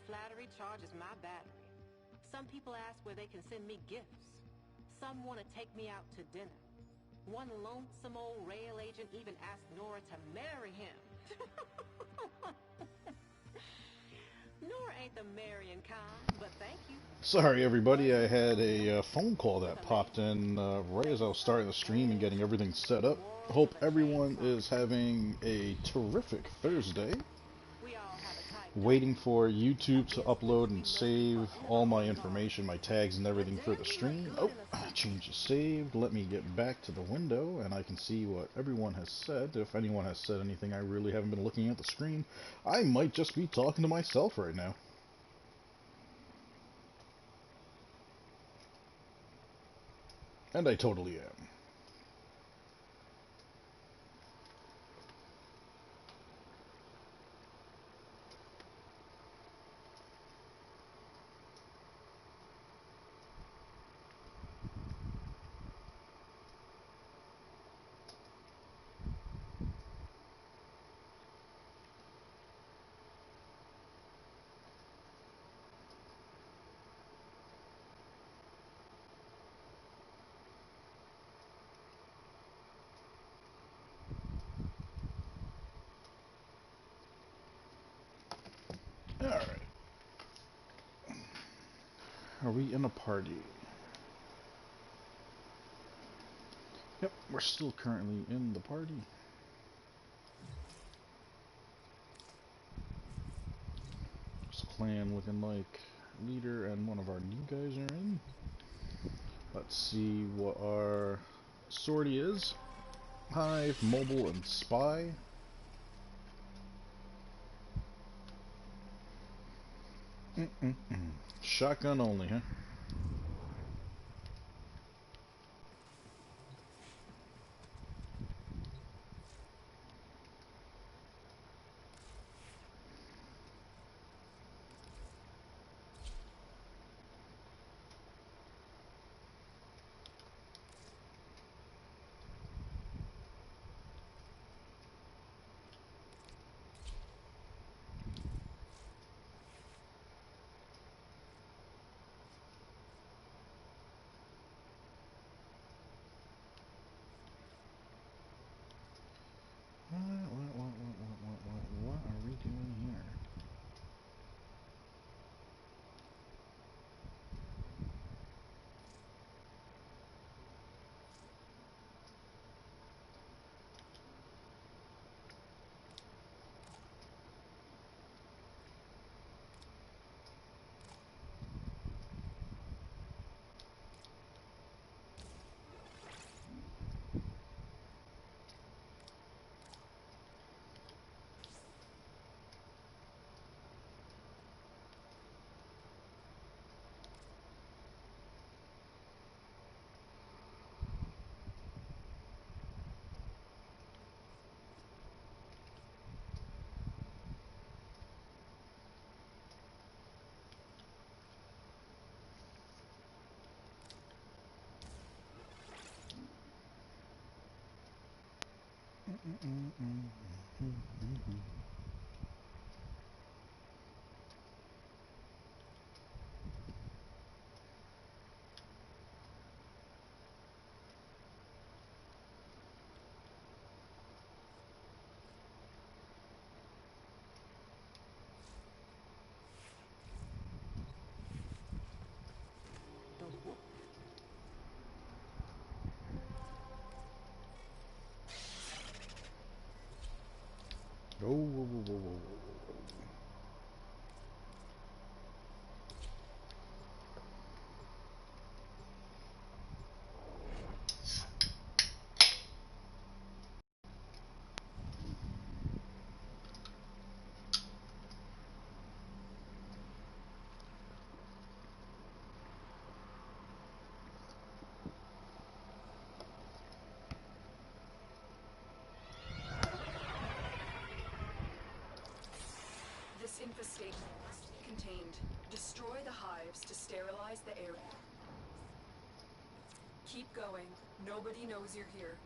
flattery charges my battery. Some people ask where they can send me gifts. Some want to take me out to dinner. One lonesome old rail agent even asked Nora to marry him. Nora ain't the marrying kind, but thank you. Sorry everybody, I had a phone call that popped in right as I was starting the stream and getting everything set up. Hope everyone is having a terrific Thursday. Waiting for YouTube to upload and save all my information, my tags and everything for the stream. Oh, change is saved. Let me get back to the window and I can see what everyone has said. If anyone has said anything, I really haven't been looking at the screen. I might just be talking to myself right now. And I totally am. Alright. Are we in a party? Yep, we're still currently in the party. This clan looking like leader and one of our new guys are in. Let's see what our sortie is. Hive, mobile, and spy. Shotgun only, huh? What are we doing here? Oh, whoa, whoa, whoa, whoa, whoa. Infestation must be contained. Destroy the hives to sterilize the area. Keep going. Nobody knows you're here.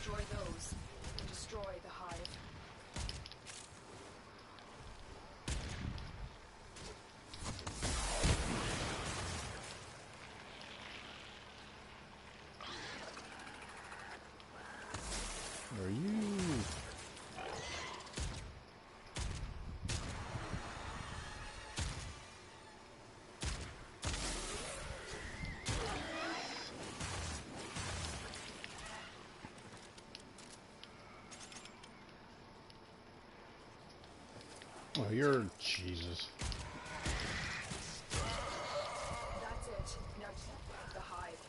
destroy those, and destroy the hive. Are you? Oh, you're Jesus. That's it. Now the hive.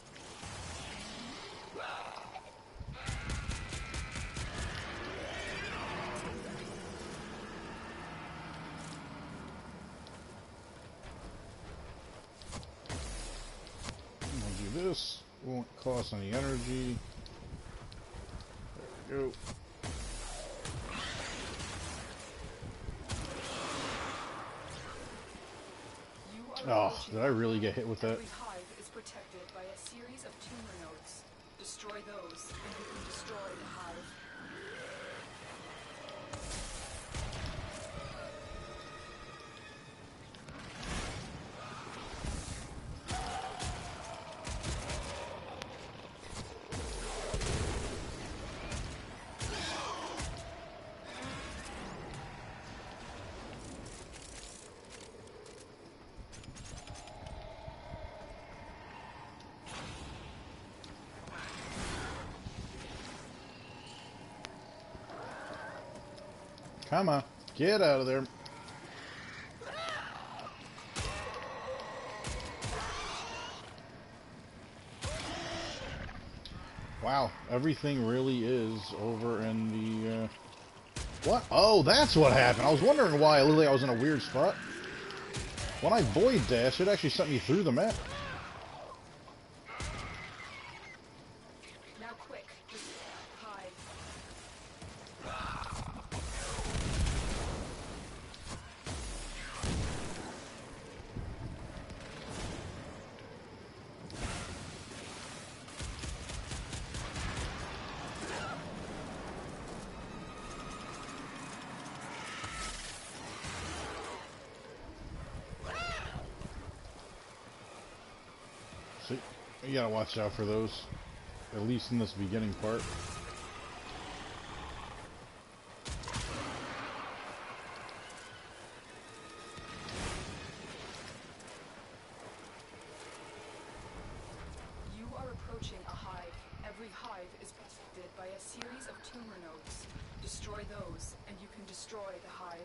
I'll do this. Won't cost any energy. There we go. Oh, did I really get hit with that? Every hive is protected by a series of tumor nodes. Destroy those, and you can destroy the hive. Come on, get out of there. Wow, everything really is over in the, what? Oh, that's what happened. I was wondering why, literally, I was in a weird spot. When I void dash, it actually sent me through the map. Now quick, just hive. See, you gotta watch out for those. At least in this beginning part. You are approaching a hive. Every hive is protected by a series of tumor nodes. Destroy those, and you can destroy the hive.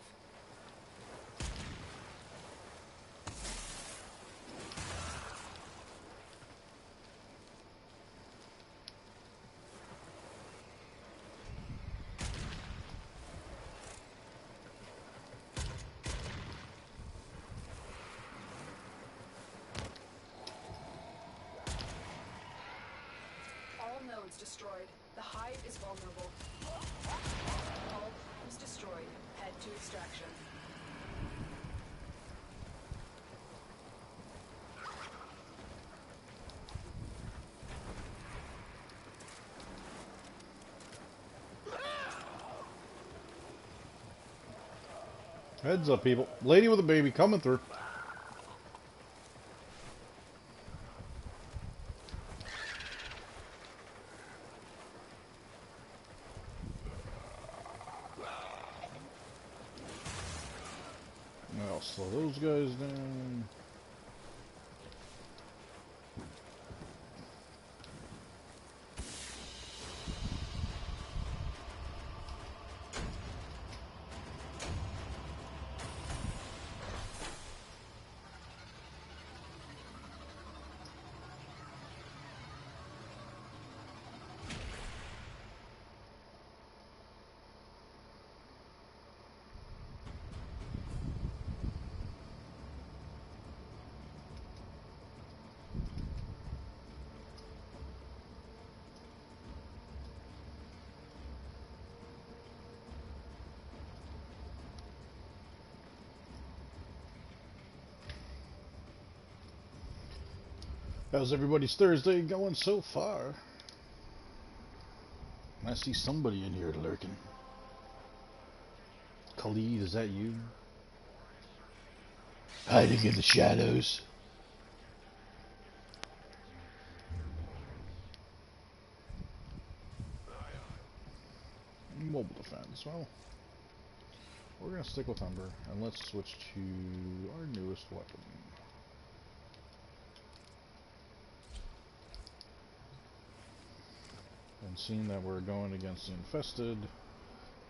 All nodes destroyed. The hive is vulnerable. All is destroyed. Head to extraction. Heads up, people. Lady with a baby coming through. I'll slow those guys down. How's everybody's Thursday going so far? I see somebody in here lurking. Khalid, is that you? Hiding in the shadows. Mobile defense. Well, we're gonna stick with Umber, and let's switch to our newest weapon. And seeing that we're going against the infested,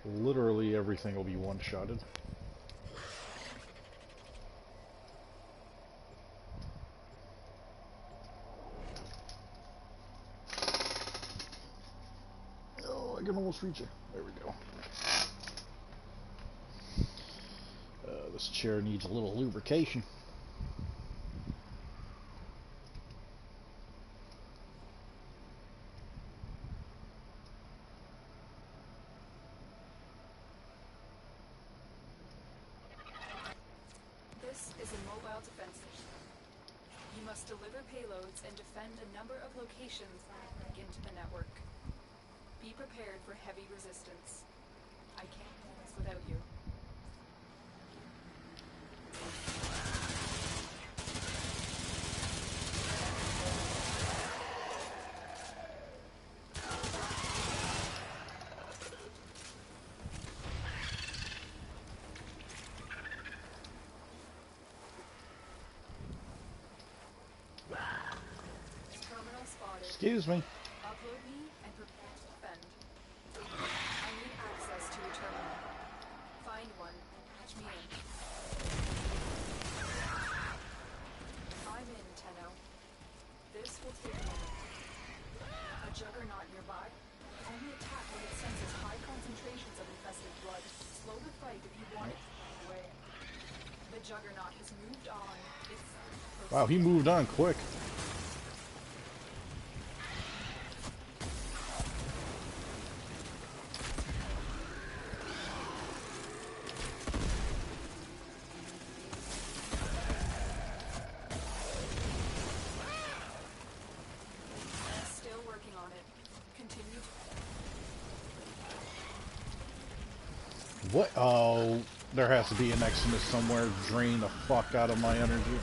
literally everything will be one-shotted. Oh, I can almost reach it. There we go. This chair needs a little lubrication. This is a mobile defense system. You must deliver payloads and defend a number of locations into the network. Be prepared for heavy resistance. I can't do this without you. Terminal spotted. Excuse me. Upload me and prepare to defend. I need access to a terminal. Find one and patch me in. I'm in, Tenno. This will take a moment. A juggernaut nearby. Only attack when it senses high concentrations of infested blood. Slow the fight if you want it to get away. The juggernaut has moved on. Wow, he moved on quick. Still working on it. Continue to... What? Oh, there has to be an Eximus somewhere. Drain the fuck out of my energy.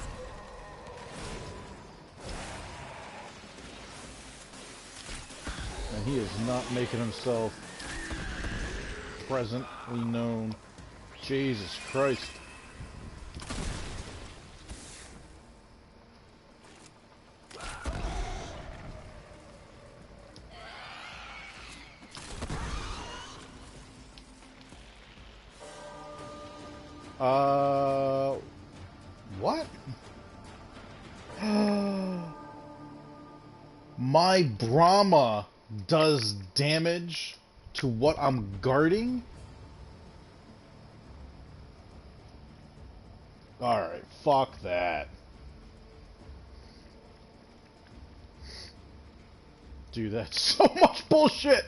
And he is not making himself presently known. Jesus Christ. What? My Brahma does damage to what I'm guarding? Alright, fuck that. Dude, that's so much bullshit!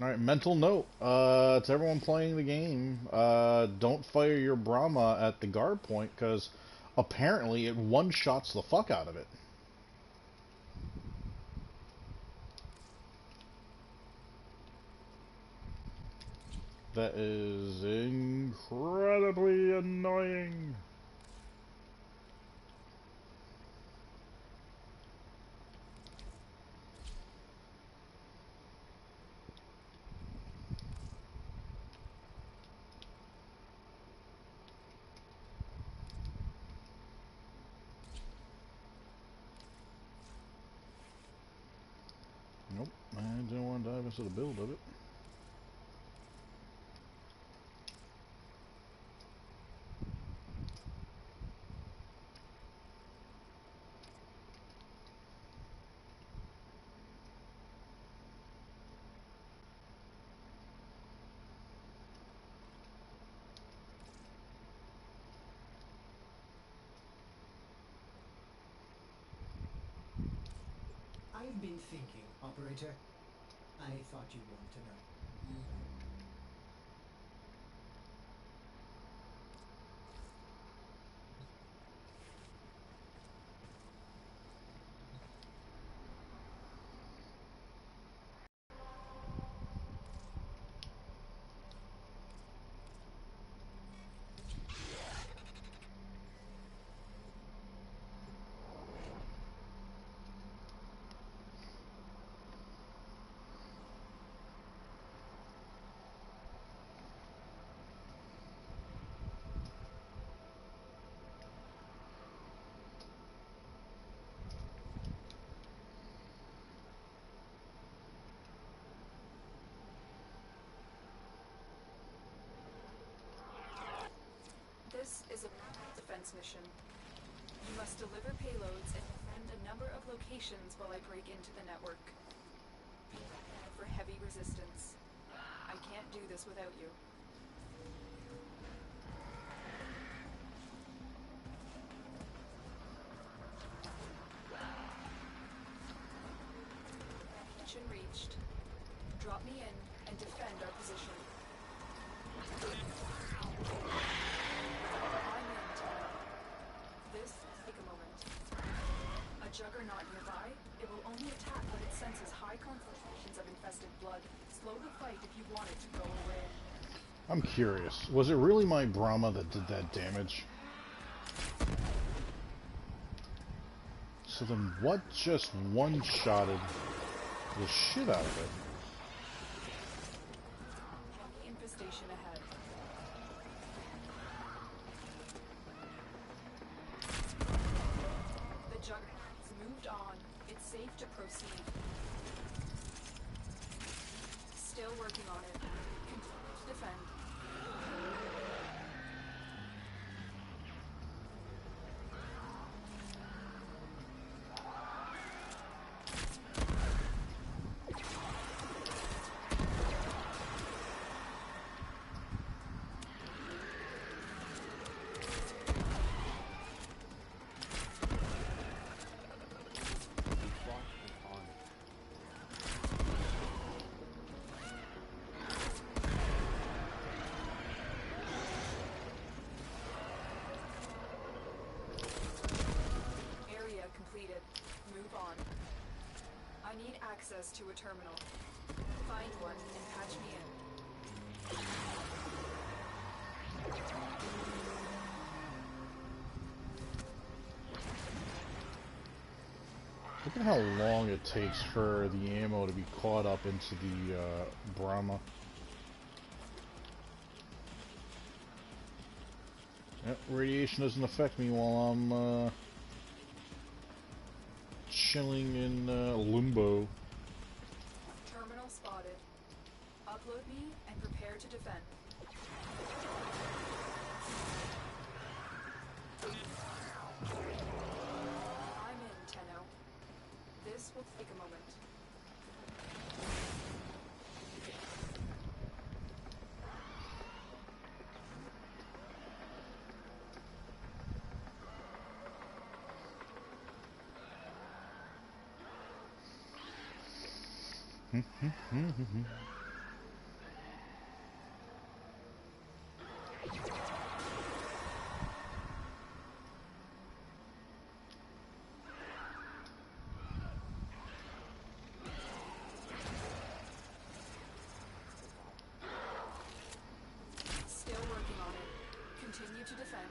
Alright, mental note. To everyone playing the game, don't fire your Brahma at the guard point, because apparently it one-shots the fuck out of it. That is incredibly annoying. Nope, I didn't want to dive into the build of it. I've been thinking, Operator. I thought you'd want to know. defense mission. You must deliver payloads and a number of locations while I break into the network. For heavy resistance. I can't do this without you. Mission reached. Drop me in and defend our position. I'm in, Tenno. This will take a moment. A juggernaut nearby, it will only attack when it senses high concentrations of infested blood. Slow the fight if you want it to go away. I'm curious. Was it really my Brahma that did that damage? So then what just one-shotted the shit out of it? Infestation ahead. The juggernaut's moved on. It's safe to proceed. Still working on it. Continue to defend. I need access to a terminal. Find one and patch me in. Look at how long it takes for the ammo to be caught up into the Brahma. Yep, radiation doesn't affect me while I'm chilling in limbo. Terminal spotted. Upload me and prepare to defend. I'm in, Tenno. This will take a moment. Still working on it. Continue to defend.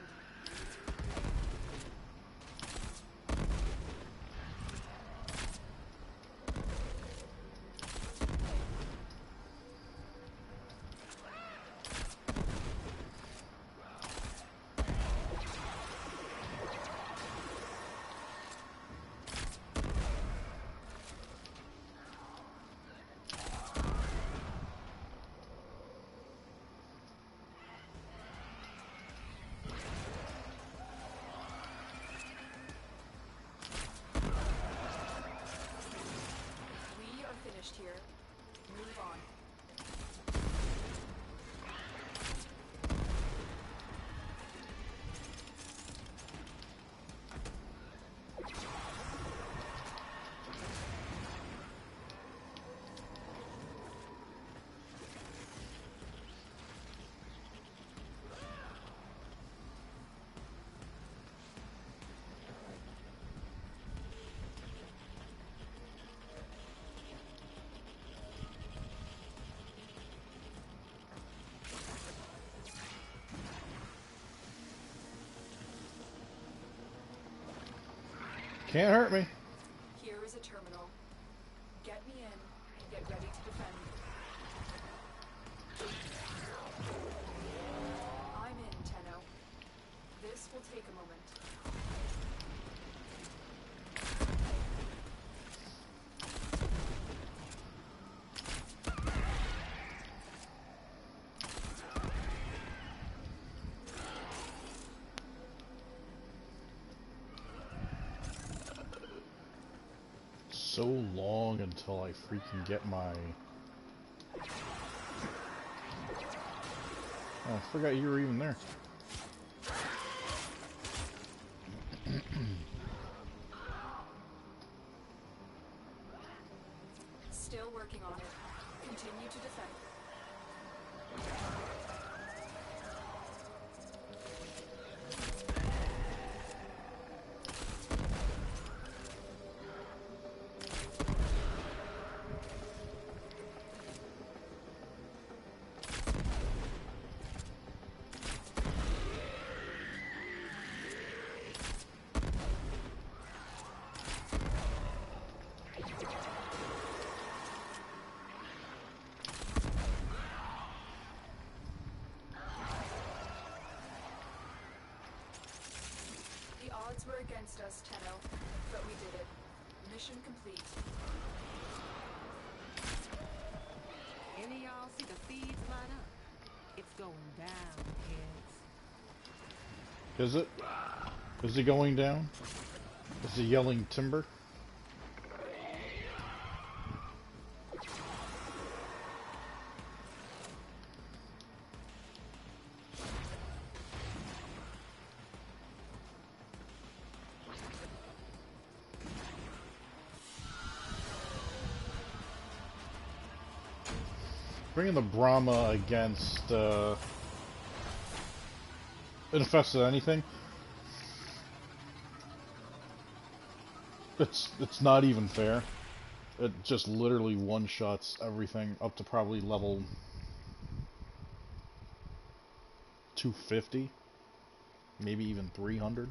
Here. Move on. Can't hurt me. Here is a terminal. Get me in and get ready to defend. I'm in, Tenno. This will take a moment. so long until I freaking get my... Oh, I forgot you were even there. Still working on it. Continue to defend. Odds were against us, Tenno, but we did it. Mission complete. Any of y'all see the feeds line up? It's going down, kids. Is it? Is it going down? Is it yelling timber? Bringing the Brahma against infested anything. It's not even fair. It just literally one-shots everything up to probably level 250, maybe even 300.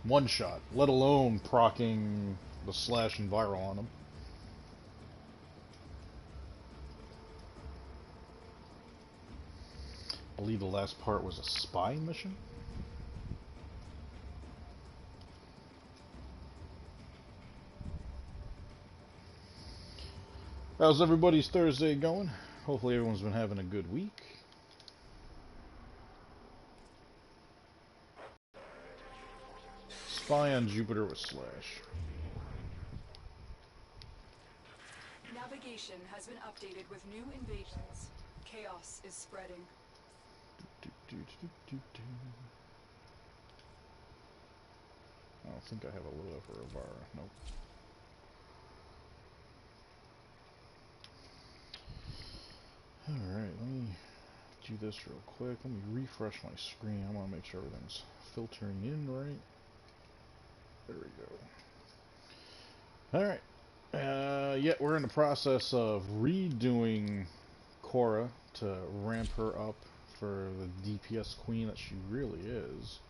One shot, let alone proccing the slash and viral on them. I believe the last part was a spy mission. How's everybody's Thursday going? Hopefully everyone's been having a good week. Spy on Jupiter with slash. Navigation has been updated with new invasions. Chaos is spreading. I don't think I have a loadout for Avara. Nope. Alright, let me do this real quick. Let me refresh my screen. I want to make sure everything's filtering in right. There we go. Alright. Yeah, we're in the process of redoing Cora to ramp her up for the DPS queen that she really is.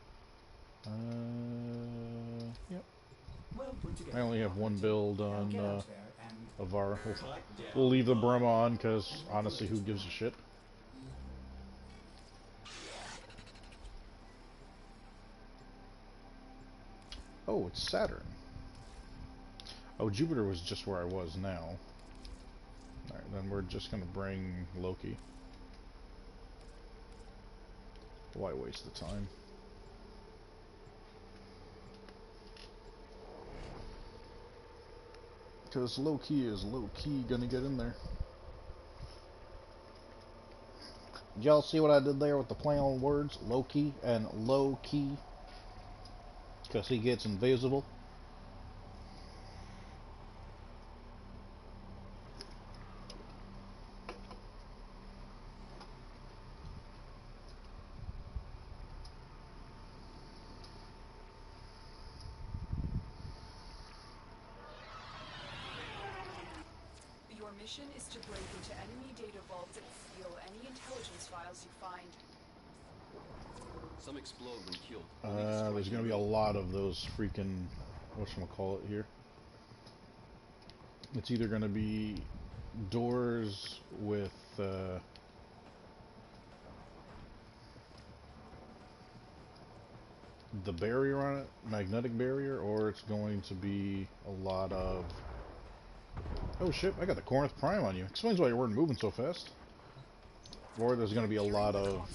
Yep. Well put together. I only have one build on Get out there and Avara. We'll leave the Brahma on because honestly, who gives a shit? Oh, it's Saturn. Oh, Jupiter was just where I was now. Alright, then we're just gonna bring Loki. Why waste the time? Because low-key is low-key gonna get in there. Did y'all see what I did there with the play on words? Low-key and low-key? Because he gets invisible. Your mission is to break into enemy data vaults and steal any intelligence files you find. Some explode when killed. There's gonna be a lot of those freaking, whatchamacallit here. It's either gonna be doors with, the barrier on it, magnetic barrier, or it's going to be a lot of... Oh shit, I got the Corinth Prime on you. Explains why you weren't moving so fast. Or there's going to be a lot of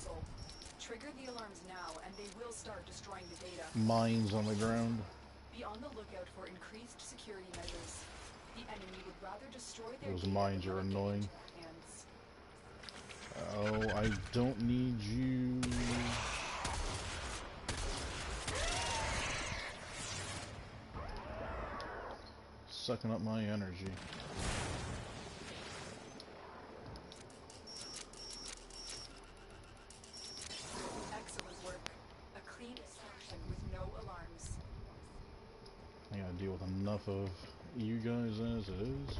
Trigger the alarms now and they will start destroying the data. mines on the ground. Be on the lookout for increased security measures. The enemy would rather destroy their Those data mines than are let it get annoying. into our hands. Oh, I don't need you. Sucking up my energy. Excellent work. A clean extraction with no alarms. I gotta deal with enough of you guys as it is.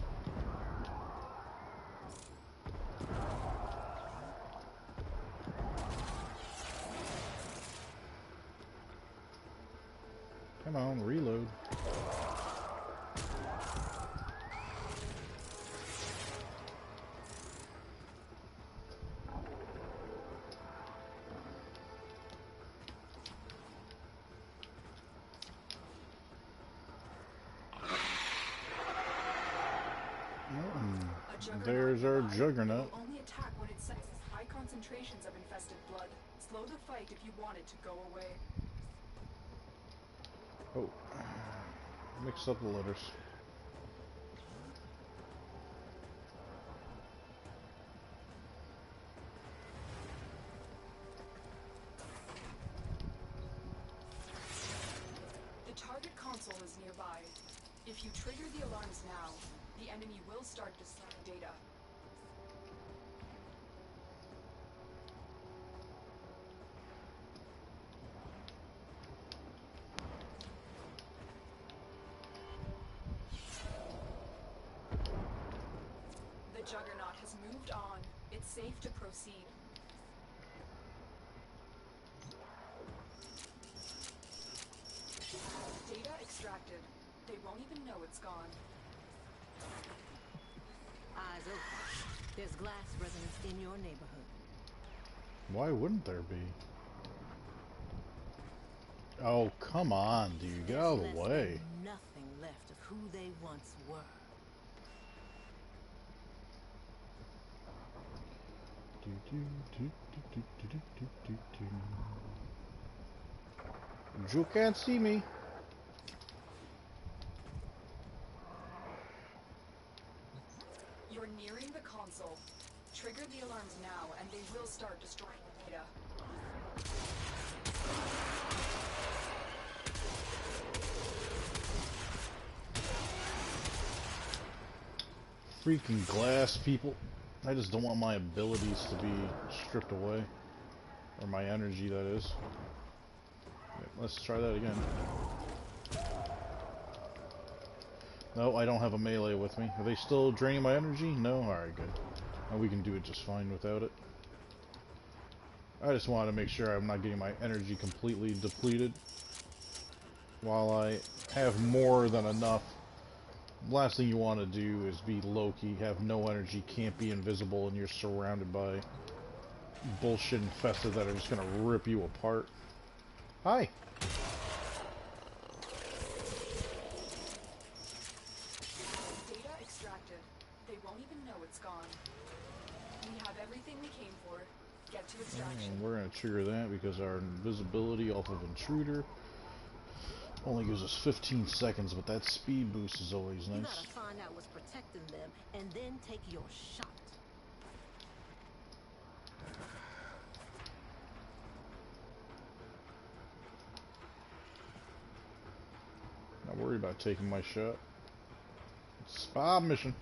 Come on, reload. There's our juggernaut. Will only attack when it senses high concentrations of infested blood. Slow the fight if you want it to go away. Oh, mixed up the letters. The target console is nearby. If you trigger the alarms now, the enemy will start destroying data. The Juggernaut has moved on. It's safe to proceed. Data extracted. They won't even know it's gone. Eyes open. There's glass resonance in your neighborhood. Why wouldn't there be? Oh, come on, dude. Get out of the way. Nothing left of who they once were. You can't see me. You're nearing the console. Trigger the alarms now, and they will start destroying the data. Freaking glass people. I just don't want my abilities to be stripped away. Or my energy, that is. Right, let's try that again. No, I don't have a melee with me. Are they still draining my energy? No? Alright, good. Now we can do it just fine without it. I just wanted to make sure I'm not getting my energy completely depleted. While I have more than enough. Last thing you want to do is be low-key, have no energy, can't be invisible, and you're surrounded by bullshit infested that are just gonna rip you apart. Hi! Data extracted. They won't even know it's gone. We have everything we came for. Get to extraction. And we're gonna trigger that because our invisibility off of intruder only gives us 15 seconds, but that speed boost is always You nice. gotta find out what's protecting them and then take your shot. Not worried about taking my shot. It's a spy mission.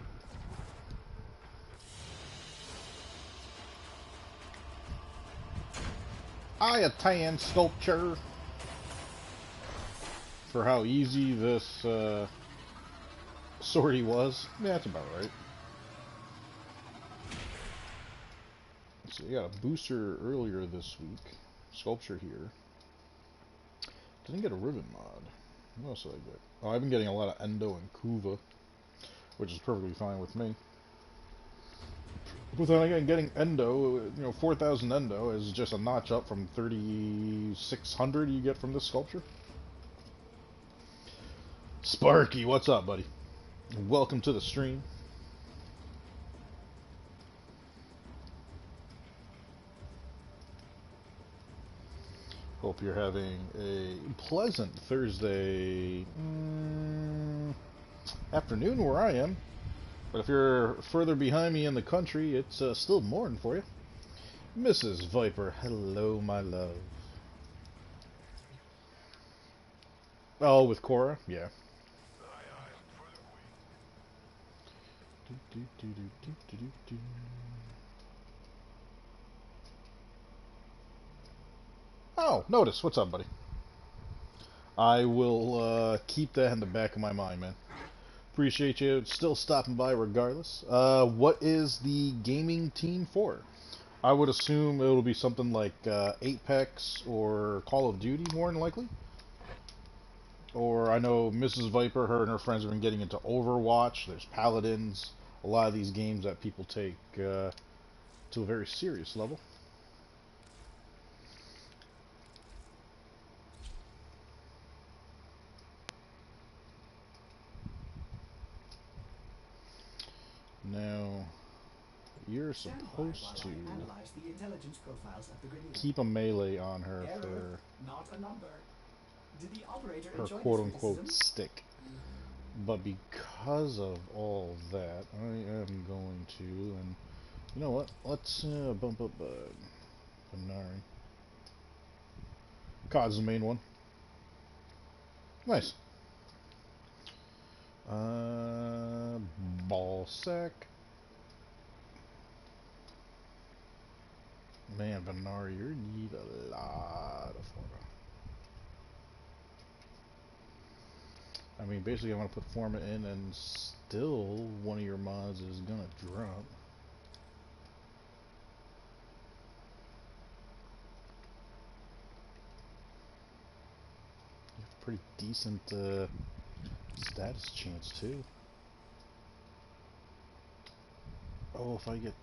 I attain sculpture for how easy this sortie was. Yeah, that's about right. Let's see, I got a booster earlier this week. Sculpture here. Didn't get a ribbon mod. What else did I get? Oh, I've been getting a lot of Endo and Kuva, which is perfectly fine with me. But then again, getting Endo, 4,000 Endo is just a notch up from 3,600 you get from this sculpture. Sparky, what's up, buddy? Welcome to the stream. Hope you're having a pleasant Thursday afternoon where I am. But if you're further behind me in the country, it's still morning for you. Mrs. Viper, hello, my love. Oh, with Cora? Yeah. Oh, Notice. What's up, buddy? I will keep that in the back of my mind, man. Appreciate you still stopping by regardless. What is the gaming team for? I would assume it'll be something like Apex or Call of Duty, more than likely. Or I know Mrs. Viper, her and her friends have been getting into Overwatch. There's Paladins. A lot of these games that people take to a very serious level. Now, you're supposed to analyze the intelligence profiles of the grenade. keep a melee on her Error, for not a number. Did the operator her enjoy quote-unquote criticism? stick. But because of all that, I am going to, and you know what? Let's bump up Benari. COD's the main one. Nice. Ball sack. Man, Benari, you need a lot of Forma. I mean, basically, I want to put Forma in, and still one of your mods is gonna drop. You have a pretty decent status chance too. Oh, if I get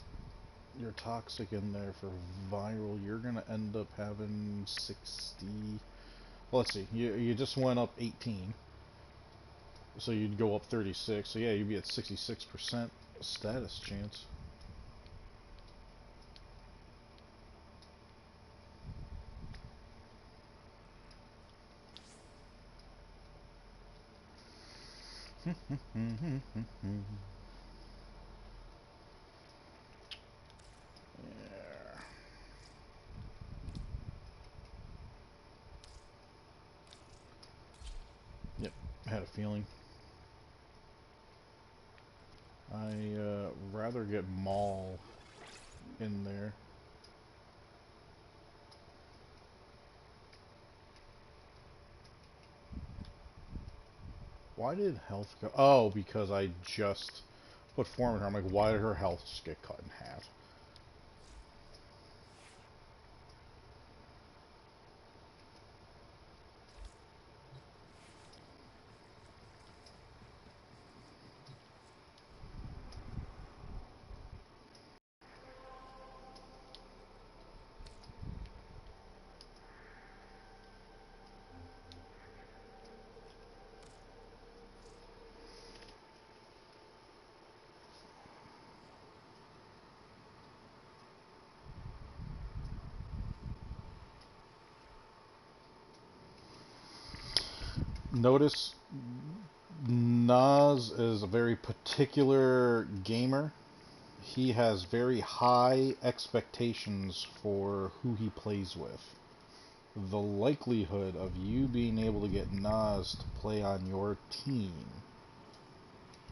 your toxic in there for viral, you're gonna end up having 60. Well, let's see. You just went up 18, so you'd go up 36. So yeah, you'd be at 66% status chance. Yeah. Yep, I had a feeling. I rather get Maul in there. Why did health go? Oh, because I just put Form in her. I'm like, why did her health just get cut in half? Notice Nas is a very particular gamer. He has very high expectations for who he plays with. The likelihood of you being able to get Nas to play on your team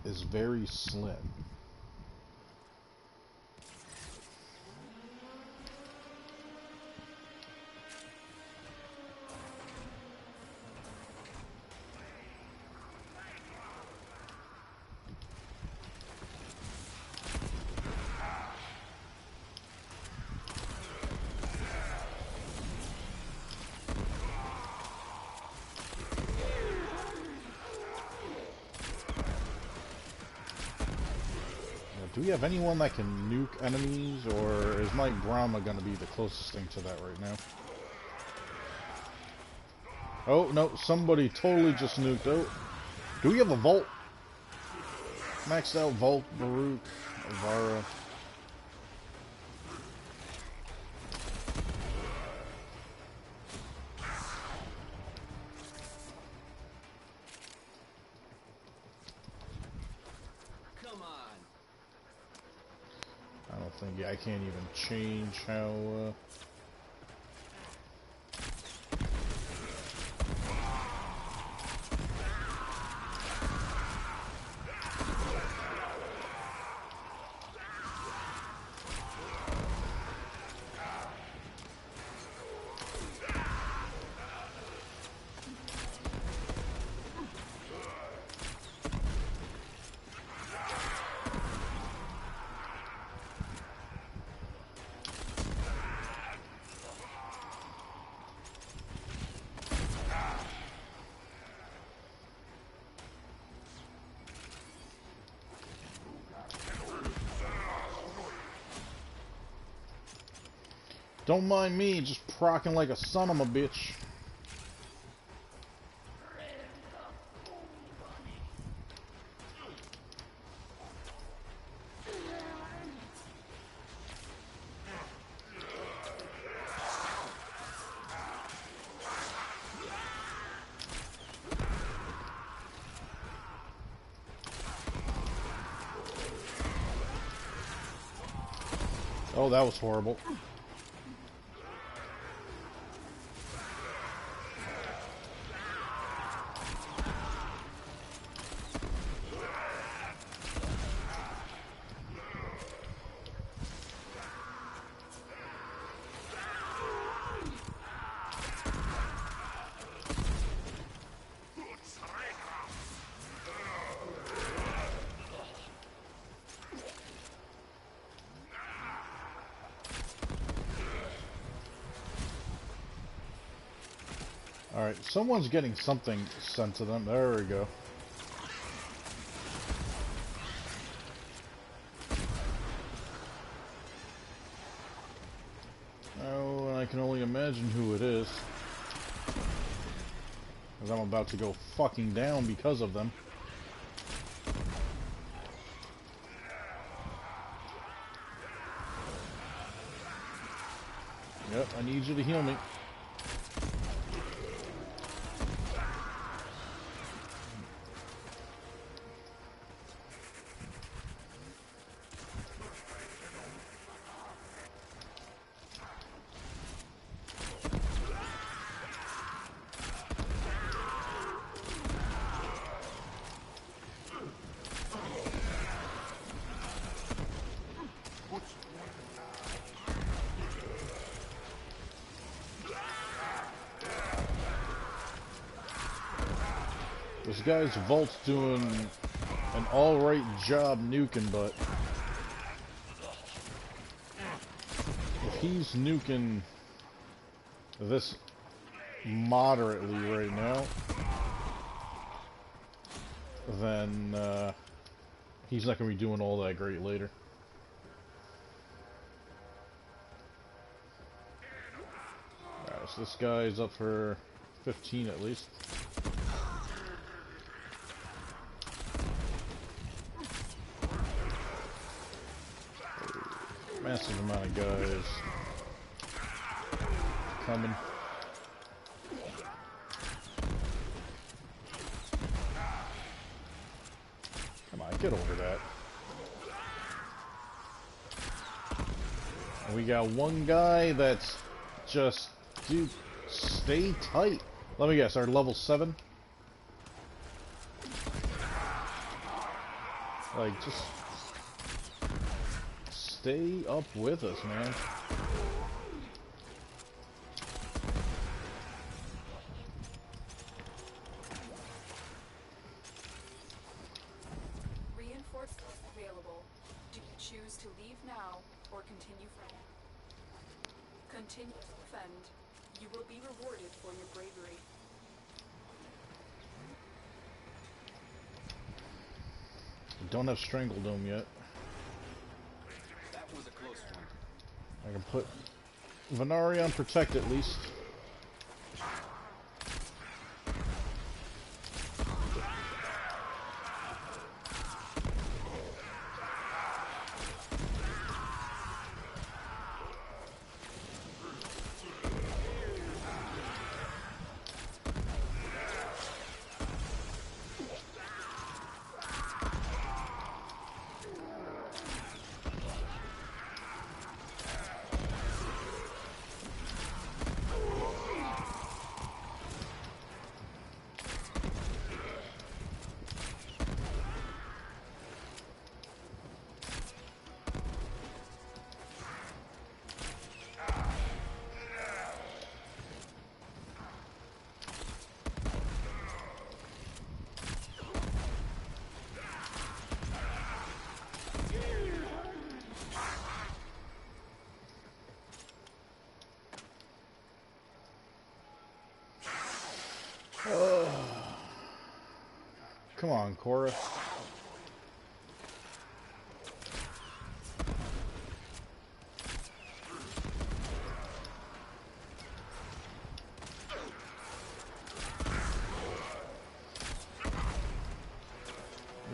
is very slim. Do we have anyone that can nuke enemies, or is my Brahma going to be the closest thing to that right now? Oh, no, somebody totally just nuked out. Do we have a Vault? Maxed out Vault, Baruch, Avara. think, yeah, I can't even change how, don't mind me, just procking like a son of a bitch. Oh, that was horrible. Alright, someone's getting something sent to them. There we go. Oh, and I can only imagine who it is. Because I'm about to go fucking down because of them. Yep, I need you to heal me. This guy's Vault's doing an alright job nuking, but if he's nuking this moderately right now, then he's not going to be doing all that great later. Alright, so this guy's up for 15 at least. Massive amount of guys coming. Come on, get over that. And we got one guy that's just, dude, stay tight. Let me guess, our level 7? Like, just stay up with us, man. Reinforcements available. Do you choose to leave now or continue fighting? Continue to defend. You will be rewarded for your bravery. Don't have Strangledome yet. That was a close one. I can put Venari on Protect at least. Come on, Cora.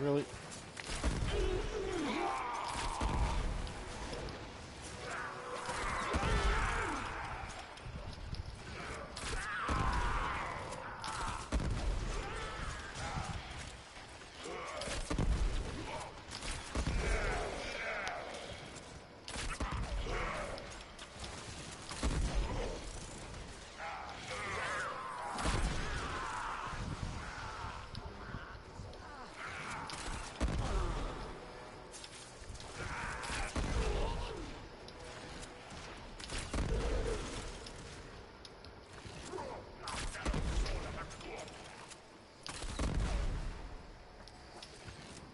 Really?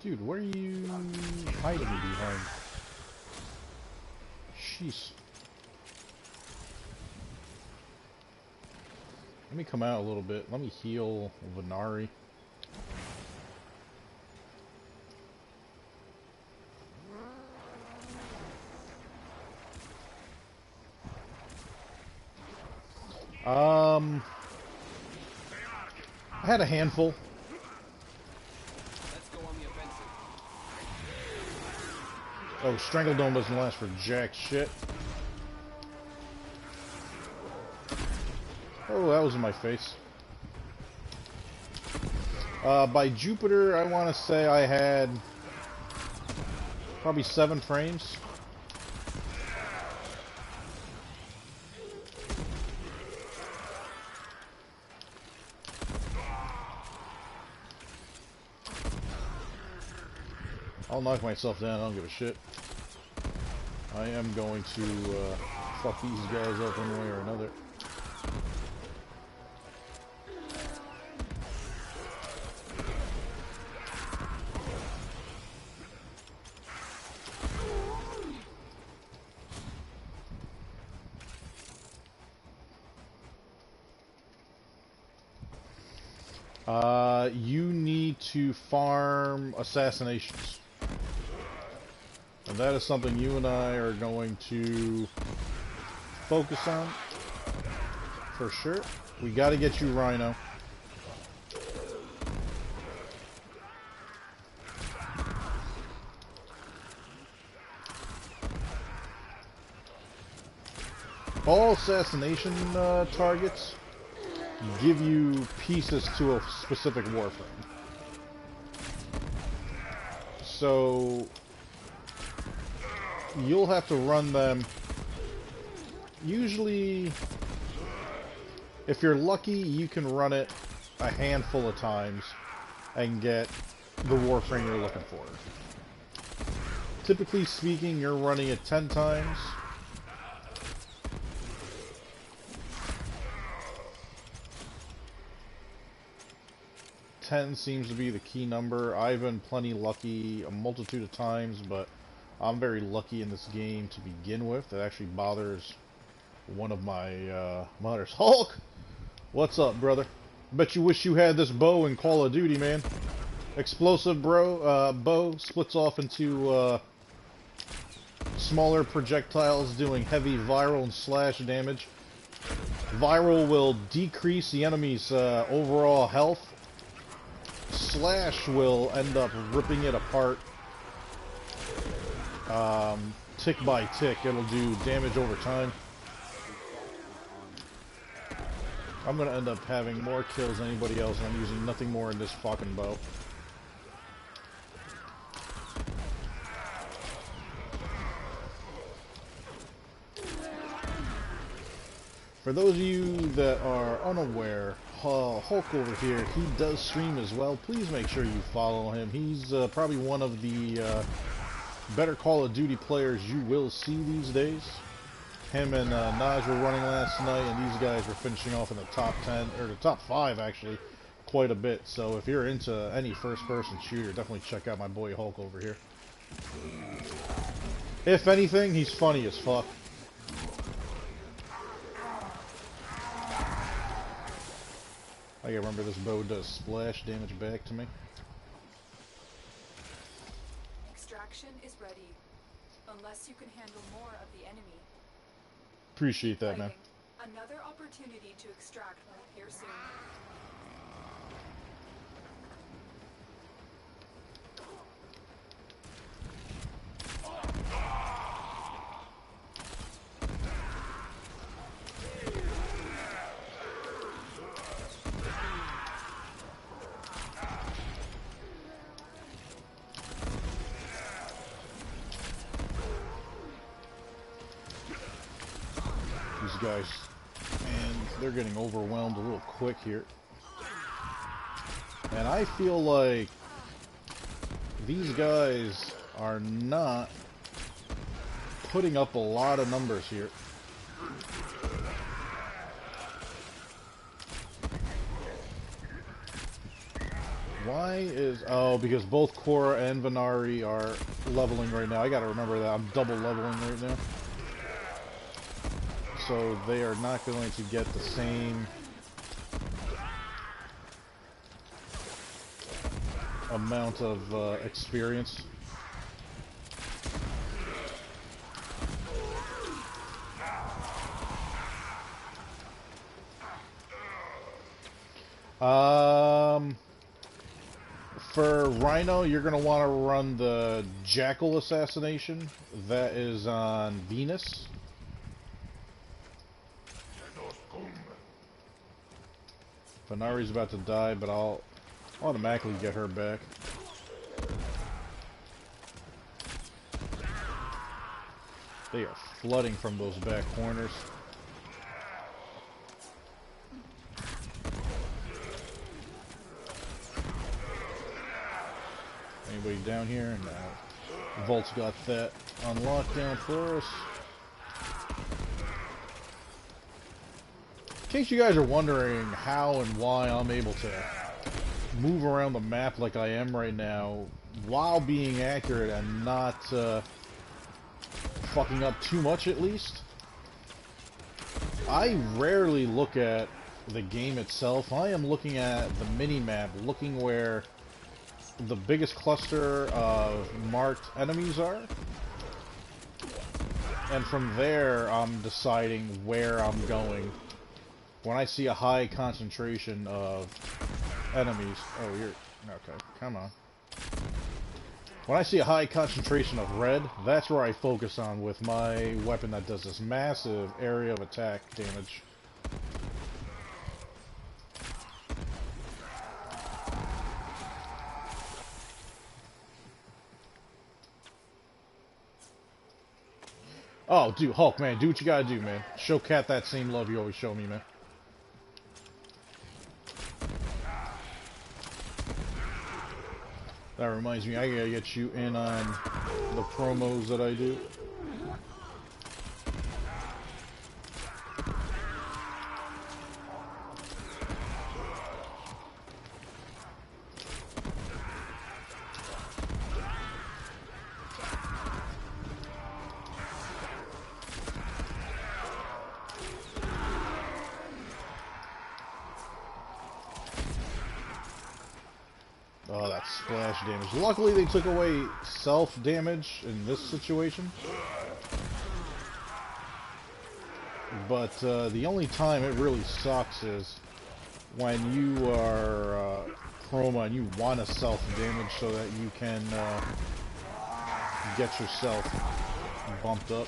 Dude, what are you hiding behind? Jeez. Let me come out a little bit. Let me heal Venari. I had a handful. Let's go on the offensive. Oh, Strangledome doesn't last for jack shit. Oh, that was in my face. By Jupiter, I want to say I had probably 7 frames. I'll knock myself down, I don't give a shit. I am going to fuck these guys up one way or another. You need to farm assassinations. And that is something you and I are going to focus on. For sure. We gotta get you Rhino. All assassination targets give you pieces to a specific Warframe. So you'll have to run them. Usually, if you're lucky, you can run it a handful of times and get the Warframe you're looking for. Typically speaking, you're running it 10 times. Seems to be the key number. I've been plenty lucky a multitude of times, but I'm very lucky in this game to begin with. That actually bothers one of my modders. Hulk! What's up, brother? Bet you wish you had this bow in Call of Duty, man. Explosive bow splits off into smaller projectiles doing heavy viral and slash damage. Viral will decrease the enemy's overall health. Slash will end up ripping it apart tick by tick. It'll do damage over time. I'm gonna end up having more kills than anybody else, and I'm using nothing more in this fucking bow. For those of you that are unaware, Hulk over here, he does stream as well. Please make sure you follow him. He's probably one of the better Call of Duty players you will see these days. Him and Naj were running last night, and these guys were finishing off in the top 10, or the top 5 actually, quite a bit. So if you're into any first-person shooter, definitely check out my boy Hulk over here. If anything, he's funny as fuck. I gotta remember this bow does splash damage back to me. extraction is ready. Unless you can handle more of the enemy. Appreciate that, man. Fighting. Another opportunity to extract will appear soon. These guys, and they're getting overwhelmed a little quick here. And I feel like these guys are not putting up a lot of numbers here. Why is... Oh, because both Korra and Venari are leveling right now. I gotta remember that. I'm double leveling right now. So they are not going to get the same amount of experience. For Rhino, you're going to want to run the Jackal assassination. That is on Venus. Venari's about to die, but I'll automatically get her back. They are flooding from those back corners. Anybody down here? No. Volt's got that on lockdown for us. In case you guys are wondering how and why I'm able to move around the map like I am right now while being accurate and not fucking up too much, at least, I rarely look at the game itself. I am looking at the mini-map, looking where the biggest cluster of marked enemies are, and from there I'm deciding where I'm going. When I see a high concentration of enemies... Oh, you're... Okay, come on. When I see a high concentration of red, that's where I focus on with my weapon that does this massive area of attack damage. Oh, dude, Hulk, man, do what you gotta do, man. Show Cat that same love you always show me, man. That reminds me, I gotta get you in on the promos that I do. Oh, that splash damage. Luckily, they took away self-damage in this situation. But the only time it really sucks is when you are chroma and you want to self-damage so that you can get yourself bumped up.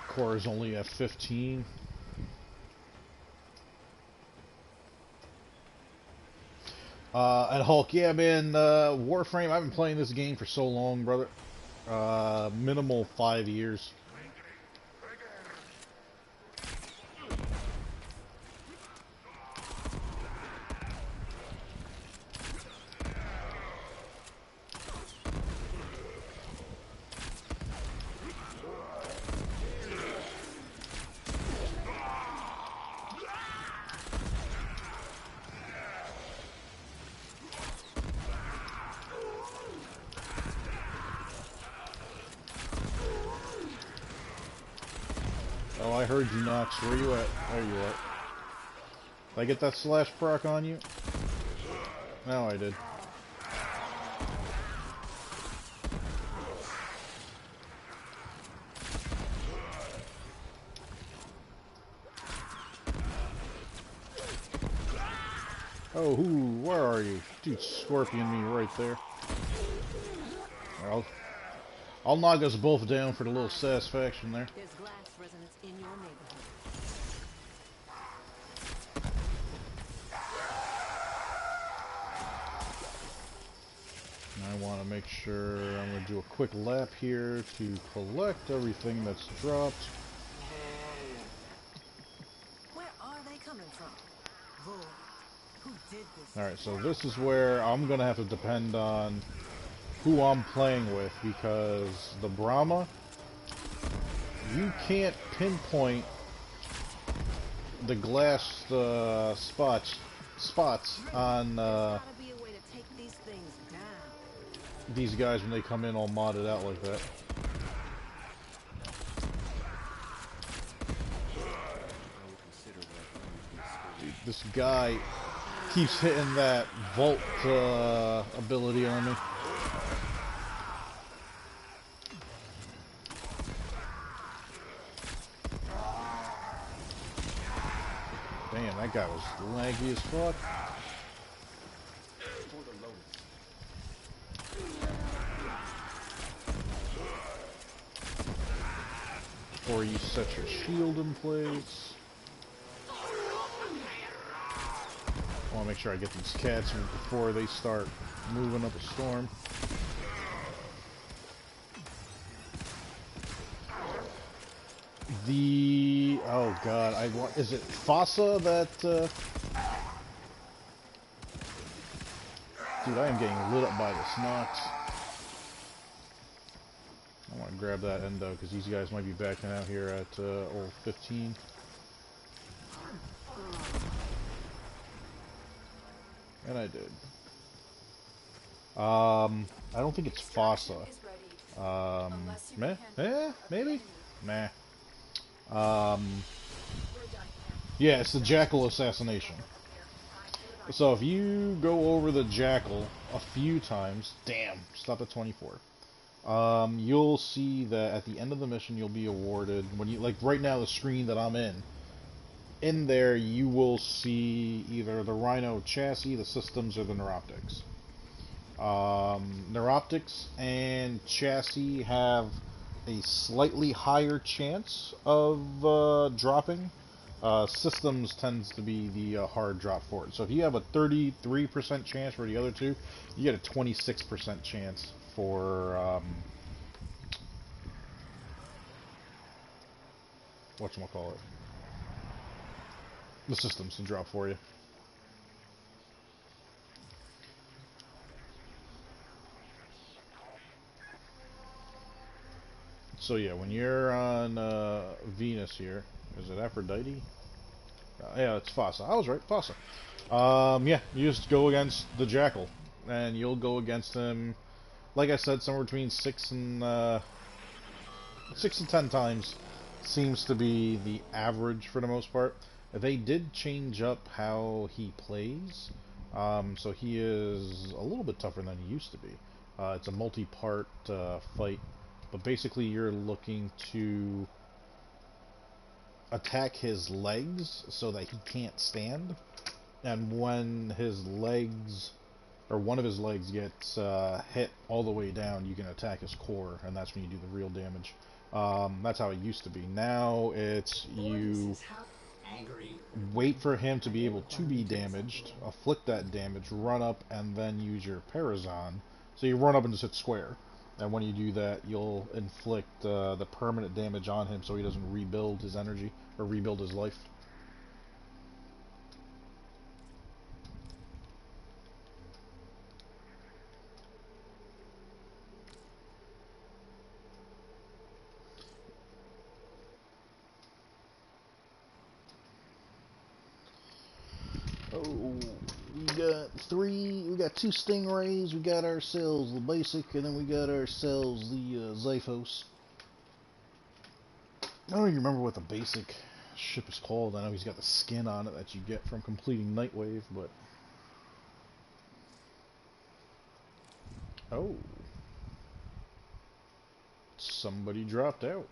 Core is only at 15. And Hulk, yeah, man, Warframe, I've been playing this game for so long, brother. Minimal 5 years. Oh, I heard you, Nox. Where you at? There you are. Did I get that slash proc on you? No, I did. Oh, where are you? Dude, scorpion me right there. I'll knock us both down for the little satisfaction there. There's glass resonance in your neighborhood. And I want to make sure I'm going to do a quick lap here to collect everything that's dropped. Where are they coming from? Lord, who did this? Alright, so this is where I'm going to have to depend on who I'm playing with, because the Brahma, you can't pinpoint the glass spots on these guys when they come in all modded out like that. Dude, this guy keeps hitting that vault ability on me. Damn, that guy was laggy as fuck. Before you set your shield in place. I want to make sure I get these cats before they start moving up a storm. Oh god, is it Fossa that, dude, I am getting lit up by this Nox. I want to grab that endo, because these guys might be backing out here at, old 15. And I did. I don't think it's Fossa. Maybe? Nah. Yeah, it's the Jackal assassination. So if you go over the Jackal a few times, damn, stop at 24. You'll see that at the end of the mission you'll be awarded, when you, like right now the screen that I'm in there you will see either the Rhino chassis, the systems, or the Neuroptics. Neuroptics and chassis have a slightly higher chance of dropping. Systems tends to be the hard drop for it. So if you have a 33% chance for the other two, you get a 26% chance for whatchamacallit, the systems to drop for you. So yeah, when you're on Venus here, is it Aphrodite? Yeah, it's Fossa. I was right, Fossa. Yeah, you just go against the Jackal, and you'll go against him, like I said, somewhere between 6 and 10 times seems to be the average for the most part. They did change up how he plays, so he is a little bit tougher than he used to be. It's a multi-part fight. But basically you're looking to attack his legs so that he can't stand. And when his legs, or one of his legs gets hit all the way down, you can attack his core, and that's when you do the real damage. That's how it used to be. Now it's you wait for him to be able to be damaged, afflict that damage, run up, and then use your Parazon. So you run up and just hit square. And when you do that, you'll inflict the permanent damage on him so he doesn't rebuild his energy, or rebuild his life. Oh, we got two Stingrays, we got ourselves the basic, and then we got ourselves the Zyphos. I don't even remember what the basic ship is called. I know he's got the skin on it that you get from completing Nightwave, but... Oh. Somebody dropped out.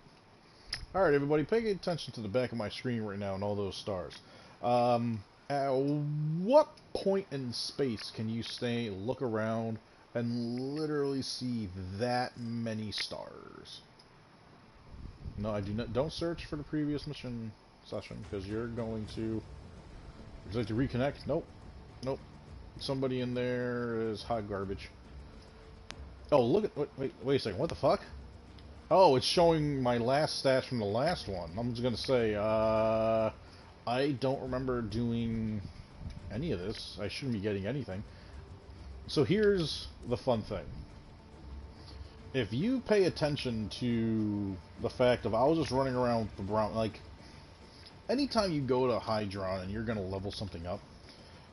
Alright, everybody, pay attention to the back of my screen right now and all those stars. At what point in space can you stay, look around, and literally see that many stars? No, I do not. Don't search for the previous mission session, because you're going to... Would you like to reconnect? Nope. Nope. Somebody in there is hot garbage. Oh, look at... Wait a second. What the fuck? Oh, it's showing my last stats from the last one. I'm just going to say, I don't remember doing any of this. I shouldn't be getting anything. So here's the fun thing. If you pay attention to the fact of I was just running around with the brown, like, anytime you go to Hydron and you're going to level something up,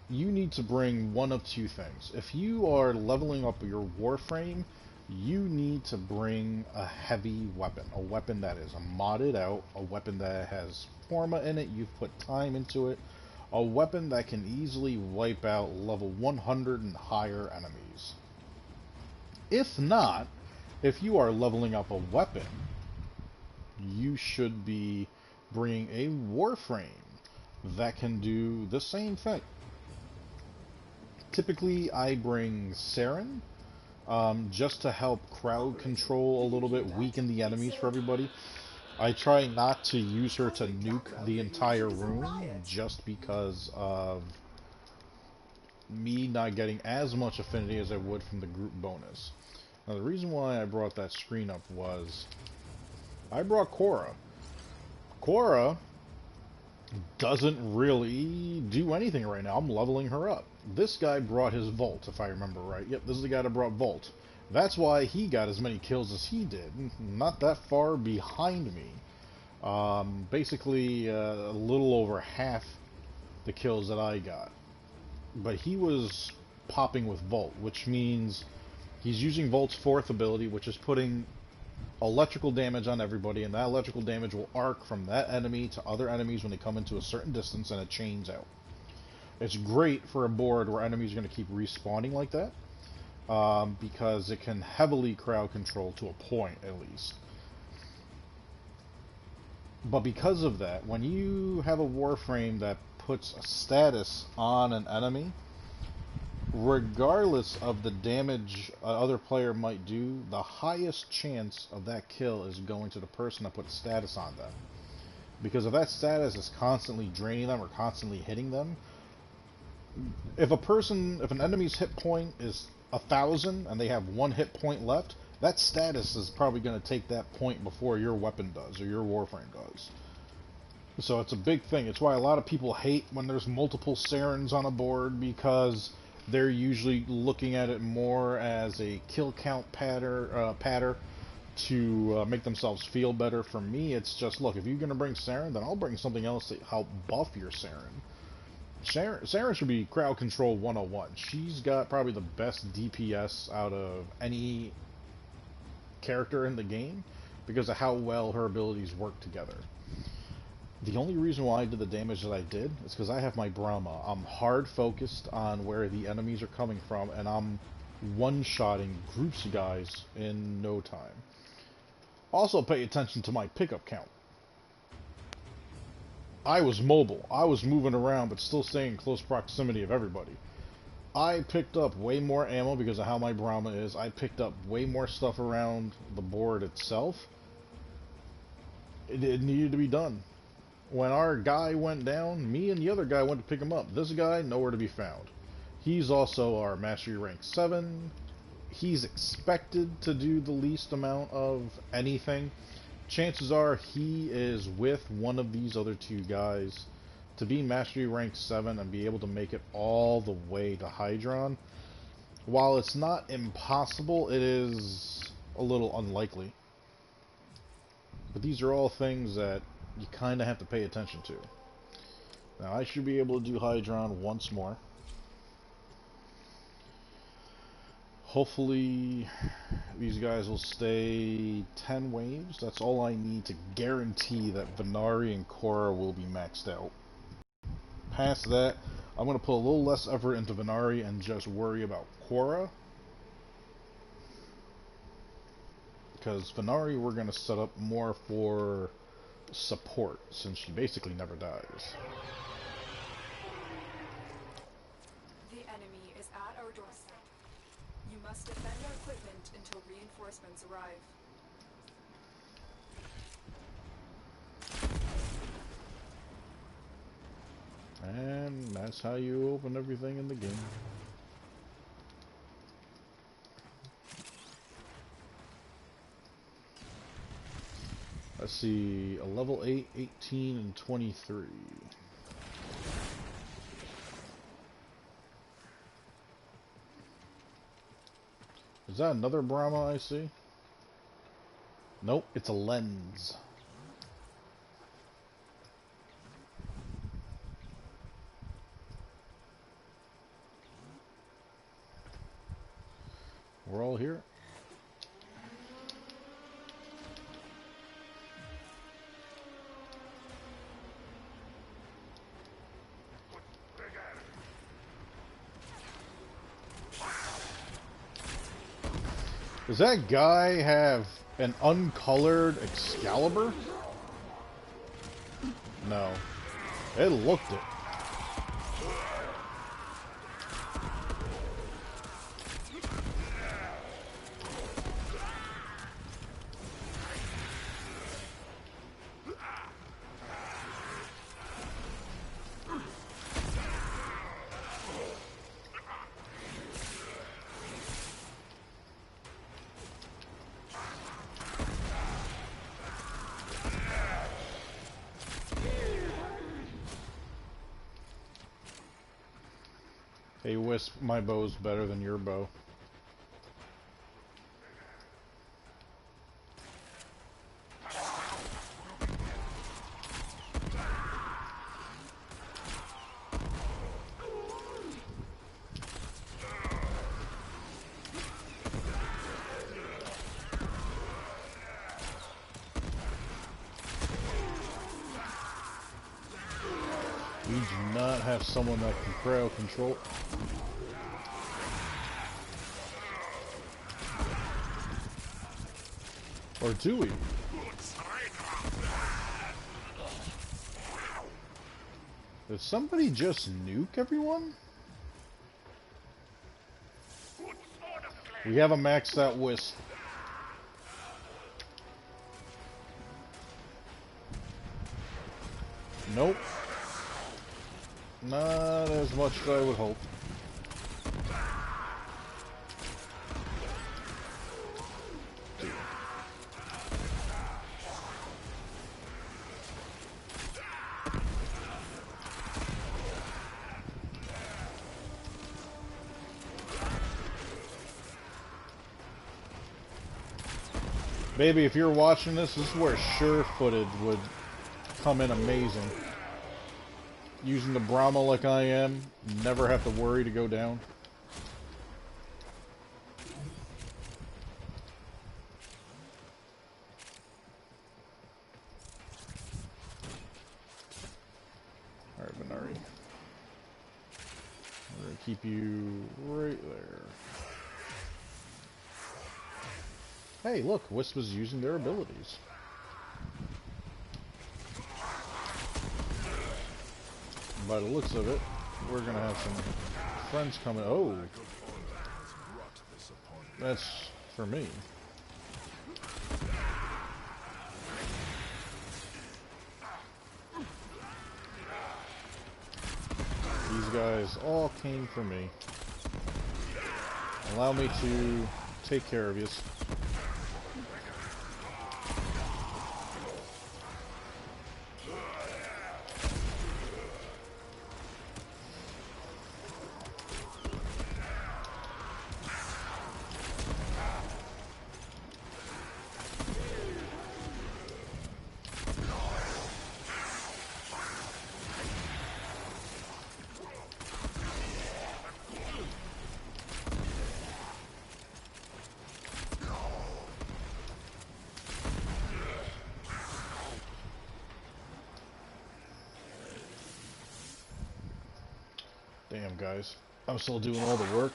you need to bring one of two things. If you are leveling up your Warframe, you need to bring a heavy weapon. A weapon that is modded out, a weapon that has Forma in it, you've put time into it, a weapon that can easily wipe out level 100 and higher enemies. If not, if you are leveling up a weapon, you should be bringing a Warframe that can do the same thing. Typically, I bring Saren, just to help crowd control a little bit, weaken the enemies for everybody. I try not to use her to nuke the entire room, just because of me not getting as much affinity as I would from the group bonus. Now, the reason why I brought that screen up was I brought Cora. Cora doesn't really do anything right now. I'm leveling her up. This guy brought his Volt, if I remember right. Yep, this is the guy that brought Volt. That's why he got as many kills as he did. Not that far behind me. Basically, a little over half the kills that I got. But he was popping with Volt, which means he's using Volt's fourth ability, which is putting electrical damage on everybody, and that electrical damage will arc from that enemy to other enemies when they come into a certain distance, and it chains out. It's great for a board where enemies are going to keep respawning like that, because it can heavily crowd control to a point, at least. But because of that, when you have a Warframe that puts a status on an enemy, regardless of the damage other player might do, the highest chance of that kill is going to the person that put a status on them. Because if that status is constantly draining them or constantly hitting them, if an enemy's hit point is 1,000 and they have 1 hit point left, that status is probably going to take that point before your weapon does, or your Warframe does. So it's a big thing. It's why a lot of people hate when there's multiple Sarens on a board, because they're usually looking at it more as a kill count patter to make themselves feel better. For me, it's just, look, if you're going to bring Saren, then I'll bring something else to help buff your Saren. Saren should be crowd control 101. She's got probably the best DPS out of any character in the game because of how well her abilities work together. The only reason why I did the damage that I did is because I have my Brahma. I'm hard focused on where the enemies are coming from, and I'm one-shotting groups of guys in no time. Also pay attention to my pickup count. I was mobile. I was moving around, but still staying in close proximity of everybody. I picked up way more ammo because of how my Brahma is. I picked up way more stuff around the board itself. It needed to be done. When our guy went down, me and the other guy went to pick him up. This guy, nowhere to be found. He's also our Mastery Rank 7. He's expected to do the least amount of anything. Chances are he is with one of these other two guys to be Mastery Rank 7 and be able to make it all the way to Hydron. While it's not impossible, it is a little unlikely. But these are all things that you kind of have to pay attention to. Now, I should be able to do Hydron once more. Hopefully these guys will stay 10 waves. That's all I need to guarantee that Venari and Korra will be maxed out. Past that, I'm going to put a little less effort into Venari and just worry about Korra. Because Venari we're going to set up more for support, since she basically never dies. The enemy is at our doorstep. You must defend our equipment until reinforcements arrive. And that's how you open everything in the game. Let's see, a level 8, 18, and 23. Is that another Brahma I see? Nope, it's a lens. We're all here. Does that guy have an uncolored Excalibur? No. It looked it. Hey Wisp, my bow's better than your bow. We do not have someone that can crowd control. Or do we? Did somebody just nuke everyone? We have a maxed out Wisp. Nope. Not as much as I would hope. Baby, if you're watching this, this is where sure-footed would come in amazing. Using the Brahma like I am, never have to worry to go down. Alright, Venari. We're gonna keep you right there. Hey, look, Wisp was using their abilities. By the looks of it, we're gonna have some friends coming. Oh, that's for me. These guys all came for me. Allow me to take care of you. Damn, guys. I'm still doing all the work.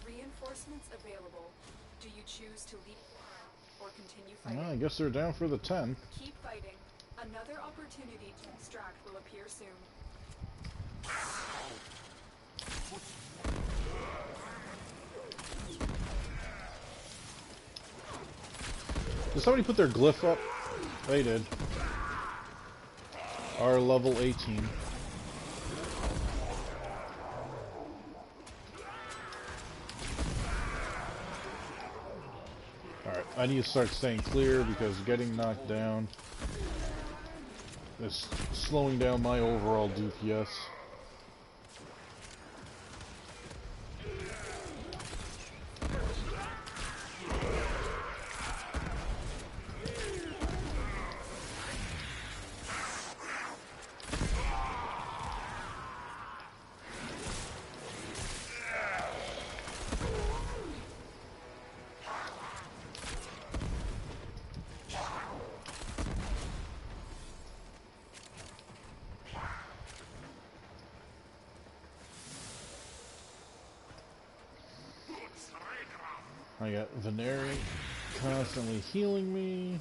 Reinforcements available. Do you choose to leave or continue fighting? Well, I guess they're down for the 10. Keep fighting. Another opportunity to extract will appear soon. Did somebody put their glyph up? They did. Our level 18. Alright, I need to start staying clear because getting knocked down is slowing down my overall DPS. I got Veneri constantly healing me.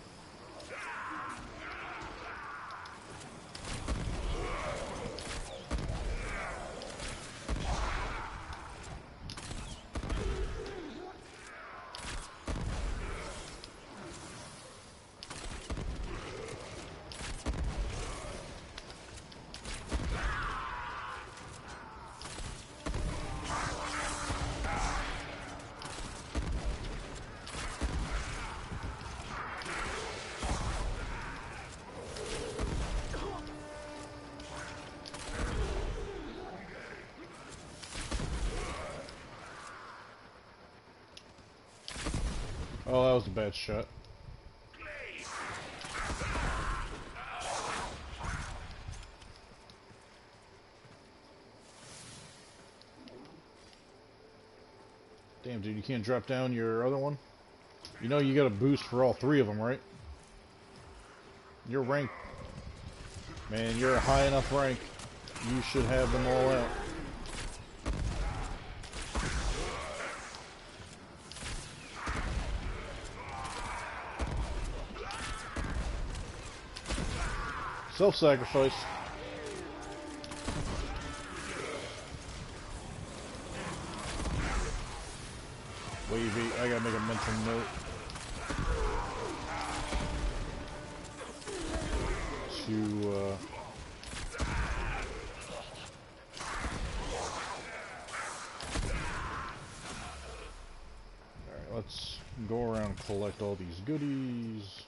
Oh, that was a bad shot. Damn, dude, you can't drop down your other one? You know you got a boost for all three of them, right? Your rank... Man, you're a high enough rank. You should have them all out. Self-sacrifice. Wavy, I gotta make a mental note. To, Alright, let's go around and collect all these goodies.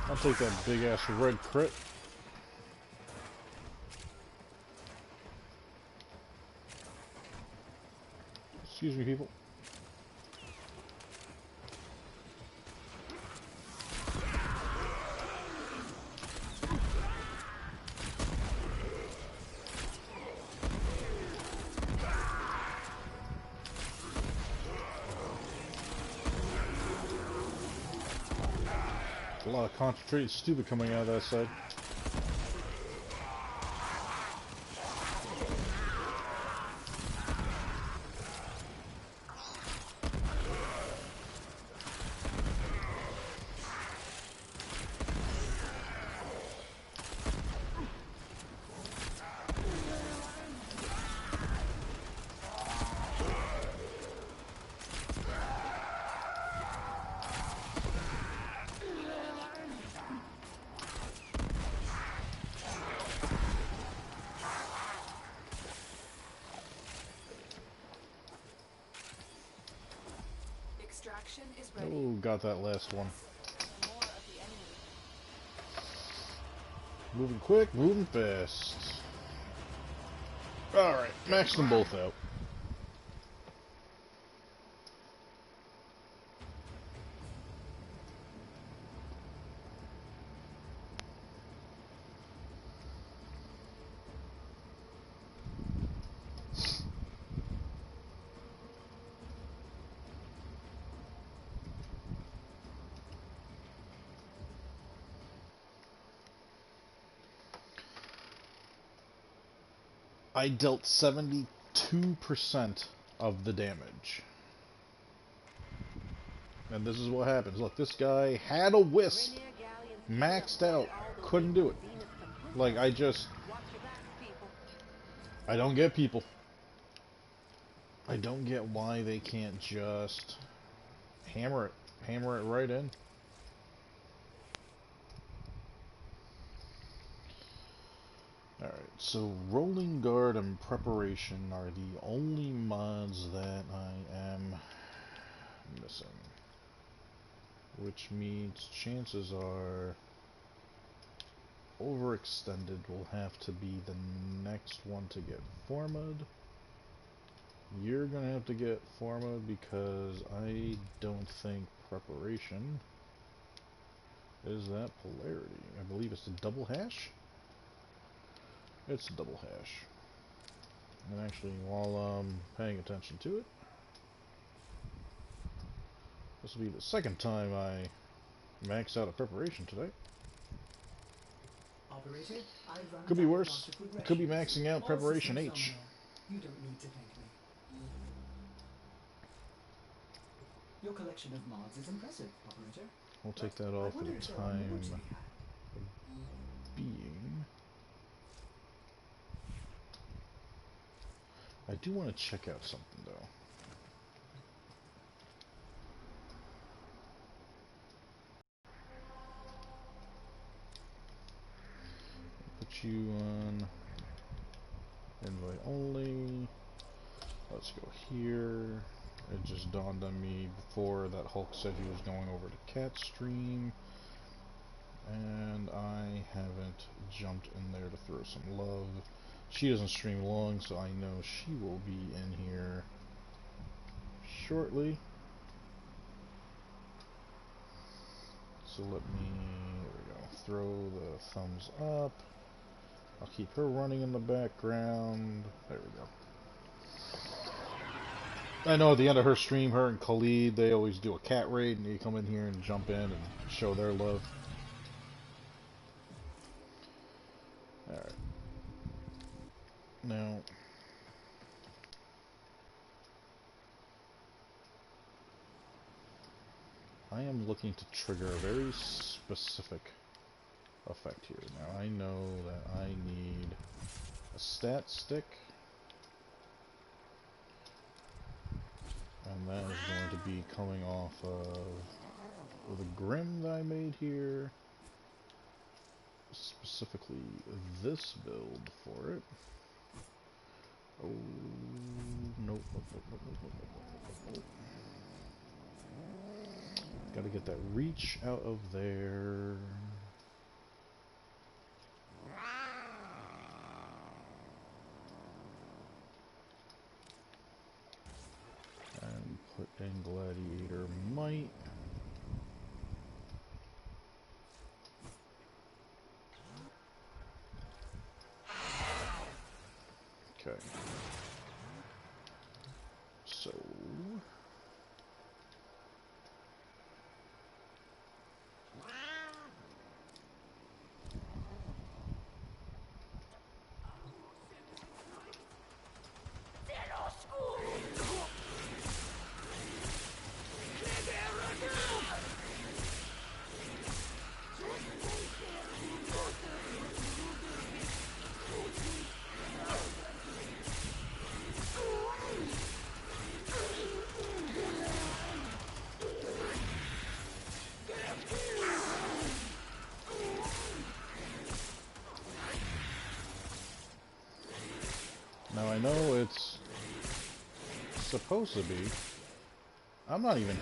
I'll take that big ass red crit. Excuse me, people. lot of concentrated stupid coming out of that side. Extraction is ready. Oh, got that last one. More of the enemy. Moving quick, moving fast. Alright, max them both out. I dealt 72% of the damage. And this is what happens. Look, this guy had a wisp, maxed out, couldn't do it. Like, I don't get people. I don't get why they can't just hammer it right in. Alright, so Rolling Guard and Preparation are the only mods that I am missing. Which means chances are Overextended will have to be the next one to get Forma. You're gonna have to get Forma because I don't think Preparation is that polarity. I believe it's a double hash? It's a double hash. And actually, while I'm paying attention to it, this will be the second time I max out a Preparation today. Operator, I've run Could be back worse. lots of food Could be rations. maxing out All Preparation systems H. nominal. You don't need to thank me. Your collection of mods is impressive, Operator. We'll take that I off for wonder the if there are more time to be had. being. I do want to check out something though. Put you on invite only. Let's go here. It just dawned on me before that Hulk said he was going over to Cat Stream, and I haven't jumped in there to throw some love. She doesn't stream long, so I know she will be in here shortly. So let me, there we go, throw the thumbs up. I'll keep her running in the background. There we go. I know at the end of her stream, her and Khalid, they always do a cat raid, and they come in here and jump in and show their love. Alright. Now, I am looking to trigger a very specific effect here. Now, I know that I need a stat stick, and that is going to be coming off of the Grim that I made here. Specifically this build for it. Oh, nope, nope, nope, nope, nope, nope, nope, nope. Gotta get that reach out of there. And put in Gladiator Might. Okay. So supposed to be. I'm not even...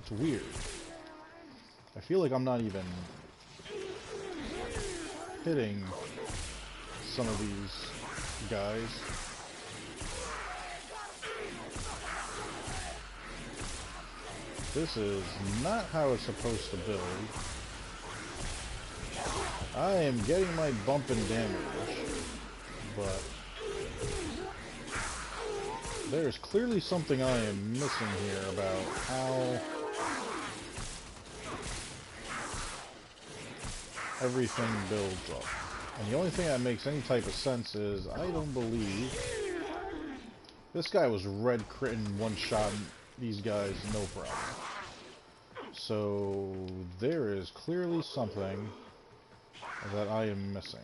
It's weird. I feel like I'm not even hitting some of these guys. This is not how it's supposed to build. I am getting my bump in damage, but there's clearly something I am missing here about how everything builds up. And the only thing that makes any type of sense is I don't believe this guy was red critting one shot these guys no problem. So there is clearly something that I am missing.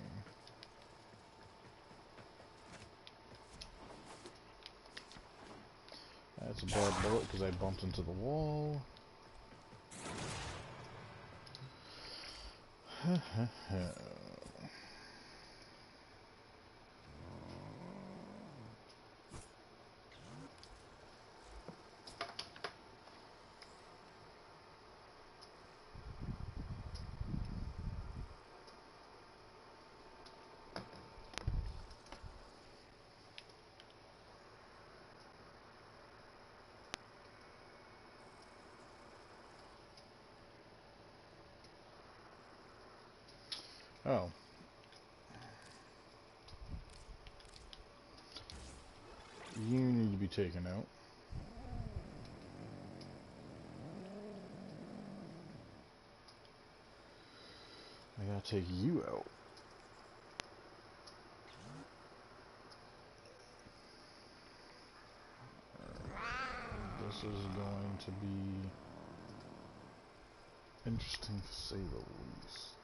That's a bad bullet because I bumped into the wall. Oh. You need to be taken out. I gotta take you out. This is going to be interesting to say the least.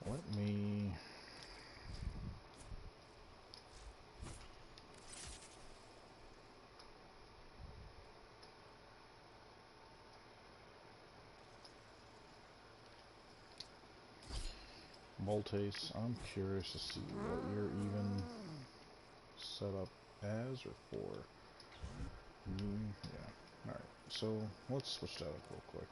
Let me... Maltese, I'm curious to see what you're even set up as or for. Yeah. Alright, so let's switch that up real quick.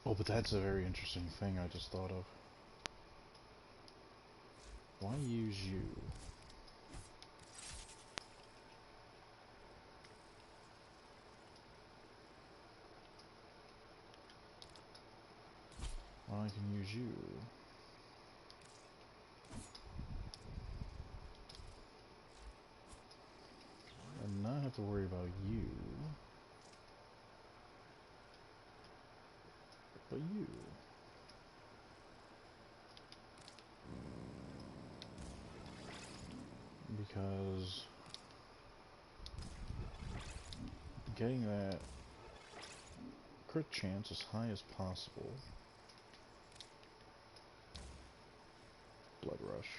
Oh, but that's a very interesting thing I just thought of. Why use you? Well, I can use you. And not have to worry about you. But you. Because getting that crit chance as high as possible. Blood rush.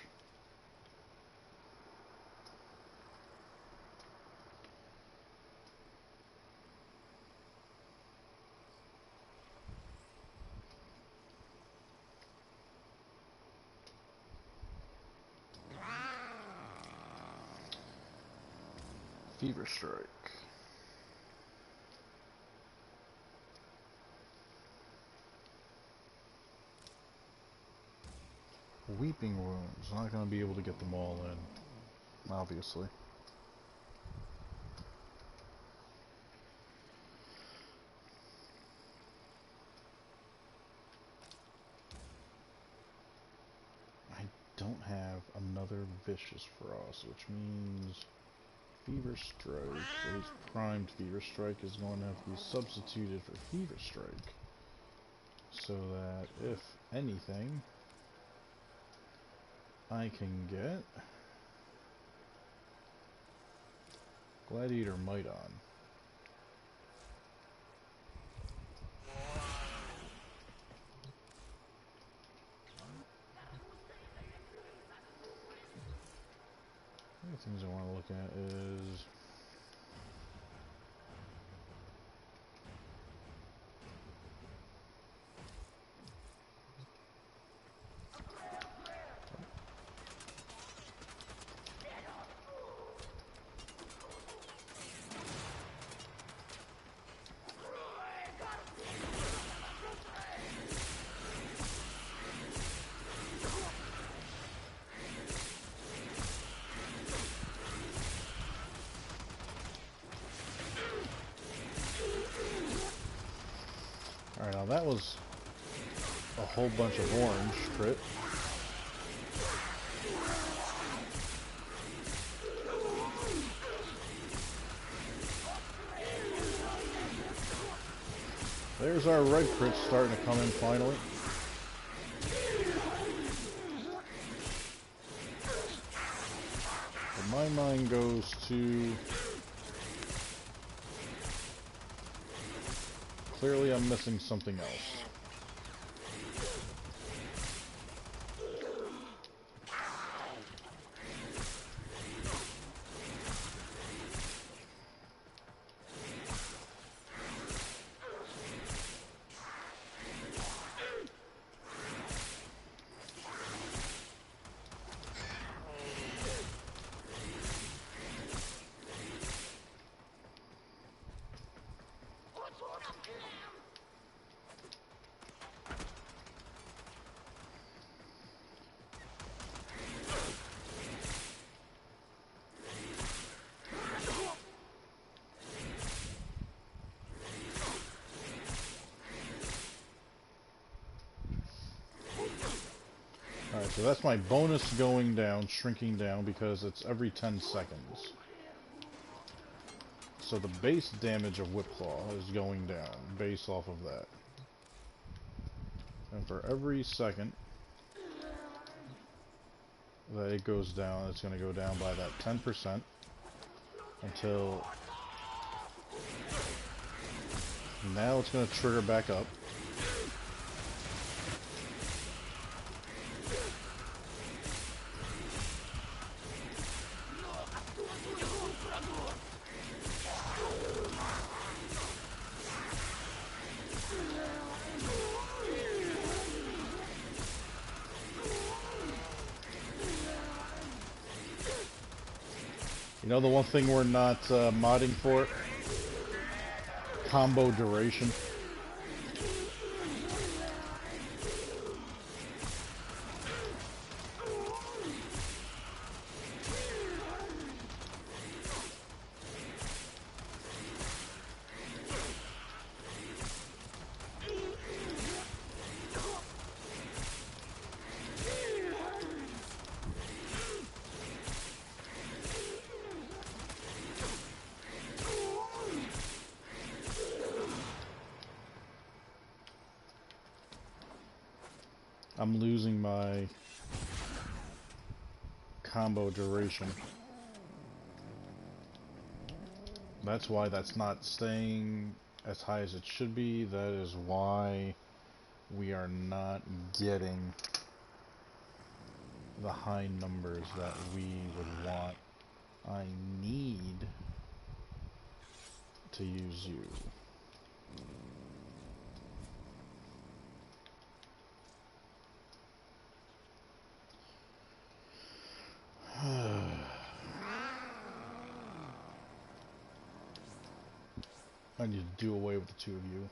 Fever strike. Weeping wounds. Not going to be able to get them all in, obviously. I don't have another Vicious Frost, which means Fever Strike, at least primed Fever Strike, is going to have to be substituted for Fever Strike. So that, if anything, I can get Gladiator Might on. Other things I want to look at is alright, now that was a whole bunch of orange crit. There's our red crit starting to come in finally. But my mind goes to... Clearly I'm missing something else. Alright, so that's my bonus going down, shrinking down, because it's every 10 seconds. So the base damage of Whipclaw is going down, based off of that. And for every second that it goes down, it's going to go down by that 10% until... Now it's going to trigger back up. You know the one thing we're not modding for? Combo duration. I'm losing my combo duration. That's why that's not staying as high as it should be. That is why we are not getting the high numbers that we would want. I need to use you. I need to do away with the two of you.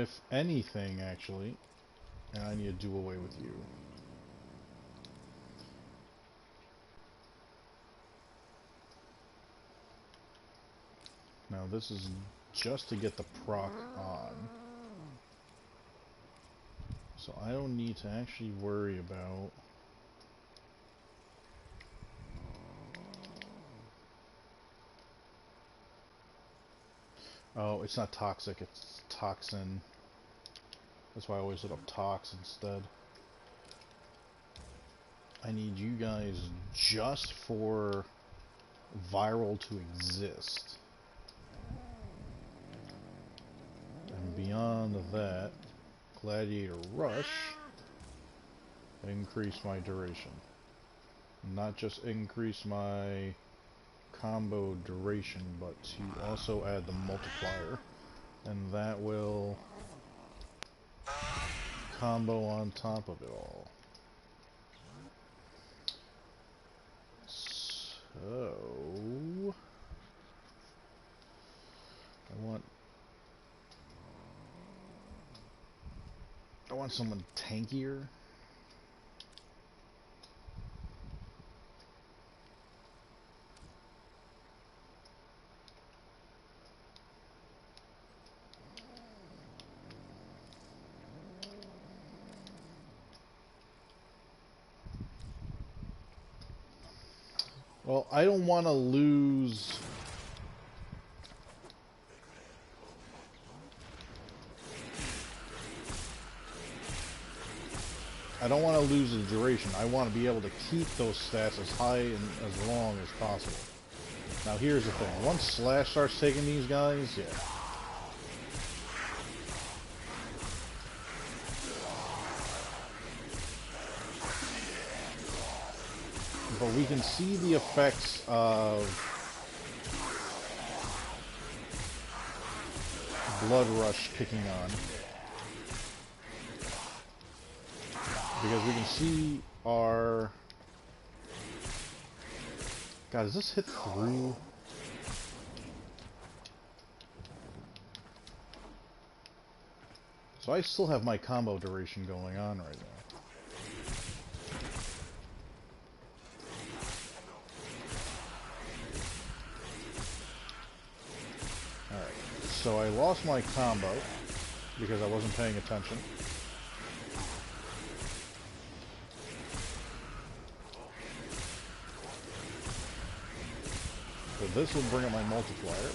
If anything, actually, I need to do away with you. Now this is just to get the proc on. So I don't need to actually worry about... Oh, it's not toxic, it's toxin. That's why I always look up tox instead. I need you guys just for viral to exist. And beyond that, Gladiator Rush increase my duration. Not just increase my combo duration, but to also add the multiplier. And that will combo on top of it all. So I want someone tankier. Well, I don't want to lose. I don't want to lose the duration. I want to be able to keep those stats as high and as long as possible. Now here's the thing. Once Slash starts taking these guys, yeah. But we can see the effects of Blood Rush kicking on. Because we can see our... God, does this hit through? So I still have my combo duration going on right now. So I lost my combo because I wasn't paying attention. So this will bring up my multiplier.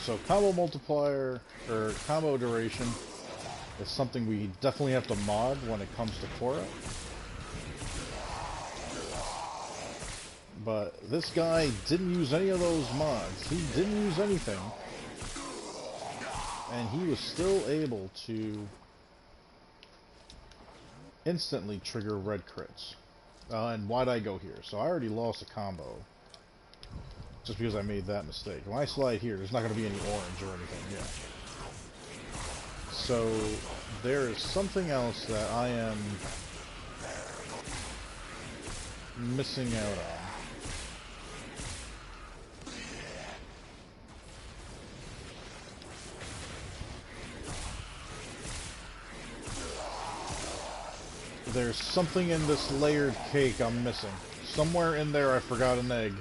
So combo multiplier, or combo duration, is something we definitely have to mod when it comes to Forma. But this guy didn't use any of those mods. He didn't use anything. And he was still able to instantly trigger red crits. And why'd I go here? So I already lost a combo. Just because I made that mistake. When I slide here, there's not going to be any orange or anything, yeah. So, there is something else that I am missing out on. There's something in this layered cake I'm missing. Somewhere in there I forgot an egg.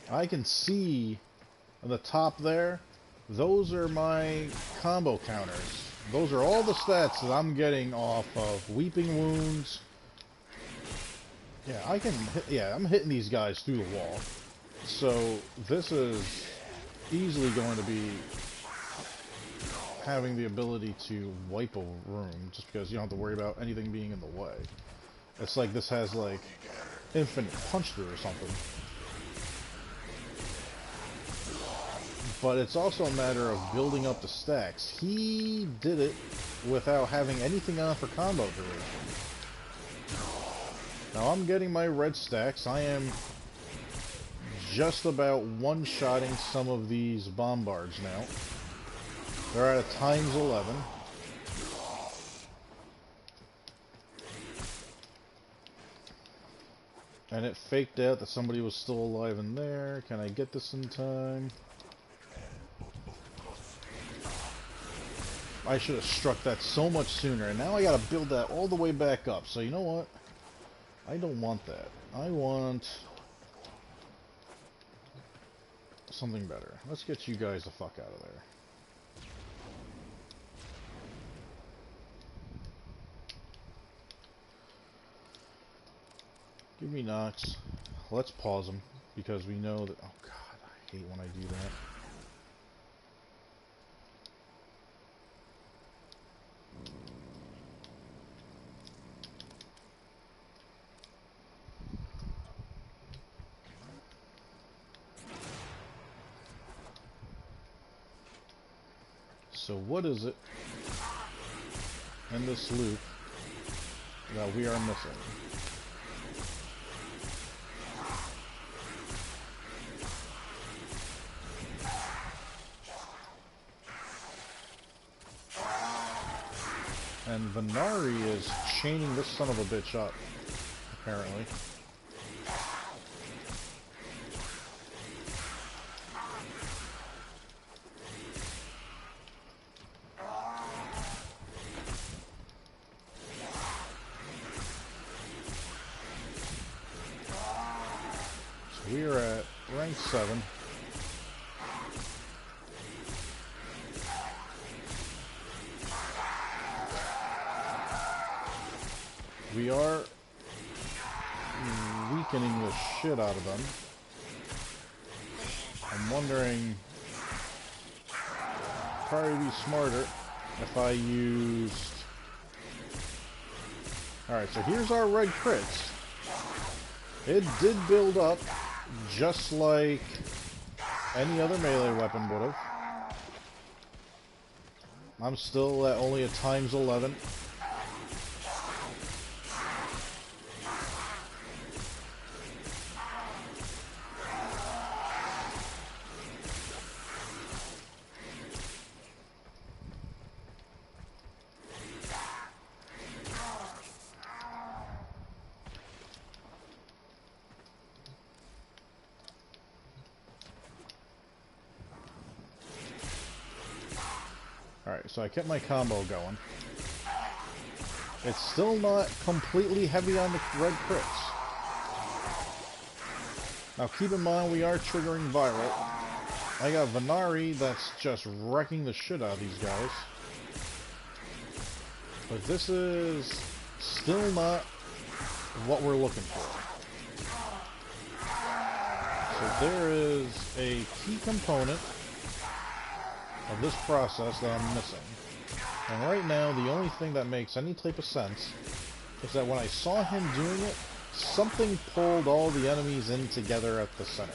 I can see on the top there, those are my combo counters. Those are all the stats that I'm getting off of Weeping Wounds. Yeah, I can hit, yeah, I'm hitting these guys through the wall. So this is easily going to be having the ability to wipe a room just because you don't have to worry about anything being in the way. It's like this has like infinite punch through or something. But it's also a matter of building up the stacks. He did it without having anything on for combo duration. Now I'm getting my red stacks. I am just about one-shotting some of these bombards now. They're at a times 11. And it faked out that somebody was still alive in there. Can I get this in time? I should have struck that so much sooner, and now I gotta build that all the way back up. So you know what? I don't want that. I want something better. Let's get you guys the fuck out of there. Give me Nox. Let's pause them, because we know that... Oh god, I hate when I do that. So what is it in this loop that we are missing? And Venari is chaining this son of a bitch up, apparently. So we are at rank 7. We are weakening the shit out of them. I'm wondering, probably be smarter if I used... Alright, so here's our red crits. It did build up just like any other melee weapon would have. I'm still at only a times 11. Alright, so I kept my combo going. It's still not completely heavy on the red crits. Now keep in mind we are triggering viral. I got Venari that's just wrecking the shit out of these guys. But this is still not what we're looking for. So there is a key component of this process that I'm missing. And right now, the only thing that makes any type of sense is that when I saw him doing it, something pulled all the enemies in together at the center.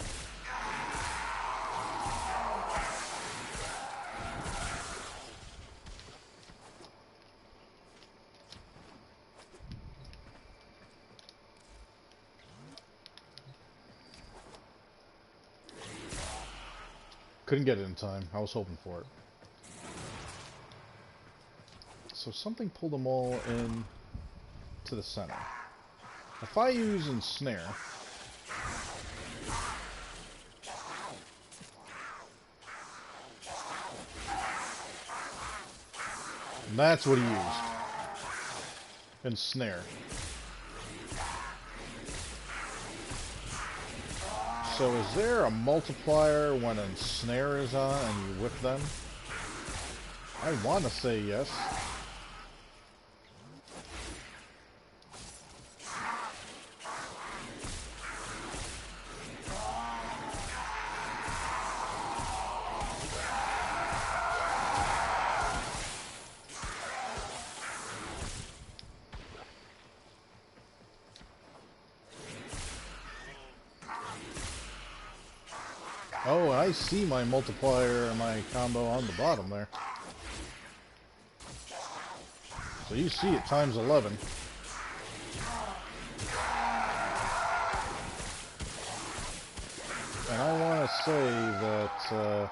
Couldn't get it in time. I was hoping for it. So something pulled them all in to the center. If I use Ensnare, that's what he used. Ensnare. So is there a multiplier when Ensnare is on and you whip them? I want to say yes. Oh, I see my multiplier and my combo on the bottom there. So you see it times 11. And I want to say that...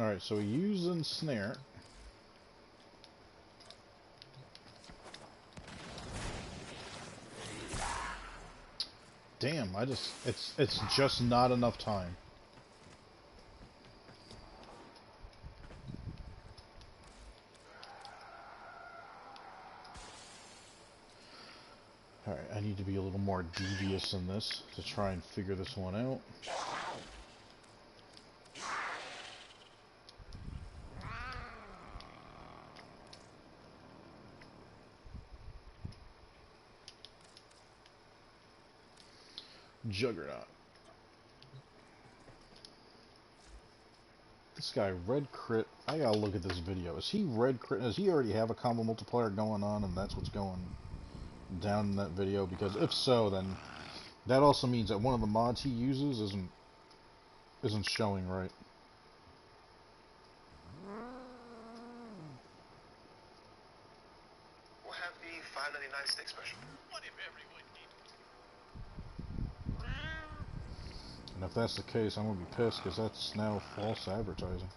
Alright, so using snare. Damn, it's just not enough time. Alright, I need to be a little more devious in this to try and figure this one out. Juggernaut. This guy, red crit. I gotta look at this video. Is he red crit? Does he already have a combo multiplier going on and that's what's going down in that video? Because if so, then that also means that one of the mods he uses isn't showing right. We'll have the $5.99 steak special. What if everyone did? And if that's the case, I'm gonna be pissed because that's now false advertising.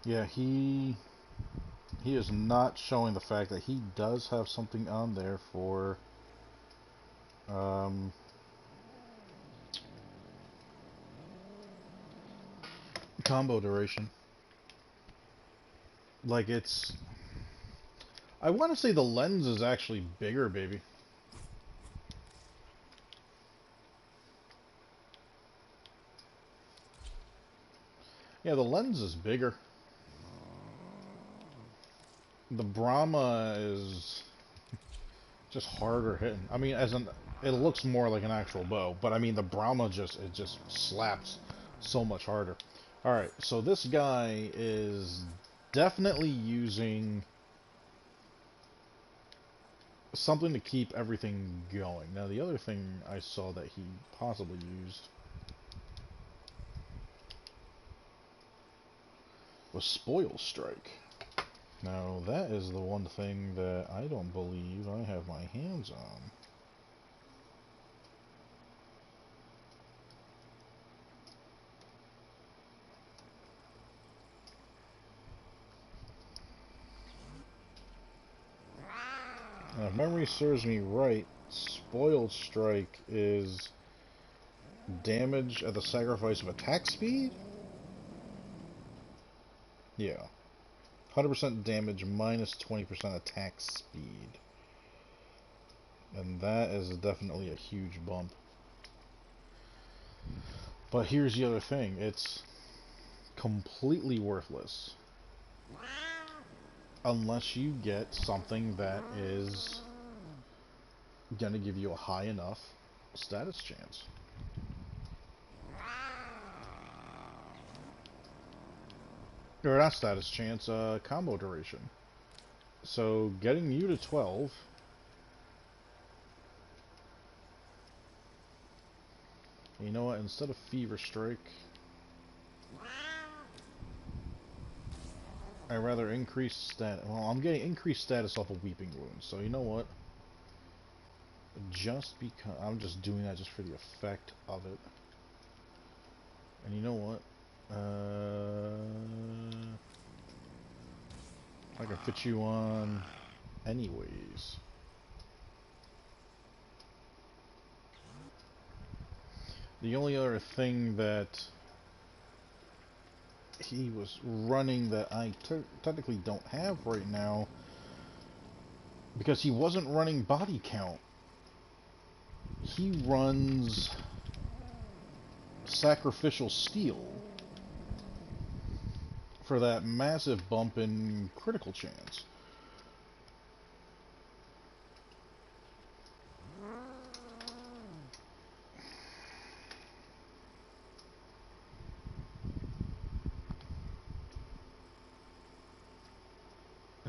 Yeah, he is not showing the fact that he does have something on there for combo duration. Like it's, I want to say the lens is actually bigger, baby. Yeah, the lens is bigger. The Brahma is just harder hitting. I mean, it looks more like an actual bow, but I mean the Brahma it just slaps so much harder. All right, so this guy is definitely using something to keep everything going. Now, the other thing I saw that he possibly used was Spoil Strike. Now, that is the one thing that I don't believe I have my hands on. Now, if memory serves me right, Spoiled Strike is damage at the sacrifice of attack speed? Yeah. 100% damage minus 20% attack speed. And that is definitely a huge bump. But here's the other thing. It's completely worthless unless you get something that is going to give you a high enough status chance. Or not status chance, combo duration. So getting you to 12... You know what, instead of Fever Strike, I'd rather increase stat. Well, I'm getting increased status off of Weeping Wounds, so you know what? Just because I'm just doing that just for the effect of it. And you know what? I can fit you on anyways. The only other thing that he was running that I technically don't have right now, because he wasn't running body count, he runs Sacrificial Steel for that massive bump in critical chance.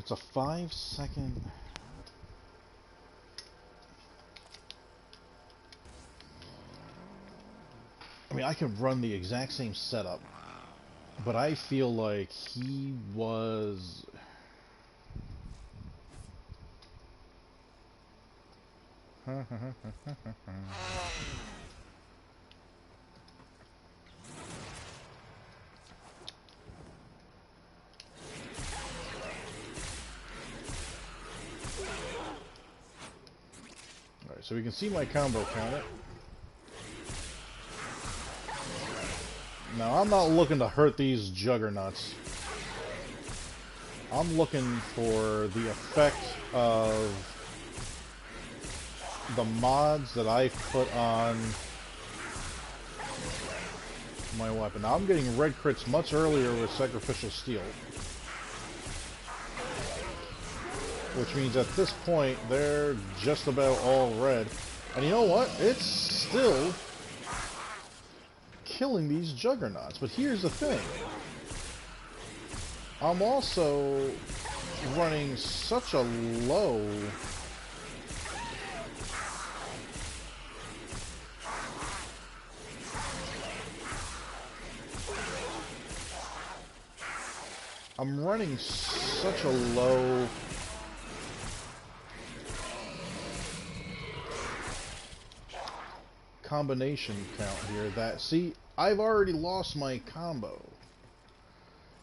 It's a 5-second... I mean, I can run the exact same setup, but I feel like he was... Alright, so we can see my combo counter. Now, I'm not looking to hurt these juggernauts. I'm looking for the effect of the mods that I put on my weapon. Now, I'm getting red crits much earlier with Sacrificial Steel. Which means at this point, they're just about all red. And you know what? It's still killing these juggernauts. But here's the thing. I'm also running such a low... I'm running such a low... combination count here that, see, I've already lost my combo.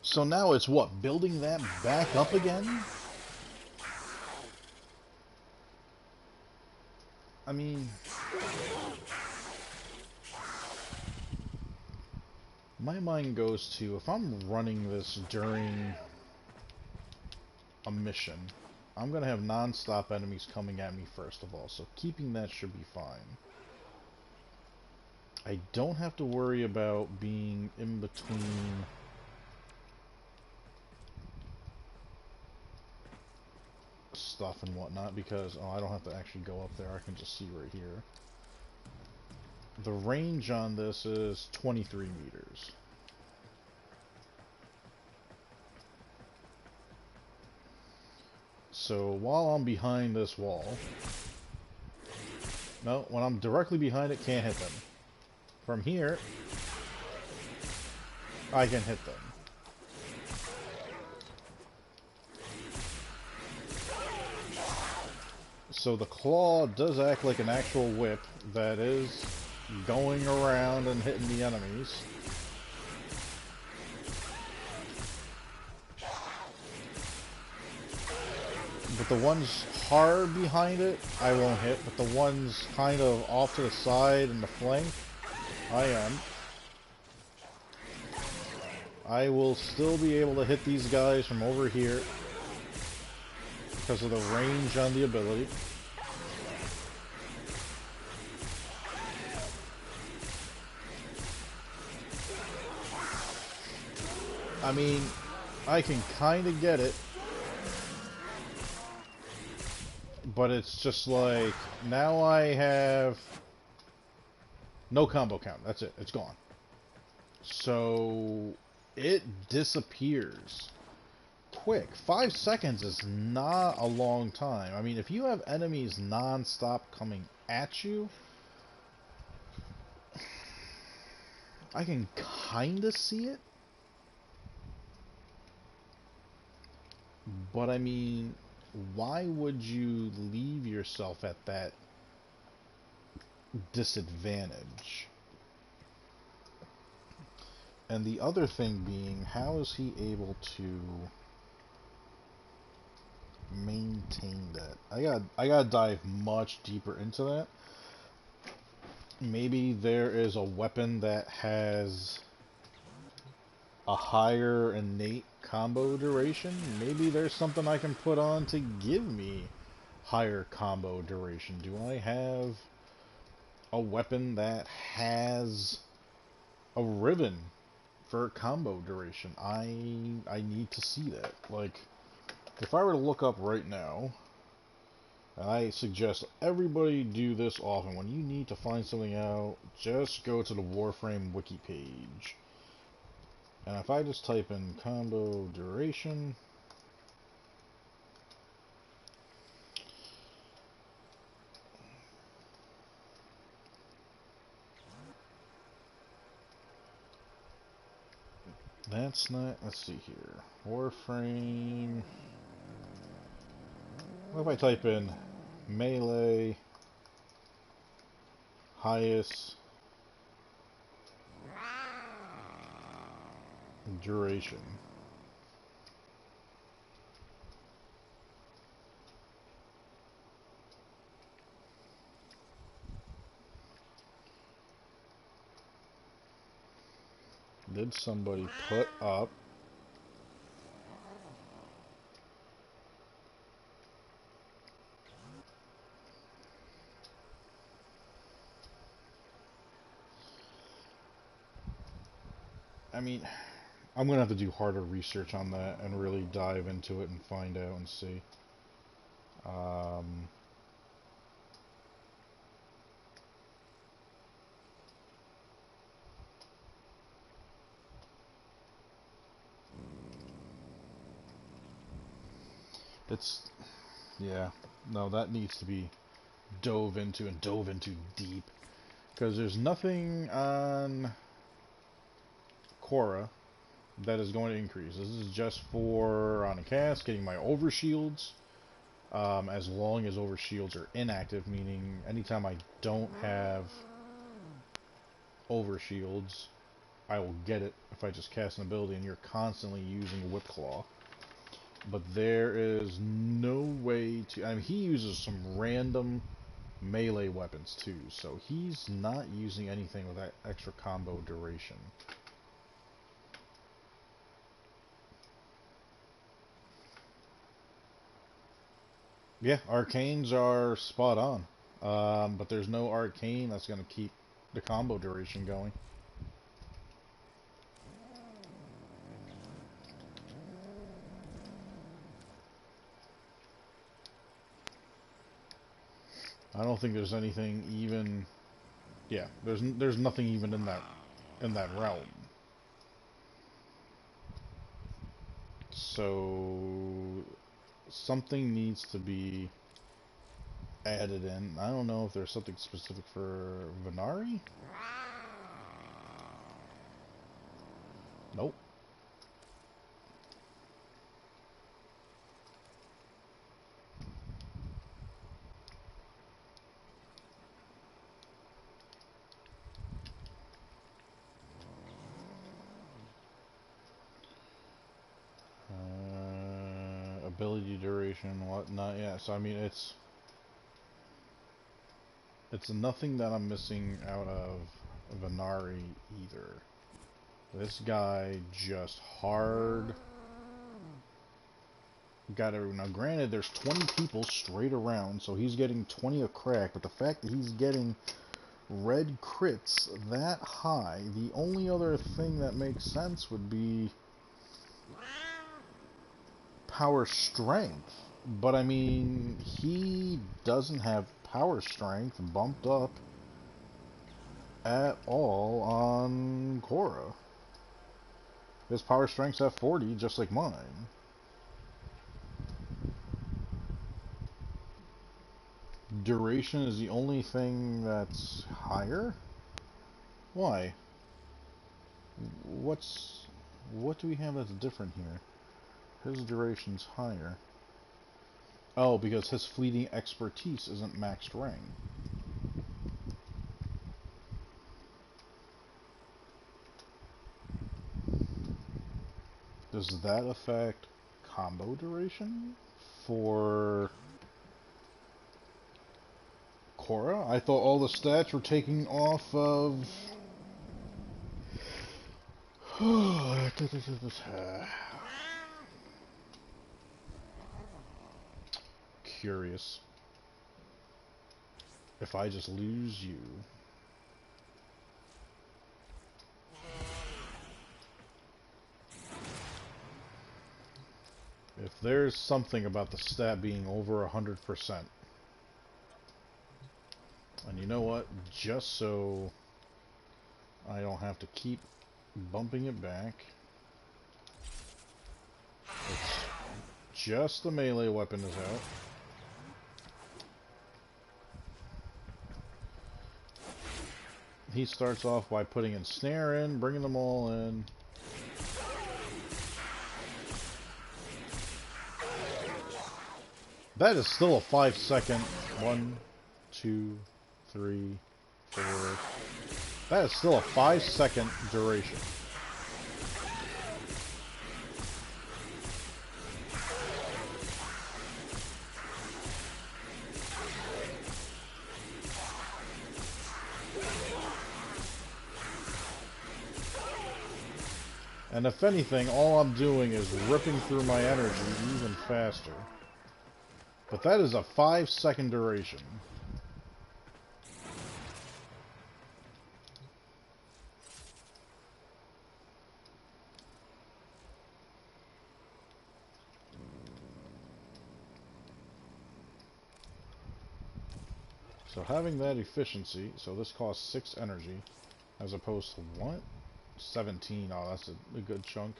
So now it's what, building that back up again? I mean, my mind goes to, if I'm running this during a mission, I'm gonna have non-stop enemies coming at me first of all, so keeping that should be fine. I don't have to worry about being in between stuff and whatnot because, oh, I don't have to actually go up there. I can just see right here. The range on this is 23 meters. So while I'm behind this wall, no, when I'm directly behind it, can't hit them. From here, I can hit them. So the claw does act like an actual whip that is going around and hitting the enemies. But the ones hard behind it, I won't hit. But the ones kind of off to the side and the flank, I am. I will still be able to hit these guys from over here because of the range on the ability. I mean, I can kind of get it, but it's just like, now I have no combo count. That's it. It's gone. So it disappears quick. 5 seconds is not a long time. I mean, if you have enemies non-stop coming at you, I can kind of see it. But I mean, why would you leave yourself at that disadvantage? And the other thing being, how is he able to maintain that? I gotta dive much deeper into that. Maybe there is a weapon that has a higher innate combo duration. Maybe there's something I can put on to give me higher combo duration. Do I have a weapon that has a ribbon for combo duration? I need to see that. Like, if I were to look up right now, and I suggest everybody do this often, when you need to find something out, just go to the Warframe wiki page. And if I just type in combo duration, That's not... Let's see here. Warframe... What if I type in melee highest duration? Did somebody put up... I mean, I'm going to have to do harder research on that and really dive into it and find out and see. It's... Yeah. No, that needs to be dove into deep. Because there's nothing on Korra that is going to increase. This is just for, on a cast, getting my overshields. As long as overshields are inactive, meaning anytime I don't have overshields, I will get it if I just cast an ability and you're constantly using Whip Claw. But there is no way to... I mean, he uses some random melee weapons too, so he's not using anything with that extra combo duration. Yeah, arcanes are spot on, but there's no arcane that's going to keep the combo duration going. I don't think there's anything even... Yeah, there's nothing even in that realm. So something needs to be added in. I don't know if there's something specific for Venari? Nope. Ability duration, whatnot. Yeah, so I mean it's nothing that I'm missing out of Venari either. This guy just hard got everyone. Now granted, there's 20 people straight around, so he's getting 20 a crack, but the fact that he's getting red crits that high, the only other thing that makes sense would be power strength. But I mean, he doesn't have power strength bumped up at all on Korra. His power strength's at 40, just like mine. Duration is the only thing that's higher? Why? What do we have that's different here? His duration's higher. Oh, because his fleeting expertise isn't maxed rank. Does that affect combo duration for Korra? I thought all the stats were taking off of... Curious. If I just lose you... If there's something about the stat being over 100%, and you know what, just so I don't have to keep bumping it back, it's just the melee weapon is out. He starts off by putting Ensnare in, bringing them all in. That is still a 5-second. 1, 2, 3, 4. That is still a 5-second duration. And if anything, all I'm doing is ripping through my energy even faster. But that is a 5-second duration. So having that efficiency, so this costs 6 energy, as opposed to what? 17. Oh, that's a good chunk.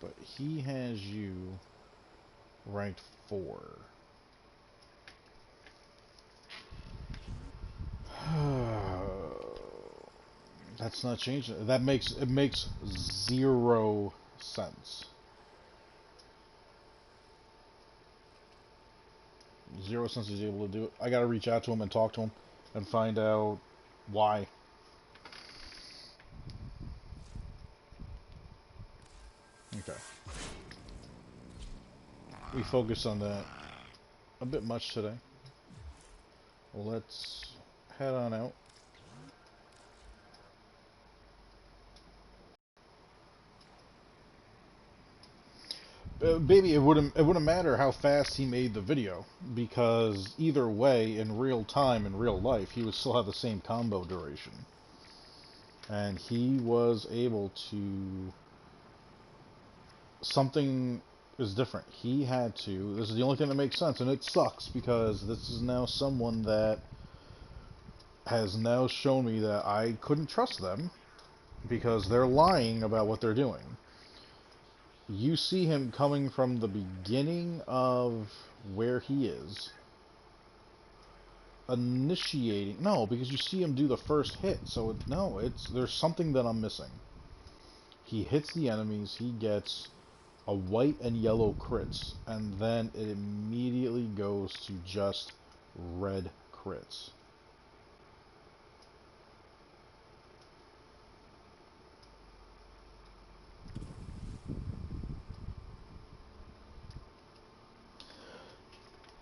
But he has you ranked 4. That's not changing. It makes 0 sense. 0 sense he's able to do it. I gotta reach out to him and talk to him and find out why. Okay. We focused on that a bit much today. Well, let's head on out. Baby, it wouldn't matter how fast he made the video, because either way, in real time, in real life, he would still have the same combo duration. And he was able to... Something is different. He had to... This is the only thing that makes sense, and it sucks, because this is now someone that has now shown me that I couldn't trust them, because they're lying about what they're doing. You see him coming from the beginning of where he is, initiating... No, because you see him do the first hit, so there's something that I'm missing. He hits the enemies, he gets a white and yellow crits, and then it immediately goes to just red crits.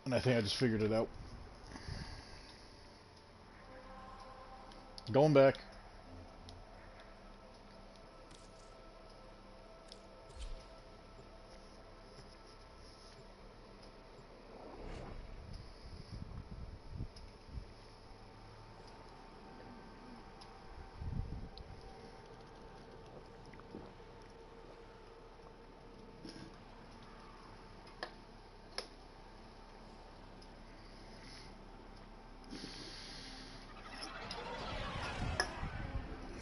And I think I just figured it out. Going back.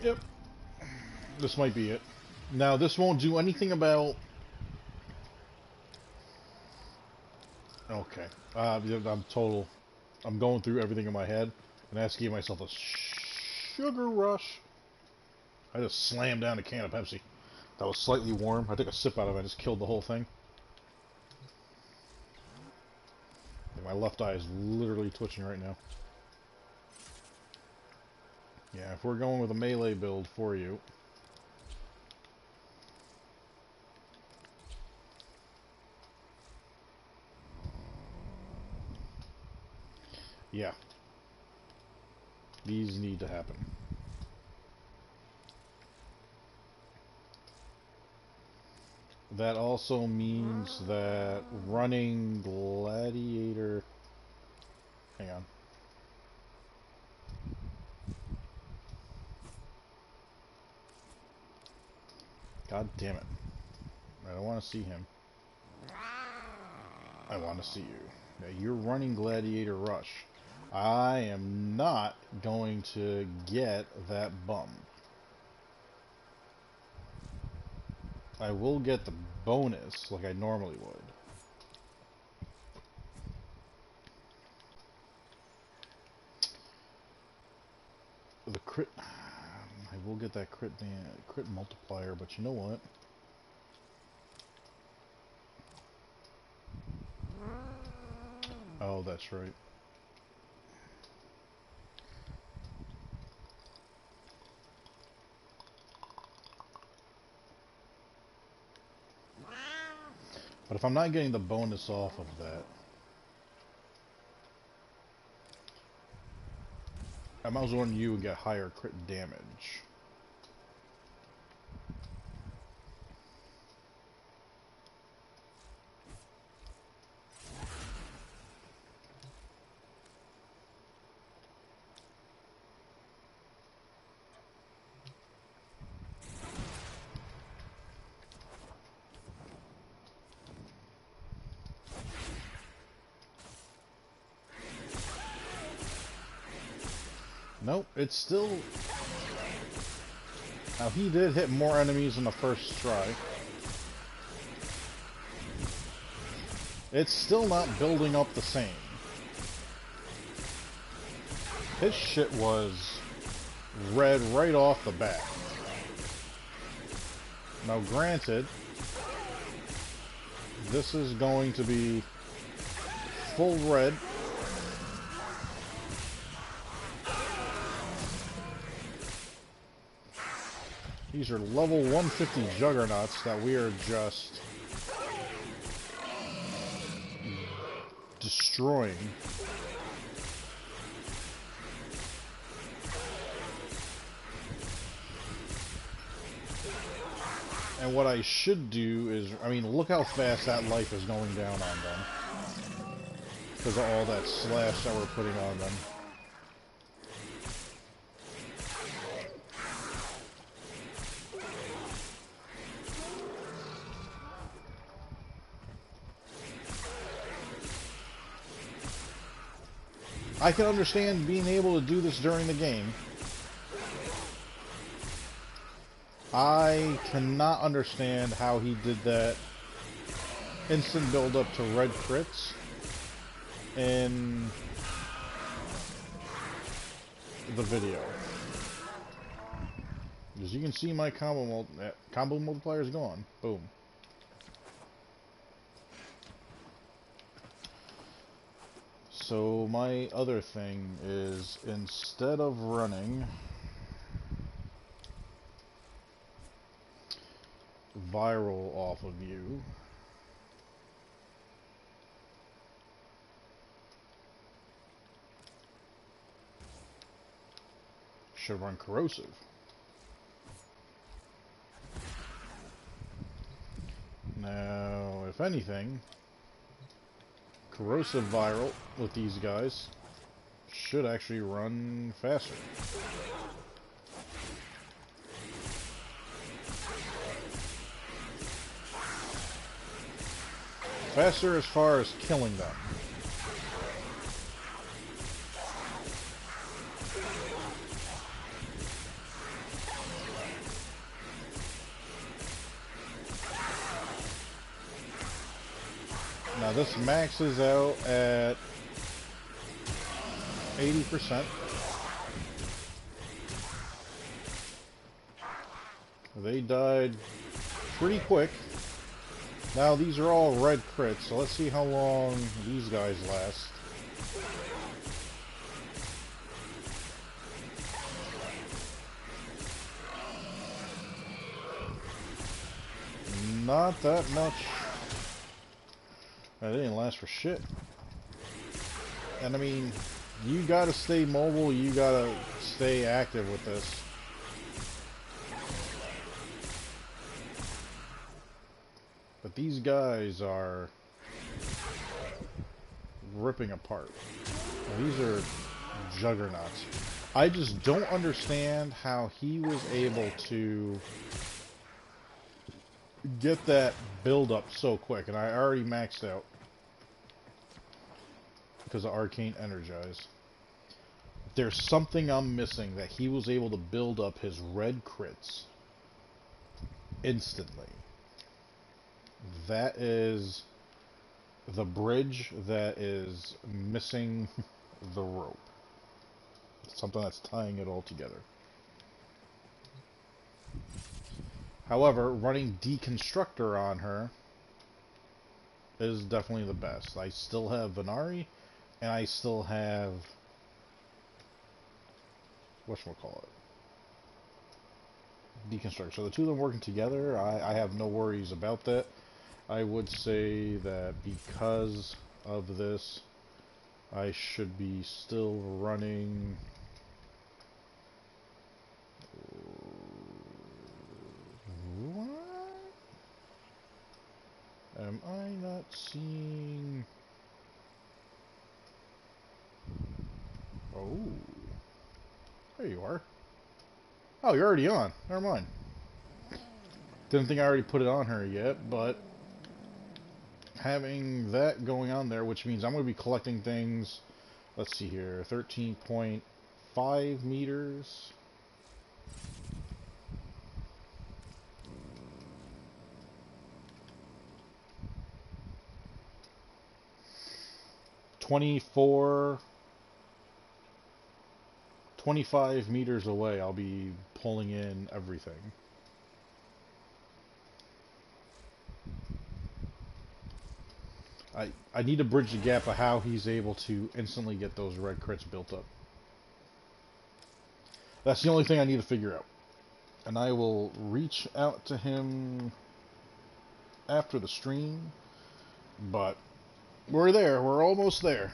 Yep. This might be it. Now, this won't do anything about... Okay. I'm going through everything in my head and asking myself a sugar rush. I just slammed down a can of Pepsi. That was slightly warm. I took a sip out of it and just killed the whole thing. And my left eye is literally twitching right now. Yeah, if we're going with a melee build for you... Yeah. These need to happen. That also means that running Gladiator... Hang on. God damn it. I don't want to see him. I want to see you. Now, you're running Gladiator Rush. I am not going to get that bump. I will get the bonus like I normally would. The crit... I will get that crit multiplier, but you know what? Oh, that's right. But if I'm not getting the bonus off of that, I might as well run you and get higher crit damage. Nope, it's still... Now, he did hit more enemies in the first try. It's still not building up the same. His shit was red right off the bat. Now, granted, this is going to be full red. These are level 150 juggernauts that we are just destroying. And what I should do is, I mean, look how fast that life is going down on them. Because of all that slash that we're putting on them. I can understand being able to do this during the game. I cannot understand how he did that instant build up to red crits in the video. As you can see, my combo multiplier is gone. Boom. So my other thing is, instead of running viral off of you, should run corrosive. Now, if anything, corrosive viral with these guys should actually run faster. Faster as far as killing them. Now this maxes out at 80%. They died pretty quick. Now these are all red crits, so let's see how long these guys last. Not that much. They didn't last for shit. And I mean, you gotta stay mobile, you gotta stay active with this. But these guys are ripping apart. These are juggernauts. I just don't understand how he was able to get that build up so quick. And I already maxed out because of Arcane Energize. There's something I'm missing that he was able to build up his red crits instantly. That is the bridge that is missing the rope. Something that's tying it all together. However, running Deconstructor on her is definitely the best. I still have Venari, and I still have whatchamacallit, deconstruct. So the two of them working together, I have no worries about that. I would say that because of this, I should be still running. What? Am I not seeing? Oh, there you are. Oh, you're already on. Never mind. Didn't think I already put it on her yet, but having that going on there, which means I'm going to be collecting things. Let's see here, 13.5 meters. $24 25 meters away, I'll be pulling in everything. I need to bridge the gap of how he's able to instantly get those red crits built up. That's the only thing I need to figure out. And I will reach out to him after the stream. But we're there. We're almost there.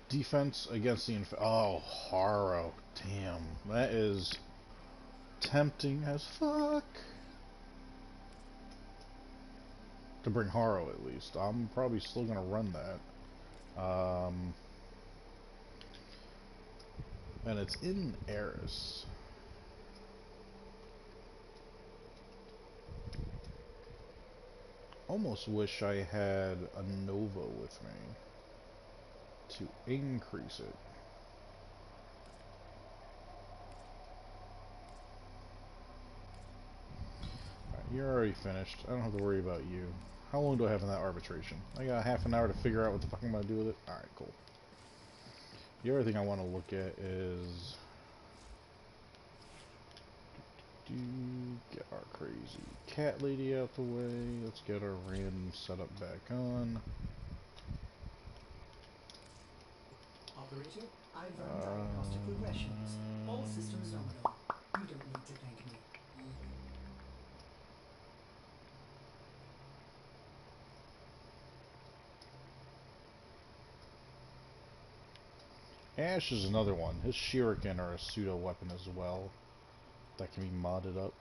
Defense against the oh, Haro. Damn. That is tempting as fuck. To bring Haro, at least. I'm probably still going to run that. And it's in Eris. Almost wish I had a Nova with me to increase it. Alright, you're already finished. I don't have to worry about you. How long do I have in that arbitration? I got half an hour to figure out what the fuck I'm going to do with it. Alright, cool. The other thing I want to look at is... Get our crazy cat lady out the way. Let's get our random setup back on. Operator, I've run diagnostic regressions. All systems nominal. You don't need to thank me. Ash is another one. His shuriken are a pseudo weapon as well that can be modded up.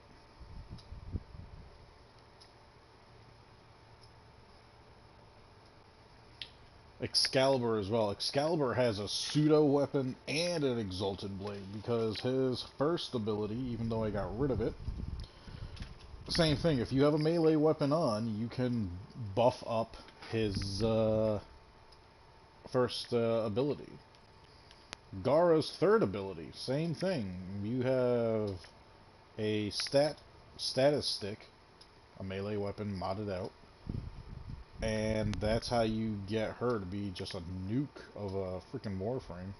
Excalibur as well. Excalibur has a pseudo weapon and an exalted blade because his first ability, even though I got rid of it, same thing. If you have a melee weapon on, you can buff up his first ability. Gara's third ability, same thing. You have a status stick, a melee weapon modded out, and that's how you get her to be just a nuke of a freaking Warframe.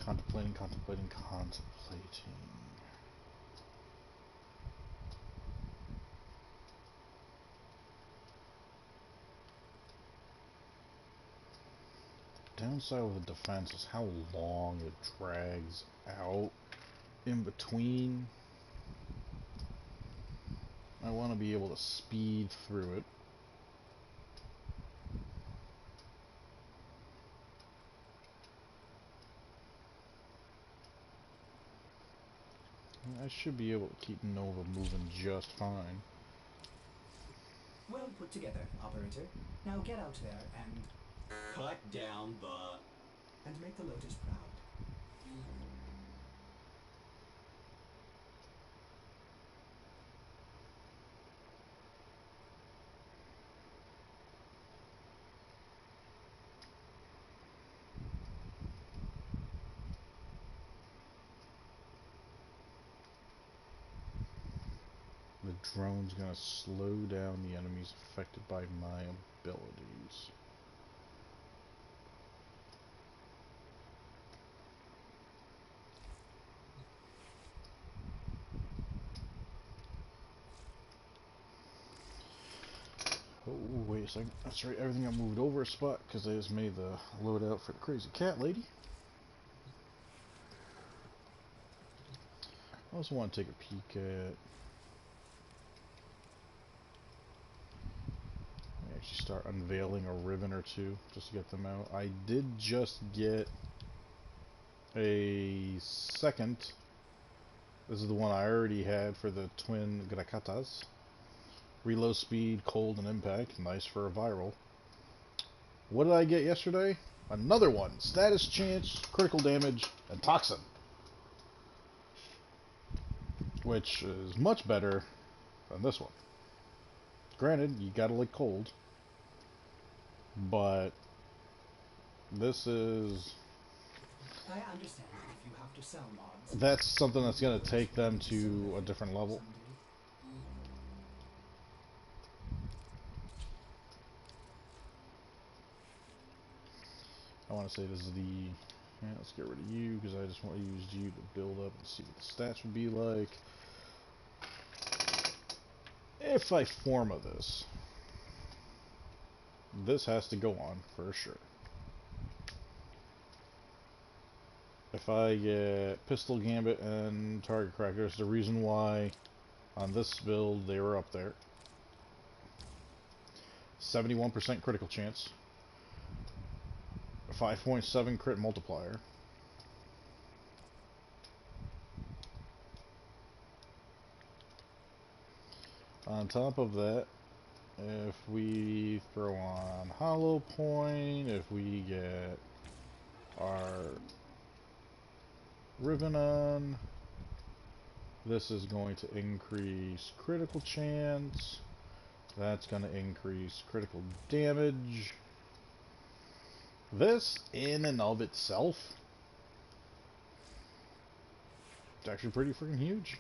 Contemplating. Downside with the defense is how long it drags out in between. I want to be able to speed through it. I should be able to keep Nova moving just fine. Well put together, operator. Now get out there and Cut down the... make the Lotus proud. The drone's gonna slow down the enemies affected by my abilities. Oh, wait a second. That's right, everything got moved over a spot because they just made the loadout for the crazy cat lady. I also want to take a peek at... actually start unveiling a ribbon or two just to get them out. I did just get a second. This is the one I already had for the twin Grakatas. Reload speed, cold, and impact. Nice for a viral. What did I get yesterday? Another one. Status chance, critical damage, and toxin. Which is much better than this one. Granted, you gotta like cold. But this is... I understand if you have to sell mods. That's something that's gonna take them to a different level. I want to say this is the... Yeah, let's get rid of you, because I just want to use you to build up and see what the stats would be like. If I Forma this, this has to go on, for sure. If I get Pistol Gambit and Target Crack, there's the reason why on this build they were up there. 71% critical chance. 5.7 crit multiplier. On top of that, if we throw on Hollow Point, if we get our Ribbon on, this is going to increase critical chance. That's going to increase critical damage. This, in and of itself, it's actually pretty freaking huge.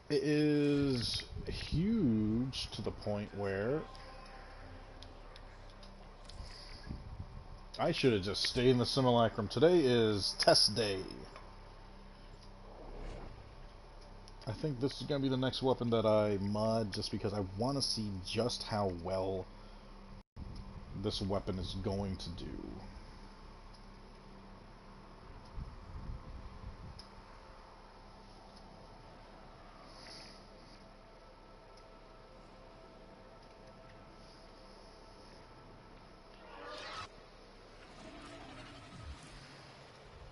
It is huge to the point where I should have just stayed in the simulacrum. Today is test day. I think this is going to be the next weapon that I mod just because I want to see just how well this weapon is going to do.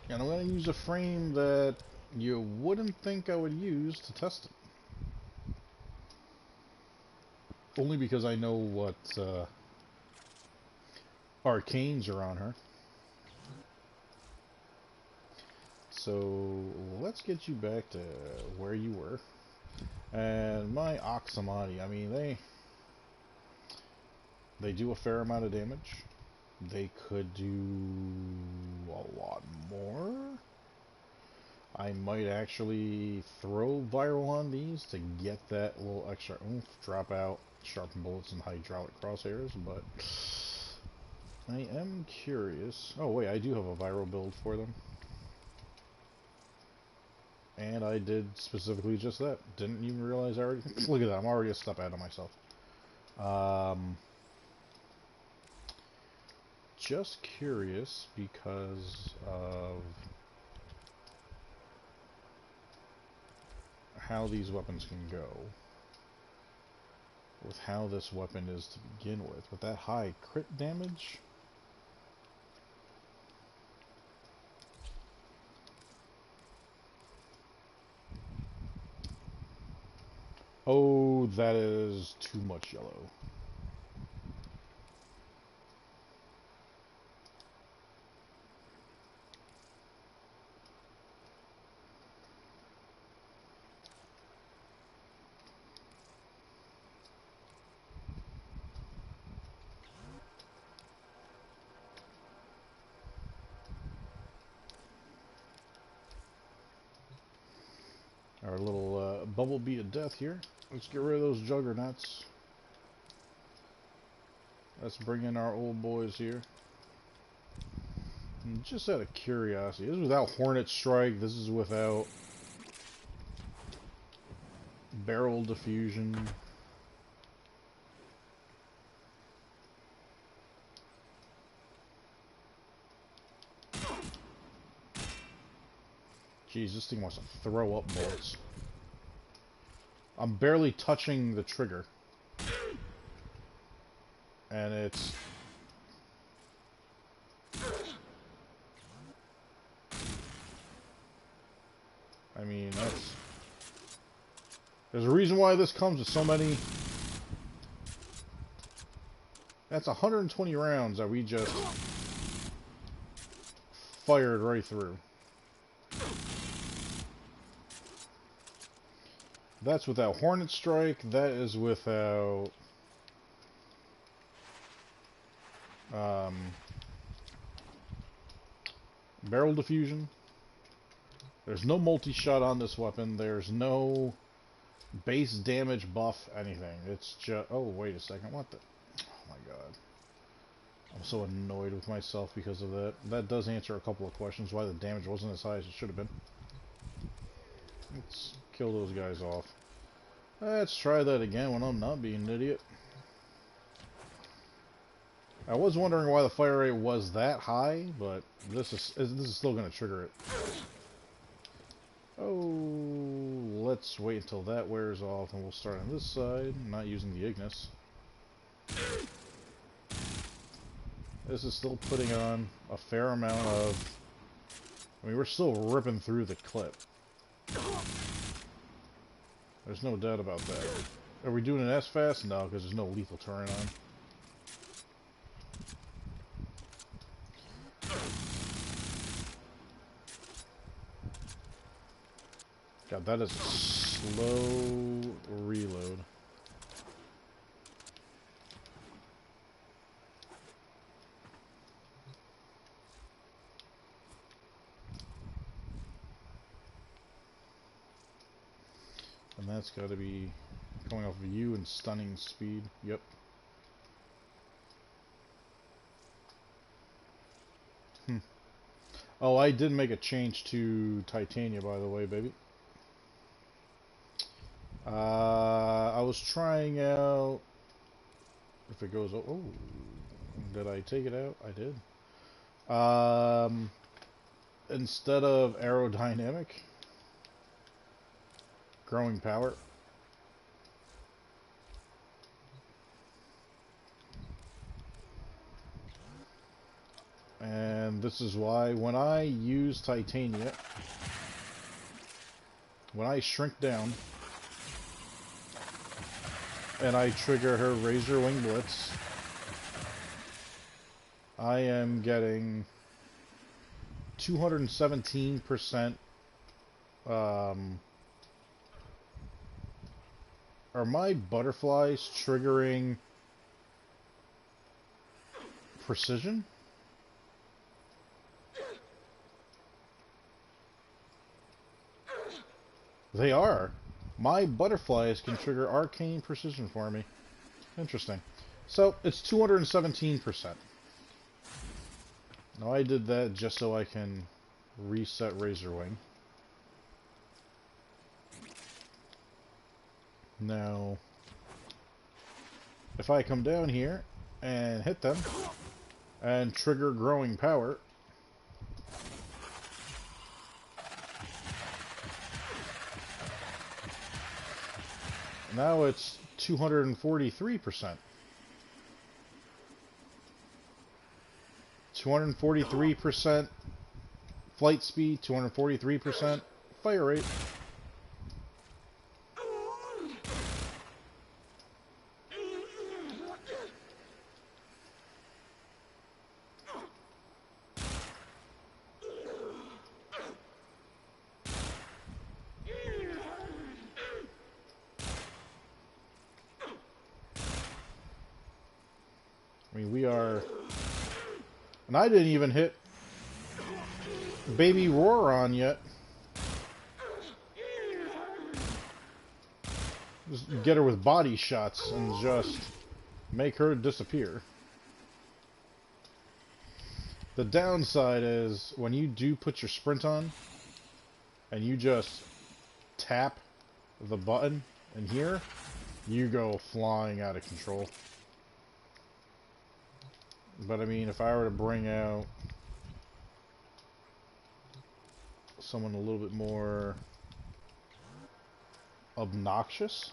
And I'm going to use a frame that you wouldn't think I would use to test it. Only because I know what arcanes are on her. So let's get you back to where you were. And my Oxamati, I mean, they do a fair amount of damage. They could do a lot more. I might actually throw viral on these to get that little extra oomph, drop out sharpened bullets and hydraulic crosshairs, but I am curious. Oh wait, I do have a viral build for them. And I did specifically just that. Didn't even realize I already... Look at that, I'm already a step ahead of myself. Just curious because of how these weapons can go. With how this weapon is to begin with. With that high crit damage... Oh, that is too much yellow. Our little bumblebee of death here. Let's get rid of those juggernauts. Let's bring in our old boys here. And just out of curiosity, this is without Hornet Strike. This is without barrel diffusion. Jeez, this thing wants to throw up bullets. I'm barely touching the trigger. And it's... I mean, that's... There's a reason why this comes with so many... That's 120 rounds that we just fired right through. That's without Hornet Strike. That is without... barrel diffusion. There's no multi-shot on this weapon. There's no base damage buff, anything. It's just... Oh, wait a second. What the... Oh my god. I'm so annoyed with myself because of that. That does answer a couple of questions why the damage wasn't as high as it should have been. Let's kill those guys off. Let's try that again when I'm not being an idiot. I was wondering why the fire rate was that high, but this is still going to trigger it. Oh, let's wait until that wears off, and we'll start on this side, not using the Ignis. This is still putting on a fair amount of... I mean, we're still ripping through the clip. There's no doubt about that. Are we doing an S-Fast? No, because there's no lethal terrain on. God, that is a slow reload. And that's got to be coming off of you and stunning speed. Yep. Oh, I did make a change to Titania, by the way, baby. I was trying out... If it goes... Oh, did I take it out? I did. Instead of aerodynamic, growing power. And this is why when I use Titania, when I shrink down and I trigger her Razor Wing Blitz, I am getting 217% are my butterflies triggering precision? They are. My butterflies can trigger arcane precision for me. Interesting. So, it's 217%. Now, I did that just so I can reset Razor Wing. Now, if I come down here and hit them and trigger growing power, now it's 243%. 243% flight speed, 243% fire rate. I mean, we are... And I didn't even hit Baby Roar on yet. Just get her with body shots and just make her disappear. The downside is when you do put your sprint on and you just tap the button in here, you go flying out of control. But I mean, if I were to bring out someone a little bit more obnoxious.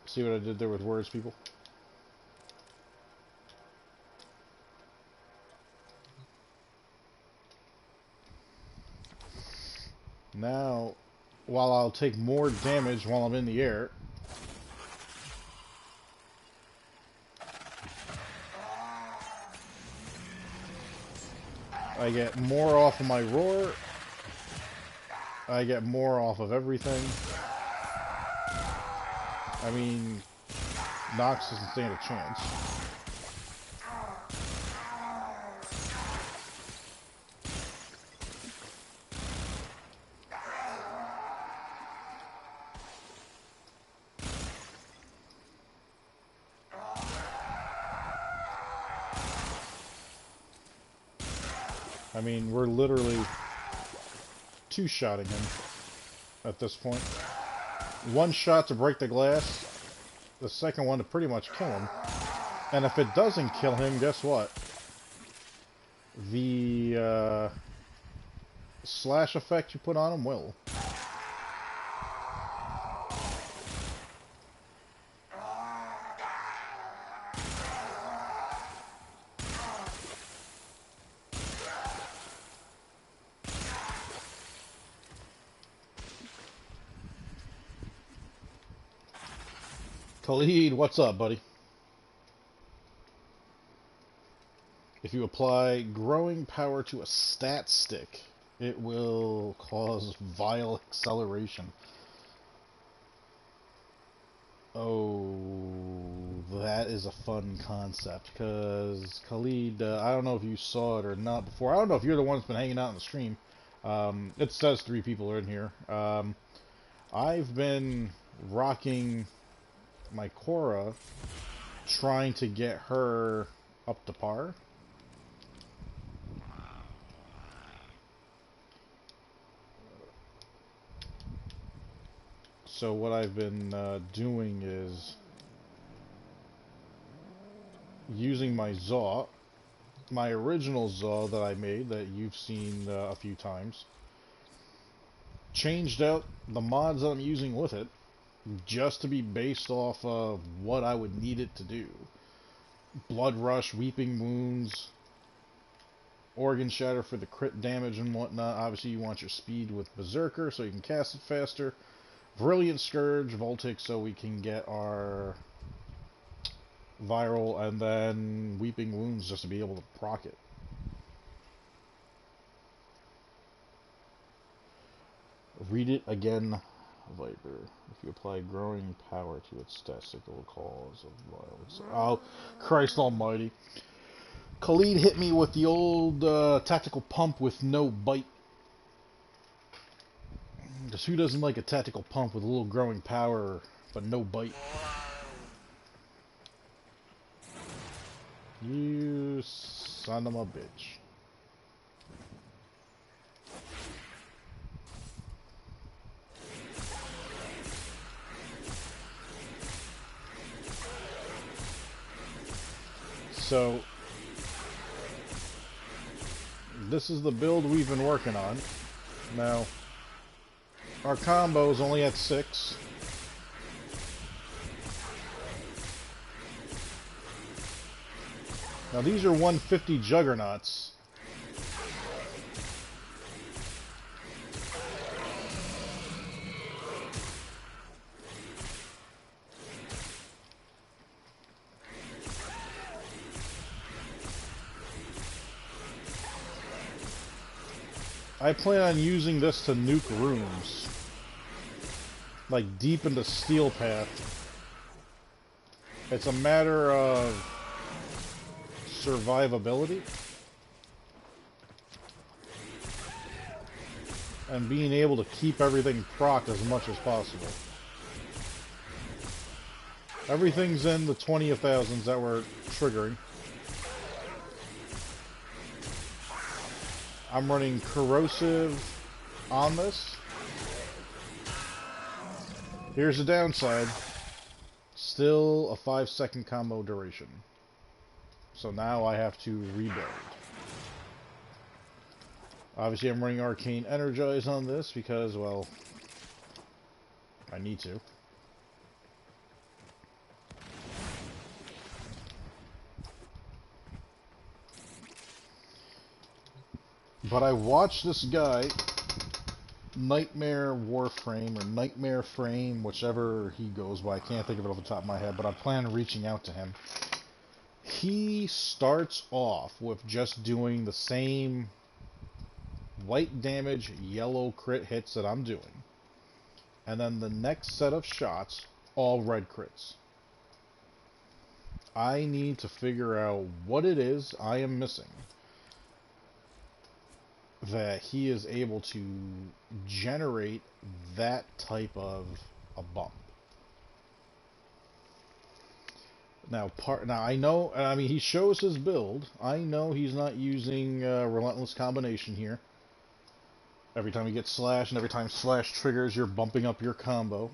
See what I did there with words, people? Now, while I'll take more damage while I'm in the air, I get more off of my roar. I get more off of everything. I mean, Nox doesn't stand a chance. I mean, we're literally two-shotting him at this point. One shot to break the glass, the second one to pretty much kill him. And if it doesn't kill him, guess what? The slash effect you put on him will. Khalid, what's up, buddy? If you apply growing power to a stat stick, it will cause vile acceleration. Oh, that is a fun concept, because Khalid, I don't know if you saw it or not before. I don't know if you're the one that's been hanging out in the stream. It says 3 people are in here. I've been rocking my Korra, trying to get her up to par. So what I've been doing is using my Zaw, my original Zaw that I made that you've seen a few times, changed out the mods that I'm using with it just to be based off of what I would need it to do. Blood Rush, Weeping Wounds, Organ Shatter for the crit damage and whatnot. Obviously you want your speed with Berserker so you can cast it faster. Brilliant Scourge, Voltic so we can get our viral, and then Weeping Wounds just to be able to proc it. Read it again, Viper. If you apply growing power to its stats, it will cause a violence. Oh, Christ almighty. Khalid hit me with the old tactical pump with no bite. Because who doesn't like a tactical pump with a little growing power, but no bite? You son of a bitch. So, this is the build we've been working on. Now, our combo is only at 6. Now these are 150 juggernauts. I plan on using this to nuke rooms. Like deep into Steel Path. It's a matter of survivability and being able to keep everything procced as much as possible. Everything's in the 20 of thousands that we're triggering. I'm running corrosive on this. Here's the downside. Still a 5-second combo duration. So now I have to rebuild. Obviously I'm running Arcane Energize on this because, well, I need to. But I watched this guy, Nightmare Warframe, or Nightmare Frame, whichever he goes by. I can't think of it off the top of my head, but I plan on reaching out to him. He starts off with just doing the same white damage, yellow crit hits that I'm doing. And then the next set of shots, all red crits. I need to figure out what it is I am missing that he is able to generate that type of a bump. Now, I know, I mean, he shows his build. I know he's not using Relentless Combination here. Every time you get slash, and every time slash triggers, you're bumping up your combo.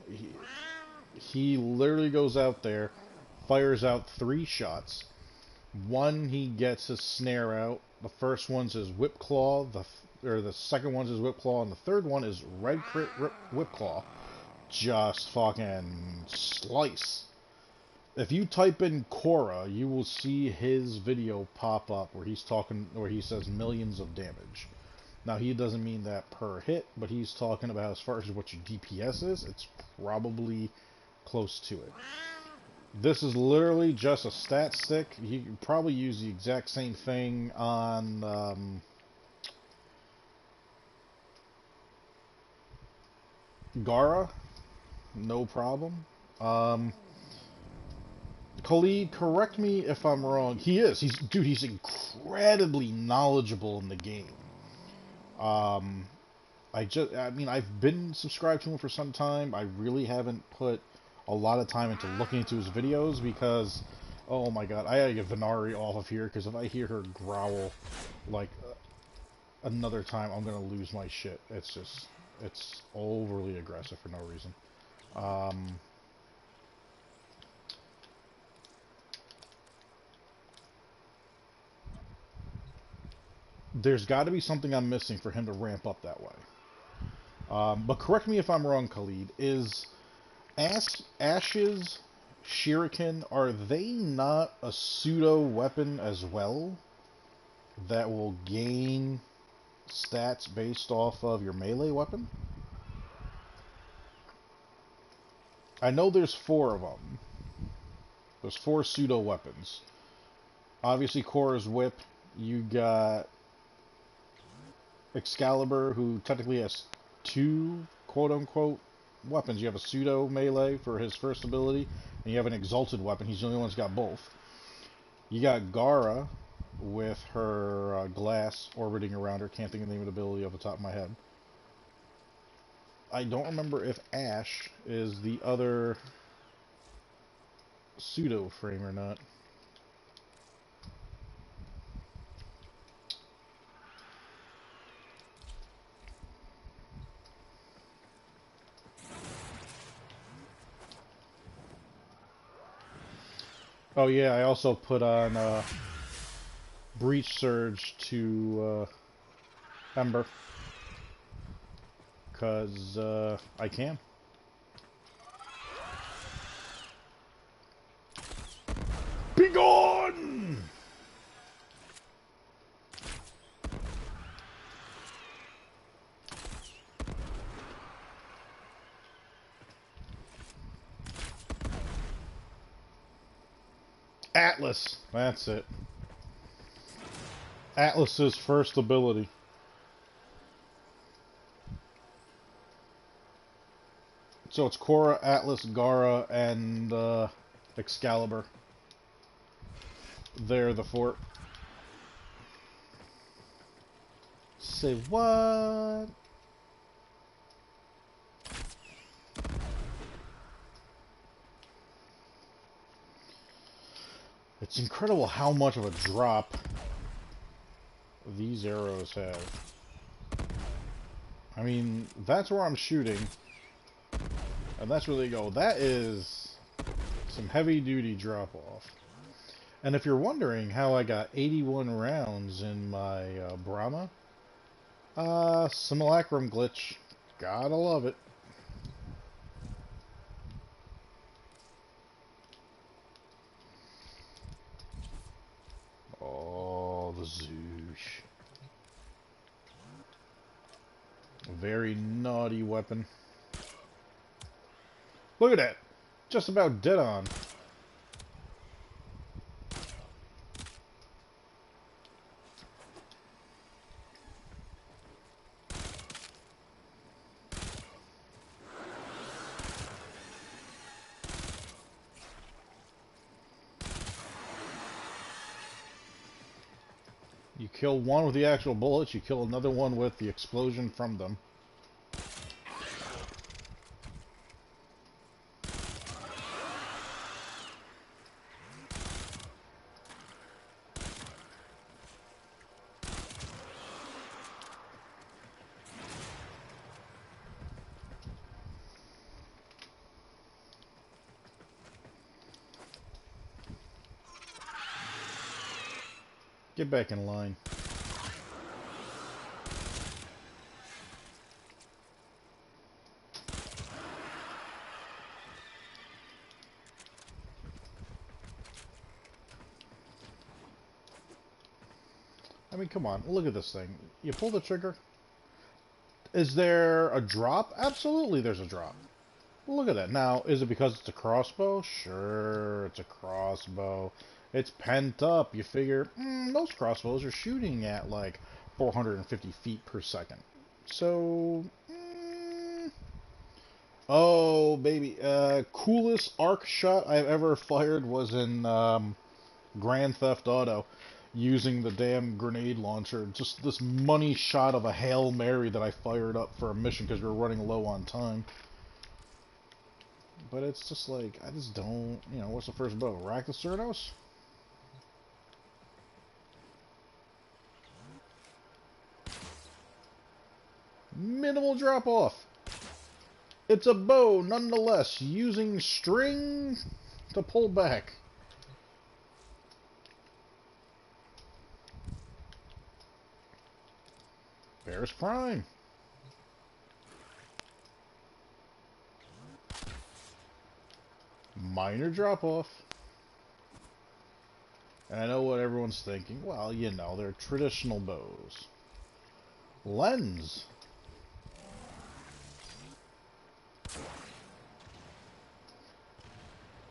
He literally goes out there, fires out 3 shots. One, he gets his snare out. The first one's his whip claw. The second one's his whip claw, and the third one is red crit whip claw. Just fucking slice. If you type in Korra, you will see his video pop up where he's talking, where he says millions of damage. Now he doesn't mean that per hit, but he's talking about as far as what your DPS is, it's probably close to it. This is literally just a stat stick. You can probably use the exact same thing on Gara. No problem. Khalid, correct me if I'm wrong. He's incredibly knowledgeable in the game. I mean, I've been subscribed to him for some time. I really haven't put a lot of time into looking into his videos because, oh my god, I gotta get Venari off of here because if I hear her growl like another time, I'm gonna lose my shit. It's overly aggressive for no reason. There's got to be something I'm missing for him to ramp up that way. But correct me if I'm wrong, Khalid. Is Ash's shuriken, are they not a pseudo weapon as well that will gain stats based off of your melee weapon? I know there's 4 of them. There's 4 pseudo weapons. Obviously, Korra's whip. You got Excalibur, who technically has 2 quote-unquote weapons. You have a pseudo melee for his first ability, and you have an exalted weapon. He's the only one that's got both. You got Gara with her glass orbiting around her. Can't think of the name of the ability off the top of my head. I don't remember if Ash is the other pseudo frame or not. Oh yeah, I also put on Breach Surge to Ember. Because I can. Be gone! Atlas, that's it. Atlas's first ability. So it's Korra, Atlas, Gara, and Excalibur. There, the fort. Say what? It's incredible how much of a drop these arrows have. I mean, that's where I'm shooting. And that's where they go. That is some heavy-duty drop-off. And if you're wondering how I got 81 rounds in my Brahma, simulacrum glitch. Gotta love it. Oh, the Zoosh. Very naughty weapon. Look at that. Just about dead on. You kill one with the actual bullets, you kill another one with the explosion from them. Get back in line. I mean, come on, look at this thing. You pull the trigger. Is there a drop? Absolutely there's a drop. Look at that. Now, is it because it's a crossbow? Sure, it's a crossbow. It's pent up. You figure, most crossbows are shooting at like 450 feet per second. So, oh, baby. Coolest arc shot I've ever fired was in Grand Theft Auto, using the damn grenade launcher. Just this money shot of a Hail Mary that I fired up for a mission because we were running low on time. But it's just like, I just don't, you know, what's the first bow? Rack the Cernos? Minimal drop off. It's a bow, nonetheless, using string to pull back. Bear's Prime. Minor drop off. And I know what everyone's thinking. Well, you know, they're traditional bows. Lens.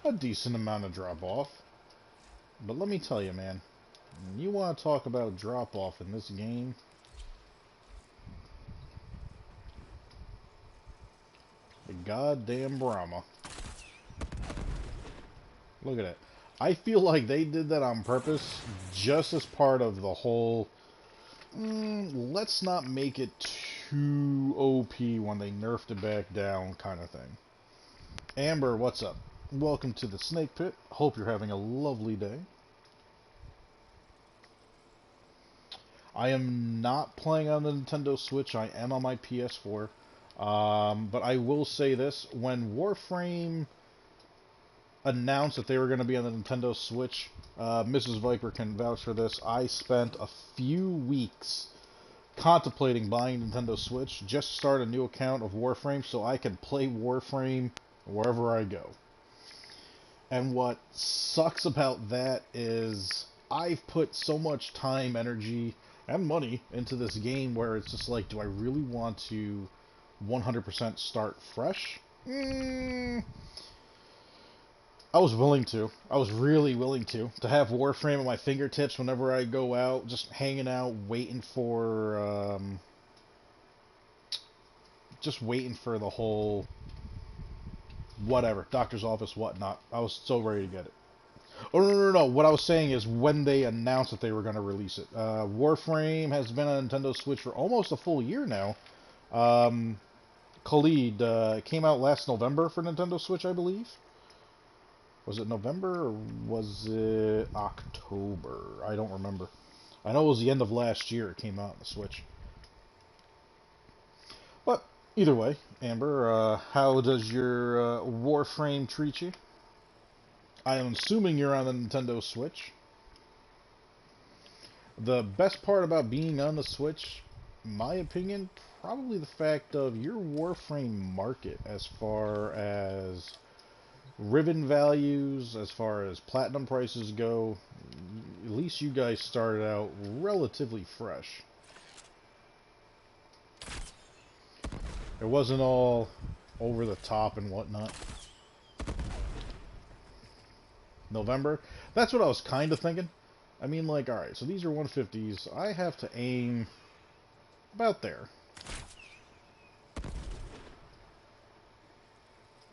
A decent amount of drop off. But let me tell you, man, you want to talk about drop off in this game? The goddamn Brahma. Look at it. I feel like they did that on purpose, just as part of the whole, let's not make it too OP when they nerfed it back down kind of thing. Amber, what's up? Welcome to the Snake Pit. Hope you're having a lovely day. I am not playing on the Nintendo Switch. I am on my PS4. But I will say this. When Warframe announced that they were going to be on the Nintendo Switch, Mrs. Viper can vouch for this. I spent a few weeks contemplating buying Nintendo Switch just to start a new account of Warframe so I can play Warframe wherever I go. And what sucks about that is I've put so much time, energy, and money into this game where it's just like, do I really want to 100% start fresh? I was willing to. I was really willing to have Warframe at my fingertips whenever I go out, just hanging out, waiting for, just waiting for the whole whatever, doctor's office, whatnot. I was so ready to get it. Oh, no. What I was saying is when they announced that they were going to release it. Warframe has been on Nintendo Switch for almost a full year now. Khalid, it came out last November for Nintendo Switch, I believe. Was it November or was it October? I don't remember. I know it was the end of last year it came out on the Switch. But either way, Amber, how does your Warframe treat you? I am assuming you're on the Nintendo Switch. The best part about being on the Switch, in my opinion, probably the fact of your Warframe market as far as Ribbon values, as far as platinum prices go. At least you guys started out relatively fresh. It wasn't all over the top and whatnot. November? That's what I was kind of thinking. I mean, like, alright, so these are 150s. I have to aim about there.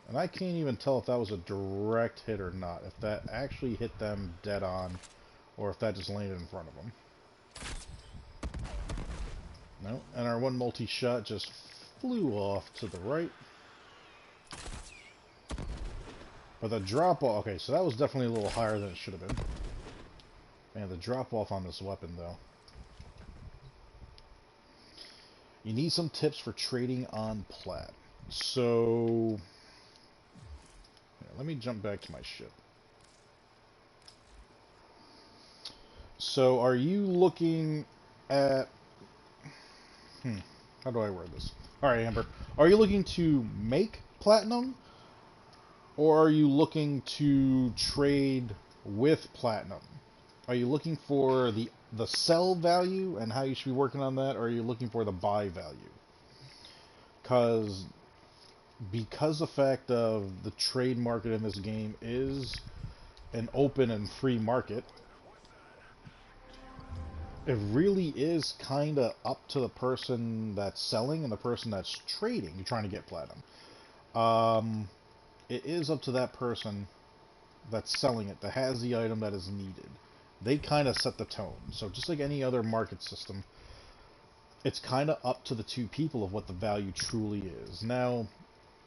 And I can't even tell if that was a direct hit or not. If that actually hit them dead on, or if that just landed in front of them. No, and our one multi-shot just flew off to the right. But the drop-off... Okay, so that was definitely a little higher than it should have been. Man, the drop-off on this weapon, though. You need some tips for trading on plat. So... let me jump back to my ship. So, are you looking at... how do I word this? Alright, Amber. Are you looking to make platinum? Or are you looking to trade with platinum? Are you looking for the sell value and how you should be working on that? Or are you looking for the buy value? Because the fact of the trade market in this game is an open and free market, it really is kind of up to the person that's selling and the person that's trading. You're trying to get platinum. It is up to that person that's selling it, that has the item that is needed. They kind of set the tone. So just like any other market system, it's kind of up to the two people of what the value truly is. Now,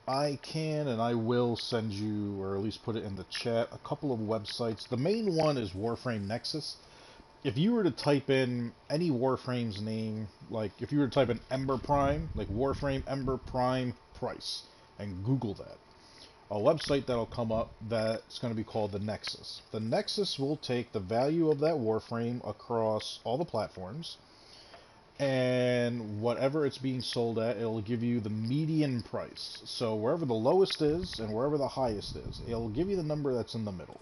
I can and I will send you, or at least put it in the chat, a couple of websites. The main one is Warframe Nexus. If you were to type in any Warframe's name, like if you were to type in Ember Prime, like Warframe Ember Prime price, and Google that, a website that'll come up that's going to be called the Nexus. The Nexus will take the value of that Warframe across all the platforms, and whatever it's being sold at, it'll give you the median price. So wherever the lowest is and wherever the highest is, it'll give you the number that's in the middle.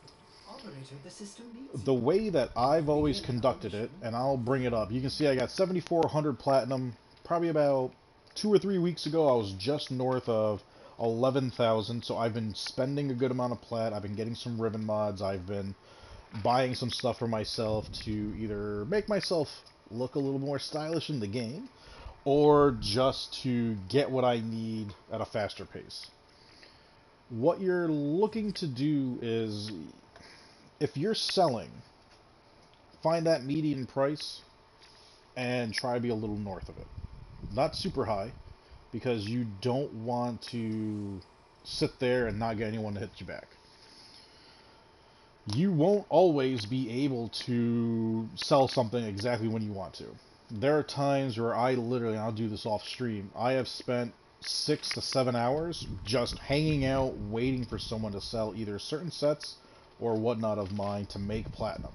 Operator, the system needs The way that I've always conducted it, and I'll bring it up, you can see I got 7,400 platinum. Probably about 2 or 3 weeks ago, I was just north of 11,000, so I've been spending a good amount of plat. I've been getting some ribbon mods. I've been buying some stuff for myself to either make myself look a little more stylish in the game, or just to get what I need at a faster pace. What you're looking to do is, if you're selling, find that median price and try to be a little north of it. Not super high, because you don't want to sit there and not get anyone to hit you back. You won't always be able to sell something exactly when you want to. There are times where I literally, and I'll do this off stream, I have spent 6 to 7 hours just hanging out, waiting for someone to sell either certain sets or whatnot of mine to make platinum.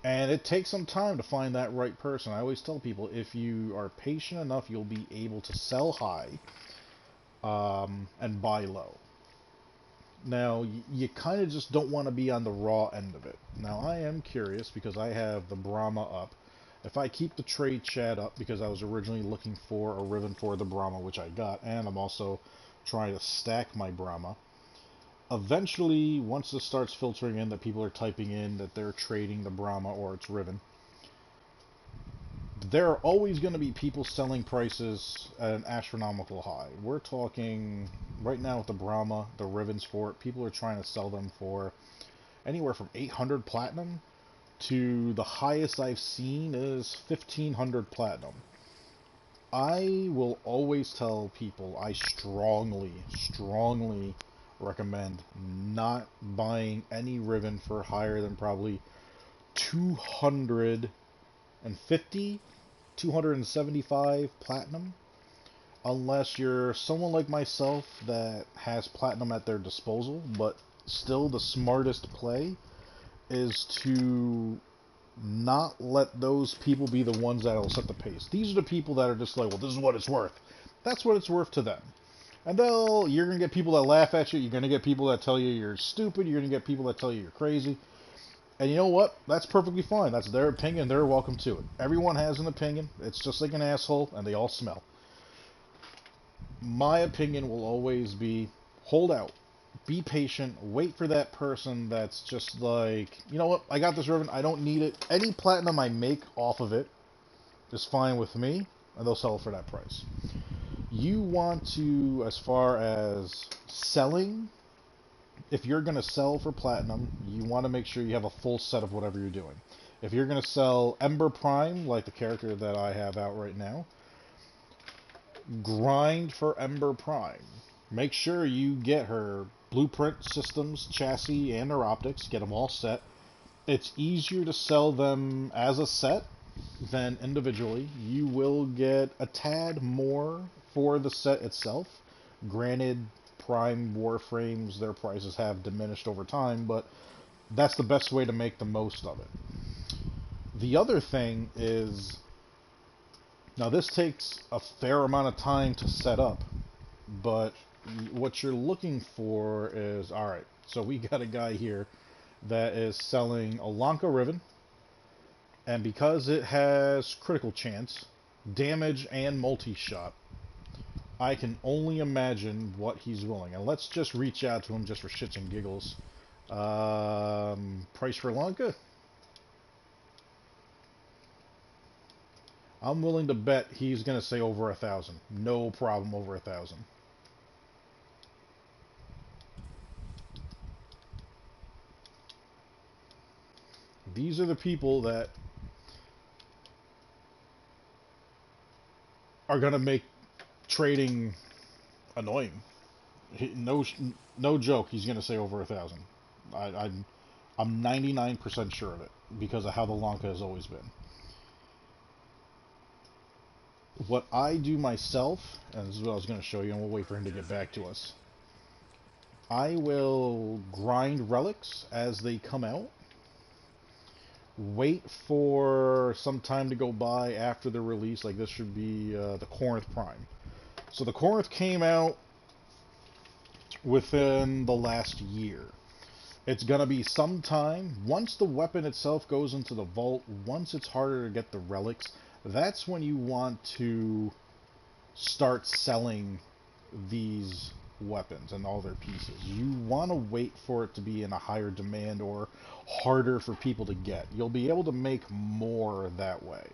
And it takes some time to find that right person. I always tell people, if you are patient enough, you'll be able to sell high and buy low. Now, you kind of just don't want to be on the raw end of it. Now, I am curious, because I have the Brahma up. If I keep the trade chat up, because I was originally looking for a ribbon for the Brahma, which I got, and I'm also trying to stack my Brahma. Eventually, once this starts filtering in that people are typing in that they're trading the Brahma or its ribbon, there are always going to be people selling prices at an astronomical high. We're talking right now with the Brahma, the Rivens for it, people are trying to sell them for anywhere from 800 platinum to the highest I've seen is 1500 platinum. I will always tell people I strongly recommend not buying any Riven for higher than probably 250, 275 platinum, unless you're someone like myself that has platinum at their disposal. But still, the smartest play is to not let those people be the ones that will set the pace. These are the people that are just like, well, this is what it's worth. That's what it's worth to them. And you're going to get people that laugh at you. You're going to get people that tell you you're stupid. You're going to get people that tell you you're crazy. And you know what? That's perfectly fine. That's their opinion. They're welcome to it. Everyone has an opinion. It's just like an asshole, and they all smell. My opinion will always be, hold out. Be patient. Wait for that person that's just like, you know what? I got this Riven. I don't need it. Any platinum I make off of it is fine with me, and they'll sell it for that price. You want to, as far as selling, if you're going to sell for platinum, you want to make sure you have a full set of whatever you're doing. If you're going to sell Ember Prime, like the character that I have out right now, grind for Ember Prime. Make sure you get her blueprint, systems, chassis, and her optics. Get them all set. It's easier to sell them as a set than individually. You will get a tad more for the set itself. Granted, Prime Warframes, their prices have diminished over time, but that's the best way to make the most of it. The other thing is, now this takes a fair amount of time to set up, but what you're looking for is, alright, so we got a guy here that is selling a Lanka Riven, and because it has critical chance, damage, and multi-shot, I can only imagine what he's willing. And let's just reach out to him just for shits and giggles. Price for Lanka? I'm willing to bet he's going to say over 1,000. No problem over 1,000. These are the people that are going to make trading annoying. No joke, he's going to say over 1,000. I'm 99% sure of it because of how the Lanka has always been. What I do myself, and this is what I was going to show you, and we'll wait for him to get back to us. I will grind relics as they come out. Wait for some time to go by after the release. Like this should be the Corinth Prime. So the Corinth came out within the last year. It's going to be some time. Once the weapon itself goes into the vault, once it's harder to get the relics, that's when you want to start selling these weapons and all their pieces. You want to wait for it to be in a higher demand or harder for people to get. You'll be able to make more that way.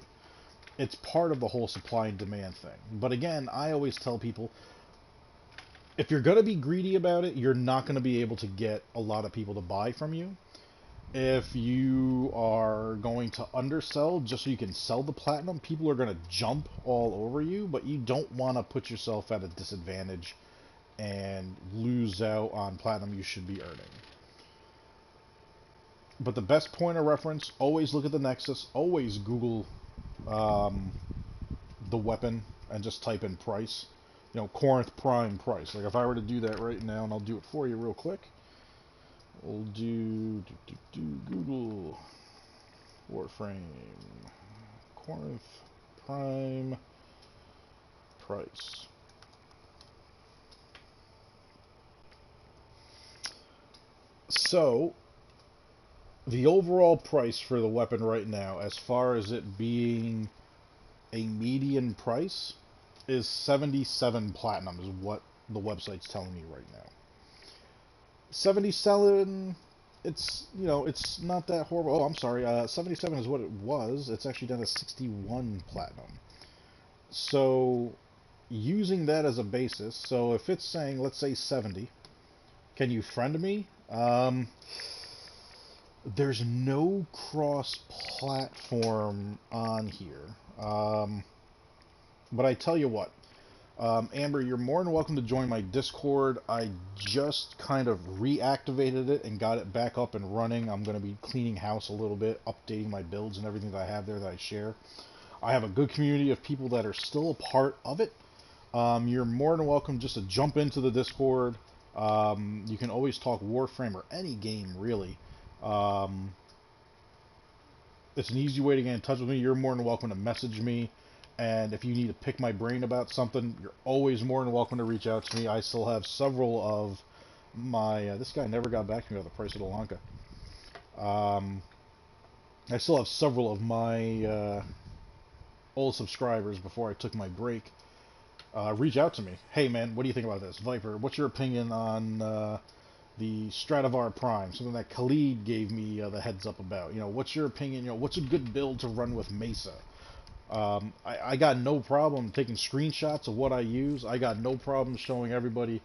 It's part of the whole supply and demand thing. But again, I always tell people, if you're going to be greedy about it, you're not going to be able to get a lot of people to buy from you. If you are going to undersell just so you can sell the platinum, people are going to jump all over you, but you don't want to put yourself at a disadvantage and lose out on platinum you should be earning. But the best point of reference, always look at the Nexus, always Google the weapon and just type in price. You know, Corinth Prime price. Like if I were to do that right now, and I'll do it for you real quick. We'll do Google Warframe Corinth Prime price. So the overall price for the weapon right now, as far as it being a median price, is 77 platinum is what the website's telling me right now. 77 it's, you know, it's not that horrible. Oh, I'm sorry. 77 is what it was. It's actually down to 61 platinum. So using that as a basis, so if it's saying, let's say 70, can you friend me? There's no cross-platform on here. But I tell you what, Amber, you're more than welcome to join my Discord. I just kind of reactivated it and got it back up and running. I'm going to be cleaning house a little bit, updating my builds and everything that I have there that I share. I have a good community of people that are still a part of it. You're more than welcome just to jump into the Discord. You can always talk Warframe or any game, really. It's an easy way to get in touch with me. You're more than welcome to message me. And if you need to pick my brain about something, you're always more than welcome to reach out to me. I still have several of my... this guy never got back to me about the price of the Lanka. I still have several of my old subscribers before I took my break. Reach out to me. Hey, man, what do you think about this? Viper, what's your opinion on the Stradivar Prime? Something that Khalid gave me the heads up about. You know, what's your opinion? You know, what's a good build to run with Mesa? I got no problem taking screenshots of what I use. I got no problem showing everybody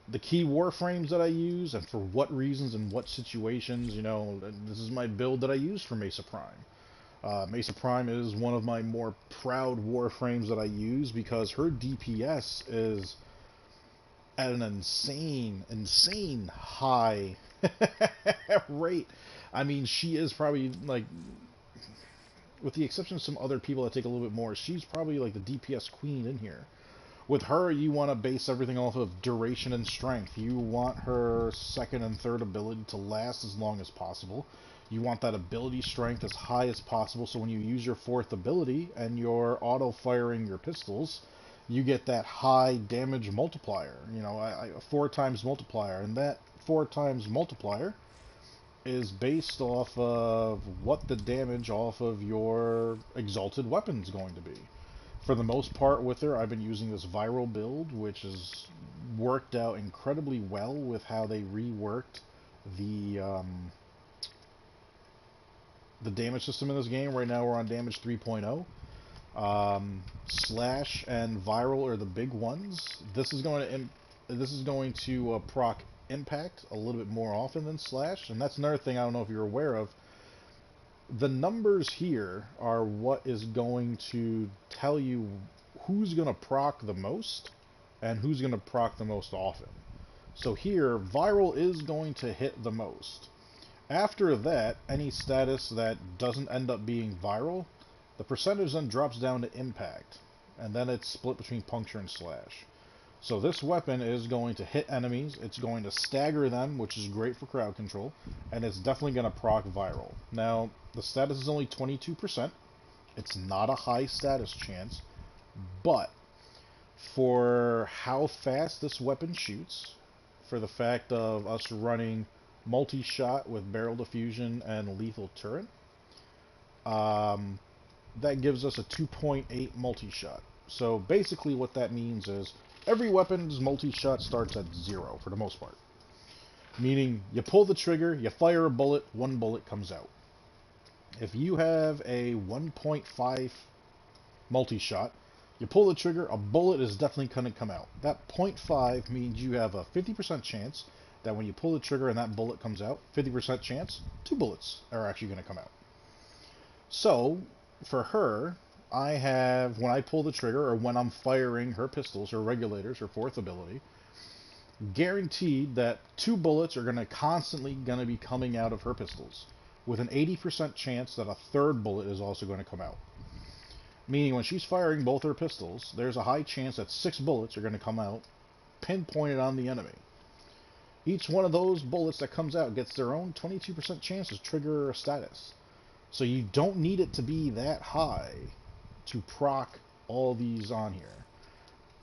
the key warframes that I use and for what reasons and what situations. You know, this is my build that I use for Mesa Prime. Mesa Prime is one of my more proud warframes that I use because her DPS is at an insane high rate. I mean, she is probably like, with the exception of some other people that take a little bit more, she's probably like the DPS queen in here. With her, you want to base everything off of duration and strength. You want her second and third ability to last as long as possible. You want that ability strength as high as possible, so when you use your fourth ability and you're auto-firing your pistols, you get that high damage multiplier. You know, a 4 times multiplier. And that 4 times multiplier is based off of what the damage off of your exalted weapon is going to be. For the most part with her, I've been using this viral build, which has worked out incredibly well with how they reworked the damage system in this game. Right now we're on damage 3.0. Slash and viral are the big ones. This is going to proc impact a little bit more often than slash, and that's another thing I don't know if you're aware of. The numbers here are what is going to tell you who's going to proc the most and who's going to proc the most often. So here, viral is going to hit the most. After that, any status that doesn't end up being viral, the percentage then drops down to impact, and then it's split between puncture and slash. So this weapon is going to hit enemies, it's going to stagger them, which is great for crowd control, and it's definitely going to proc viral. Now, the status is only 22%. It's not a high status chance, but for how fast this weapon shoots, for the fact of us running multi-shot with barrel diffusion and lethal turret, that gives us a 2.8 multi-shot. So basically what that means is every weapon's multi-shot starts at 0 for the most part. Meaning you pull the trigger, you fire a bullet, one bullet comes out. If you have a 1.5 multi-shot, you pull the trigger, a bullet is definitely going to come out. That 0.5 means you have a 50% chance that when you pull the trigger and that bullet comes out, 50% chance, 2 bullets are actually going to come out. So, for her, I have, when I pull the trigger, or when I'm firing her pistols, her regulators, her fourth ability, guaranteed that 2 bullets are constantly going to be coming out of her pistols, with an 80% chance that a third bullet is also going to come out. Meaning when she's firing both her pistols, there's a high chance that 6 bullets are going to come out, pinpointed on the enemy. Each one of those bullets that comes out gets their own 22% chance to trigger a status. So you don't need it to be that high to proc all these on here.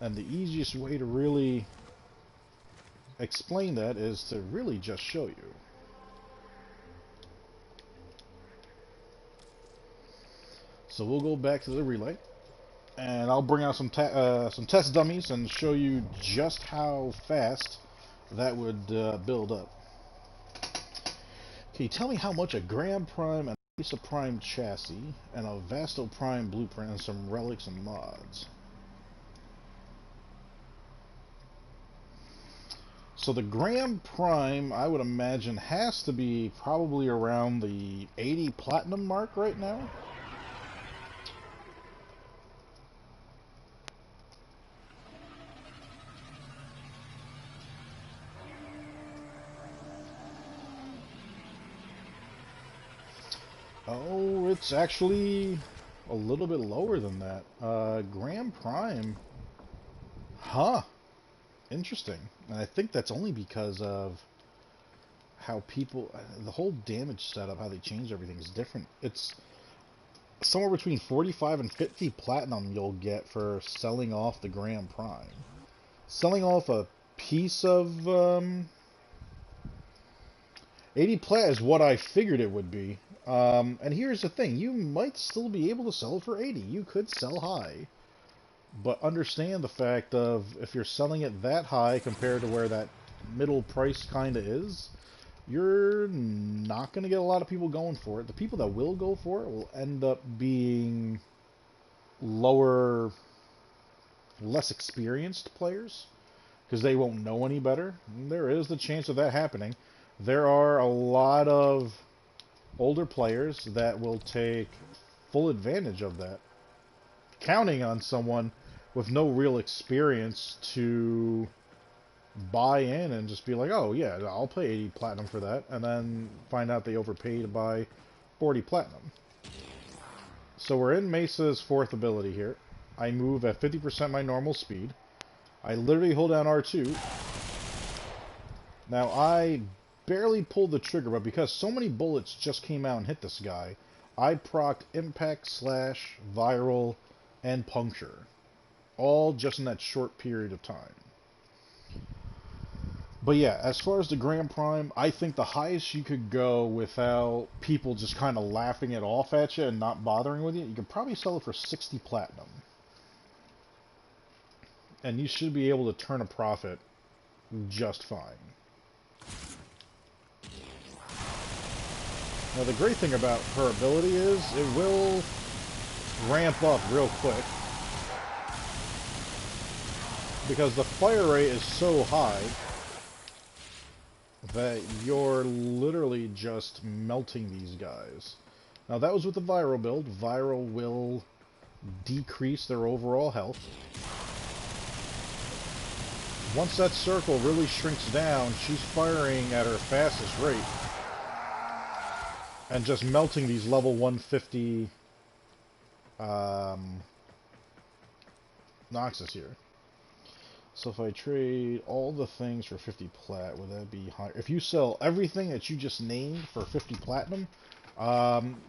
And the easiest way to really explain that is to really just show you. So we'll go back to the relay, and I'll bring out some test dummies and show you just how fast that would build up. Okay, tell me how much a Gram Prime, an Mesa Prime chassis, and a Vasto Prime blueprint, and some relics and mods. So the Gram Prime, I would imagine, has to be probably around the 80 platinum mark right now. Oh, it's actually a little bit lower than that. Gram Prime. Huh. Interesting. And I think that's only because of how people... the whole damage setup, how they change everything is different. It's somewhere between 45 and 50 platinum you'll get for selling off the Gram Prime. Selling off a piece of... 80 plat is what I figured it would be. And here's the thing, you might still be able to sell it for 80. You could sell high. But understand the fact of, if you're selling it that high compared to where that middle price kind of is, you're not going to get a lot of people going for it. The people that will go for it will end up being lower, less experienced players, because they won't know any better. And there is the chance of that happening. There are a lot of older players that will take full advantage of that, counting on someone with no real experience to buy in and just be like, oh yeah, I'll pay 80 platinum for that, and then find out they overpaid to buy 40 platinum. So we're in Mesa's 4th ability here. I move at 50% my normal speed. I literally hold down R2. Now I barely pulled the trigger, but because so many bullets just came out and hit this guy, I procced Impact, Slash, Viral, and Puncture. All just in that short period of time. But yeah, as far as the Gram Prime, I think the highest you could go without people just kind of laughing it off at you and not bothering with you could probably sell it for 60 platinum. And you should be able to turn a profit just fine. Now the great thing about her ability is it will ramp up real quick, because the fire rate is so high that you're literally just melting these guys. Now that was with the Viral build. Viral will decrease their overall health. Once that circle really shrinks down, she's firing at her fastest rate. And just melting these level 150 Noxus here. So if I trade all the things for 50 plat, would that be higher? If you sell everything that you just named for 50 platinum,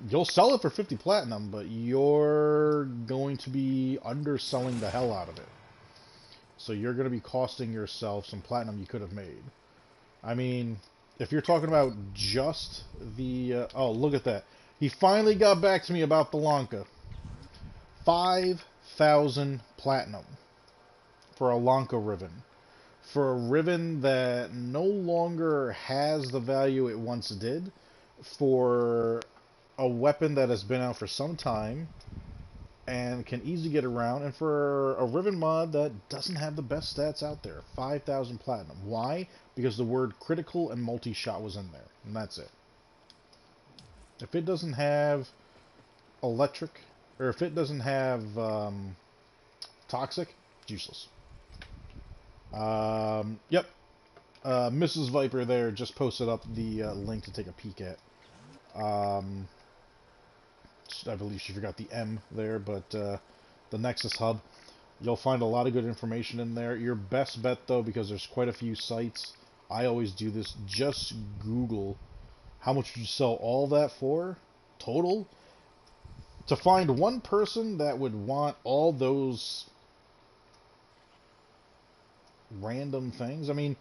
you'll sell it for 50 platinum, but you're going to be underselling the hell out of it. So you're going to be costing yourself some platinum you could have made. I mean, if you're talking about just the... oh, look at that. He finally got back to me about the Lanka. 5,000 platinum for a Lanka Riven. For a Riven that no longer has the value it once did. For a weapon that has been out for some time and can easily get around. And for a Riven mod that doesn't have the best stats out there. 5,000 platinum. Why? Because the word critical and multi-shot was in there. And that's it. If it doesn't have electric, or if it doesn't have toxic, it's useless. Yep. Mrs. Viper there just posted up the link to take a peek at. I believe she forgot the M there, but the Nexus Hub. You'll find a lot of good information in there. Your best bet, though, because there's quite a few sites, I always do this, just Google how much you sell all that for, total, to find one person that would want all those random things. I mean,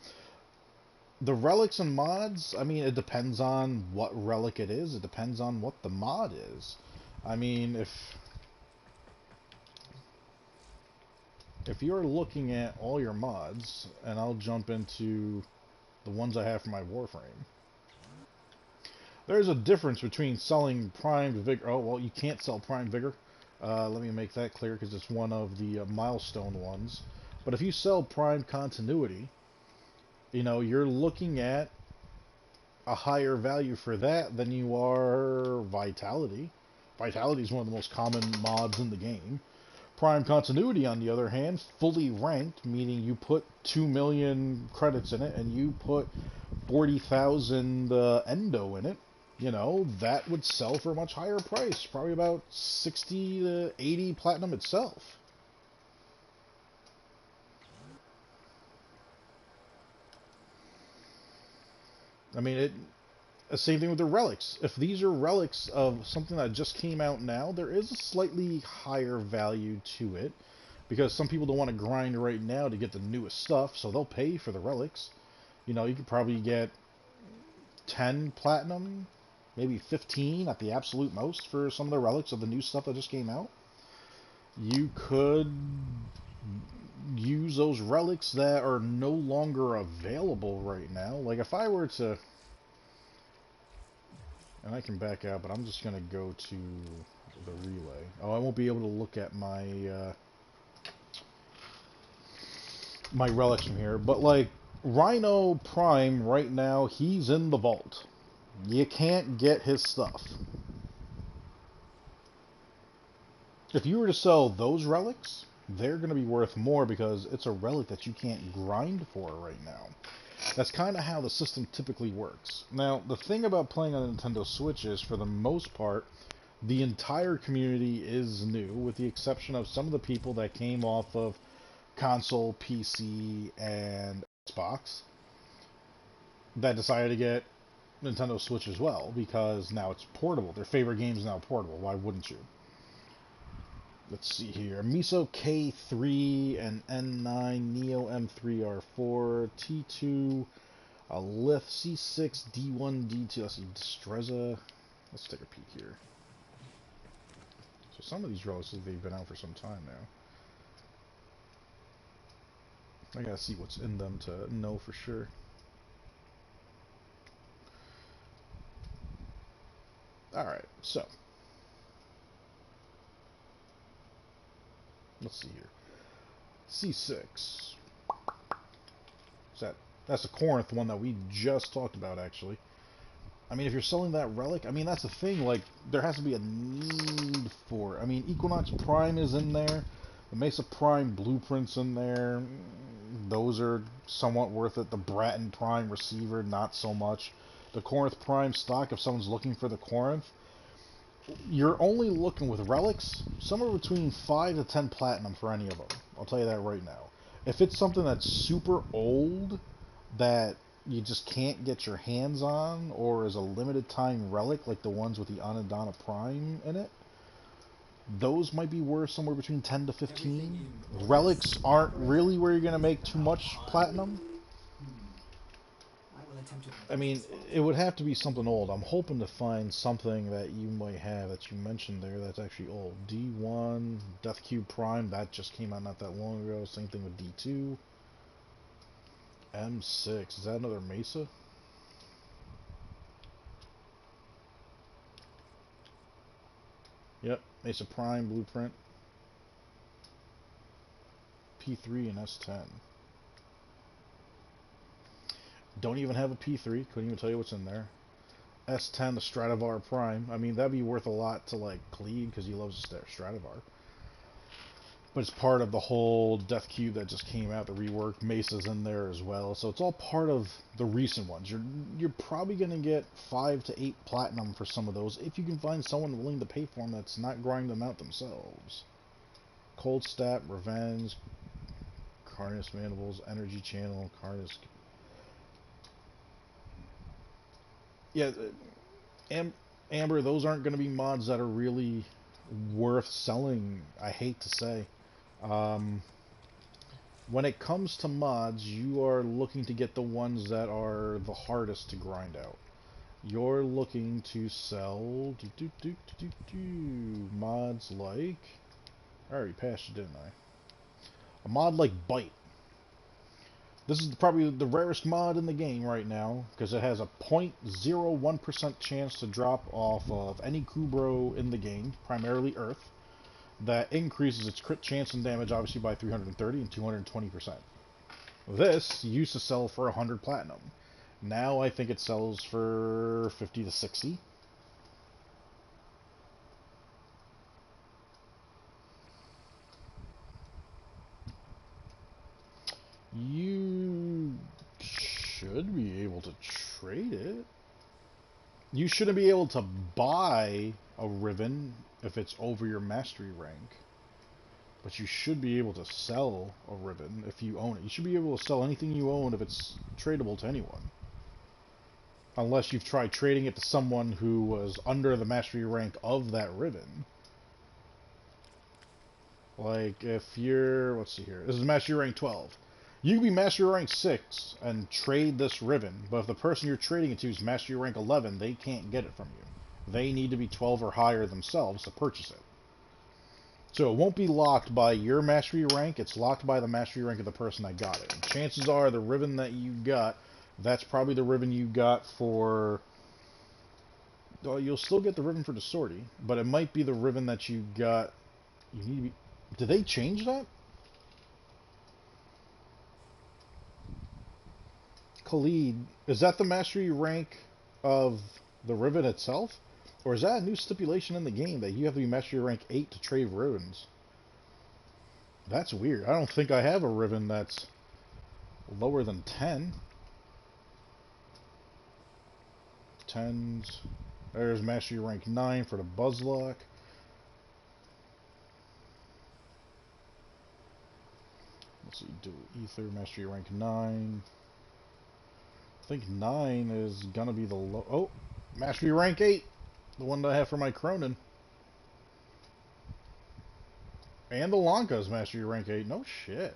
the relics and mods, I mean, it depends on what relic it is. It depends on what the mod is. I mean, if you're looking at all your mods, and I'll jump into the ones I have for my Warframe. There's a difference between selling primed vigor. Oh, well, you can't sell primed vigor. Let me make that clear because it's one of the milestone ones. But if you sell primed continuity, you know, you're looking at a higher value for that than you are vitality. Vitality is one of the most common mods in the game. Prime continuity, on the other hand, fully ranked, meaning you put 2 million credits in it and you put 40,000 endo in it. You know, that would sell for a much higher price, probably about 60 to 80 platinum itself. I mean, same thing with the relics. If these are relics of something that just came out now, there is a slightly higher value to it, because some people don't want to grind right now to get the newest stuff, so they'll pay for the relics. You know, you could probably get 10 platinum, maybe 15 at the absolute most for some of the relics of the new stuff that just came out. You could use those relics that are no longer available right now. Like if I were to, and I can back out, but I'm just going to go to the relay. Oh, I won't be able to look at my my relics from here, but like Rhino Prime right now, he's in the vault. You can't get his stuff. If you were to sell those relics, they're going to be worth more because it's a relic that you can't grind for right now. That's kind of how the system typically works. Now, the thing about playing on the Nintendo Switch is, for the most part, the entire community is new, with the exception of some of the people that came off of console, PC, and Xbox that decided to get Nintendo Switch as well, because now it's portable. Their favorite game is now portable. Why wouldn't you? Let's see here. Miso K3 and N9, Neo M3R4, T2, a Lith C6, D1, D2. Let's see, Destreza. Let's take a peek here. So some of these relics, they've been out for some time now. I gotta see what's in them to know for sure. Alright, so let's see here. C6. That's the Corinth one that we just talked about, actually. I mean, if you're selling that relic, I mean, that's the thing. Like, there has to be a need for it. I mean, Equinox Prime is in there. The Mesa Prime Blueprint's in there. Those are somewhat worth it. The Bratton Prime Receiver, not so much. The Corinth Prime stock, if someone's looking for the Corinth, you're only looking with relics somewhere between 5 to 10 platinum for any of them. I'll tell you that right now. If it's something that's super old that you just can't get your hands on, or is a limited time relic like the ones with the Anadana Prime in it, those might be worth somewhere between 10 to 15. Relics aren't really where you're going to make too much platinum. I mean, it would have to be something old. I'm hoping to find something that you might have that you mentioned there that's actually old. D1, Death Cube Prime, that just came out not that long ago. Same thing with D2. M6, is that another Mesa? Yep, Mesa Prime Blueprint. P3 and S10. Don't even have a P3, couldn't even tell you what's in there. S10, the Stradivar Prime. I mean, that'd be worth a lot to, like, Cleed, because he loves Stradivar. But it's part of the whole Death Cube that just came out, the rework. Mesa's in there as well. So it's all part of the recent ones. You're probably going to get 5 to 8 platinum for some of those, if you can find someone willing to pay for them that's not grinding them out themselves. Cold Stat, Revenge, Carnus Mandibles, Energy Channel, Carnus... Yeah, Amber, those aren't going to be mods that are really worth selling, I hate to say. When it comes to mods, you are looking to get the ones that are the hardest to grind out. You're looking to sell mods like... I already passed you, didn't I? A mod like Bite. This is probably the rarest mod in the game right now, because it has a 0.01% chance to drop off of any Kubro in the game, primarily Earth. That increases its crit chance and damage, obviously, by 330 and 220%. This used to sell for 100 platinum. Now I think it sells for 50 to 60. You should be able to trade it. You shouldn't be able to buy a Riven if it's over your mastery rank. But you should be able to sell a Riven if you own it. You should be able to sell anything you own if it's tradable to anyone. Unless you've tried trading it to someone who was under the mastery rank of that Riven. Like, if you're... let's see here. This is mastery rank 12. You can be mastery rank 6 and trade this Riven, but if the person you're trading it to is mastery rank 11, they can't get it from you. They need to be 12 or higher themselves to purchase it. So it won't be locked by your mastery rank, it's locked by the mastery rank of the person that got it. And chances are the Riven that you got, that's probably the Riven you got for... well, you'll still get the Riven for the sortie, but it might be the Riven that you got... you need to be... did they change that? Khalid, is that the mastery rank of the Riven itself? Or is that a new stipulation in the game that you have to be mastery rank 8 to trade Rivens? That's weird. I don't think I have a Riven that's lower than 10. 10s. There's mastery rank 9 for the Buzzlock. Let's see, do Ether, mastery rank 9. I think 9 is gonna be the low... oh! Mastery rank 8! The one that I have for my Cronin. And the Lanka's mastery rank 8. No shit.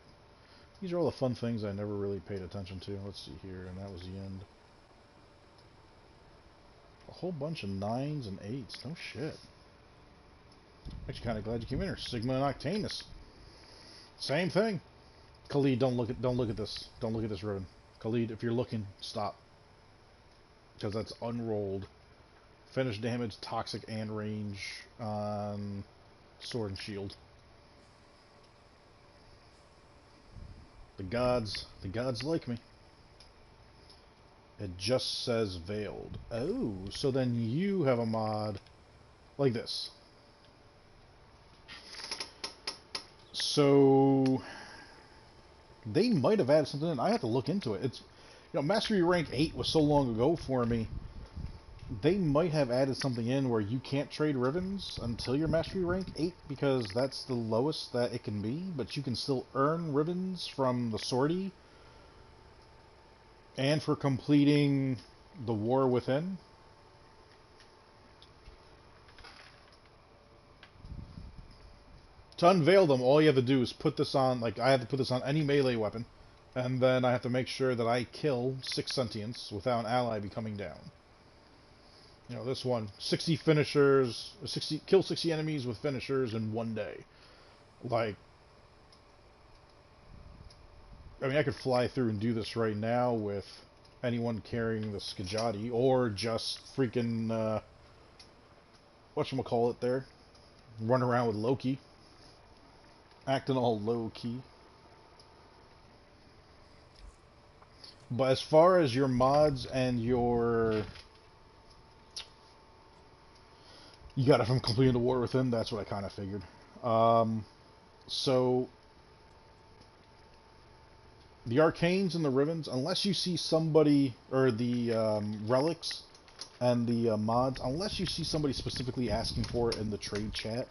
These are all the fun things I never really paid attention to. Let's see here, and that was the end. A whole bunch of 9s and 8s. No shit. Actually, kind of glad you came in here. Sigma and Octanus. Same thing. Khalid, don't look at this. Don't look at this Riven. Khalid, if you're looking, stop. Because that's unrolled. Finish damage, toxic, and range on sword and shield. The gods like me. It just says veiled. Oh, so then you have a mod like this. So they might have added something in. I have to look into it. It's, you know, mastery rank 8 was so long ago for me. They might have added something in where you can't trade Rivens until you're mastery rank 8, because that's the lowest that it can be, but you can still earn Rivens from the sortie and for completing the War Within. To unveil them, all you have to do is put this on, like, I have to put this on any melee weapon, and then I have to make sure that I kill 6 sentients without an ally becoming down. You know, this one, 60 finishers, kill 60 enemies with finishers in 1 day. Like, I mean, I could fly through and do this right now with anyone carrying the Skajati, or just freaking, whatchamacallit there, run around with Loki, acting all low-key. But as far as your mods and your... you got it from completing the War Within, that's what I kind of figured. So, the Arcanes and the Rivens, unless you see somebody, or the Relics and the mods, unless you see somebody specifically asking for it in the trade chat,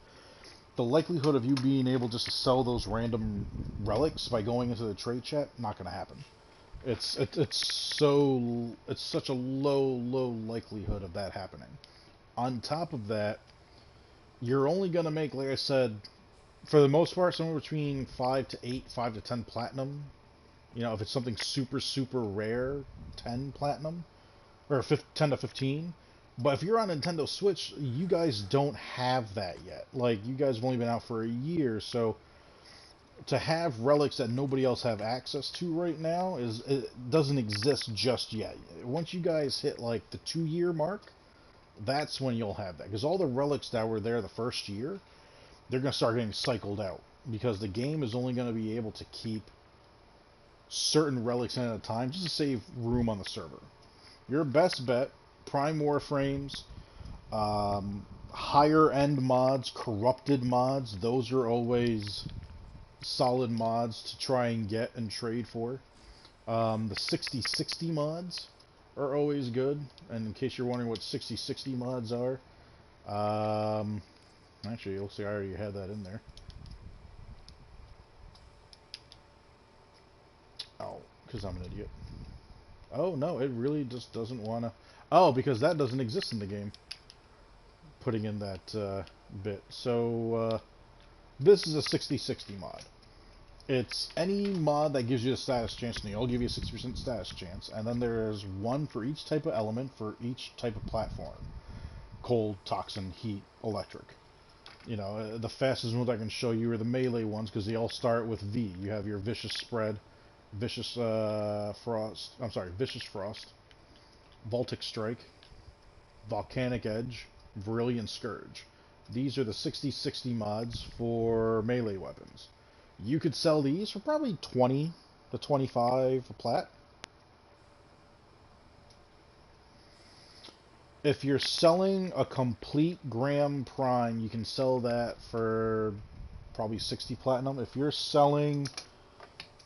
the likelihood of you being able just to sell those random relics by going into the trade chat, not going to happen. It's such a low likelihood of that happening. On top of that, you're only going to make, like I said, for the most part, somewhere between 5 to 8, 5 to 10 platinum. You know, if it's something super rare, 10 platinum, or 10 to 15. But if you're on Nintendo Switch, you guys don't have that yet. Like, you guys have only been out for a year, so to have relics that nobody else have access to right now it doesn't exist just yet. Once you guys hit like the 2-year mark, that's when you'll have that. Because all the relics that were there the first year, they're going to start getting cycled out. Because the game is only going to be able to keep certain relics in at a time just to save room on the server. Your best bet, Prime Warframes, higher end mods, corrupted mods, those are always solid mods to try and get and trade for. The 6060 mods are always good, and in case you're wondering what 6060 mods are, actually, you'll see I already had that in there. Oh, because I'm an idiot. Oh, no, it really just doesn't want to... Oh, because that doesn't exist in the game. Putting in that bit. So, this is a 6060 mod. It's any mod that gives you a status chance, and they all give you a 60% status chance, and then there's one for each type of element for each type of platform. Cold, toxin, heat, electric. You know, the fastest ones I can show you are the melee ones, because they all start with V. You have your Vicious Spread, Vicious Frost, Voltic Strike, Volcanic Edge, Brilliant Scourge. These are the 6060 mods for melee weapons. You could sell these for probably 20 to 25 a plat. If you're selling a complete Graham Prime, you can sell that for probably 60 platinum. If you're selling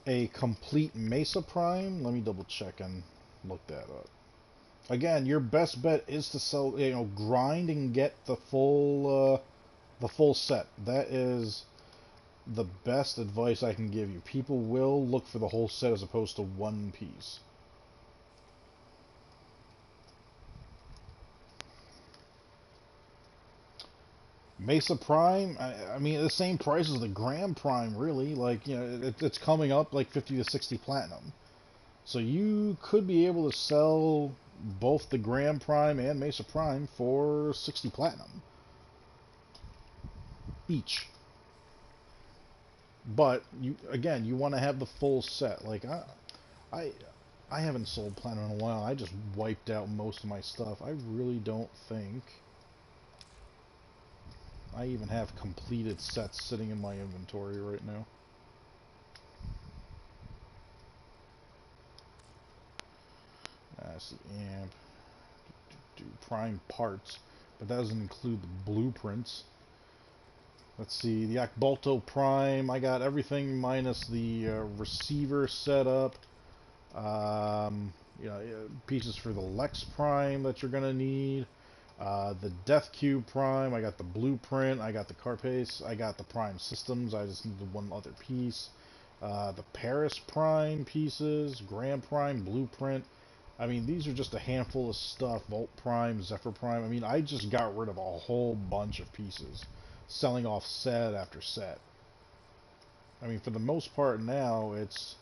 a complete Mesa Prime, let me double check and look that up. Again, your best bet is to sell, grind and get the full set. That is the best advice I can give you. People will look for the whole set as opposed to one piece. Mesa Prime, I mean, the same price as the Graham Prime, really. Like, it's coming up like 50 to 60 platinum. So you could be able to sell both the Graham Prime and Mesa Prime for 60 platinum each. But you want to have the full set. Like I haven't sold platinum in a while. I just wiped out most of my stuff. I really don't think I even have completed sets sitting in my inventory right now. That's the amp. Do prime parts, but that doesn't include the blueprints. Let's see, the Akbalto Prime, I got everything minus the receiver set up. Pieces for the Lex Prime that you're going to need. The Death Cube Prime, I got the blueprint, I got the Carapace, I got the Prime Systems, I just need the one other piece. The Paris Prime pieces, Grand Prime, Blueprint. I mean, these are just a handful of stuff. Volt Prime, Zephyr Prime. I mean, I just got rid of a whole bunch of pieces, selling off set after set. I mean, for the most part now, it's,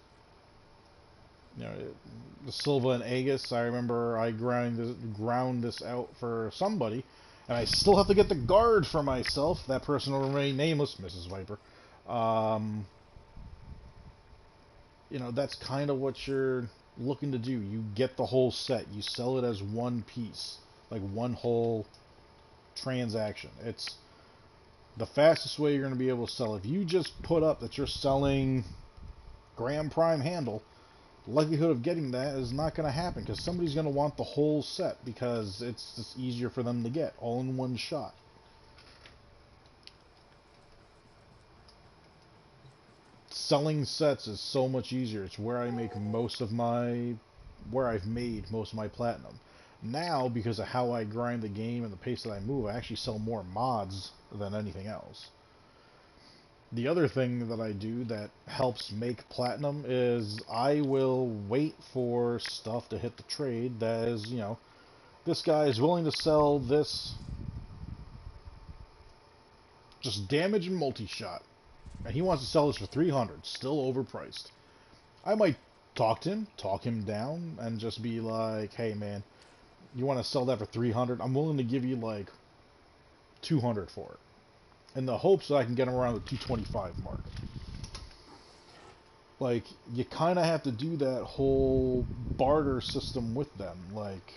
the Silva and Aegis. I remember I ground this out for somebody, and I still have to get the guard for myself. That person will remain nameless, Mrs. Viper. That's kind of what you're looking to do. You get the whole set. You sell it as one piece, like one whole transaction. It's the fastest way you're going to be able to sell. If you just put up that you're selling Graham Prime handle, the likelihood of getting that is not going to happen, because somebody's going to want the whole set, because it's just easier for them to get all in one shot. Selling sets is so much easier. It's where I make most of where I've made most of my platinum. Now, because of how I grind the game and the pace that I move, I actually sell more mods than anything else. The other thing that I do that helps make platinum is I will wait for stuff to hit the trade that is, this guy is willing to sell this just damage and multi-shot, and he wants to sell this for 300, still overpriced. I might talk him down, and just be like, hey man, you want to sell that for 300? I'm willing to give you like 200 for it, in the hopes that I can get him around the 225 mark. Like, you kind of have to do that whole barter system with them. Like,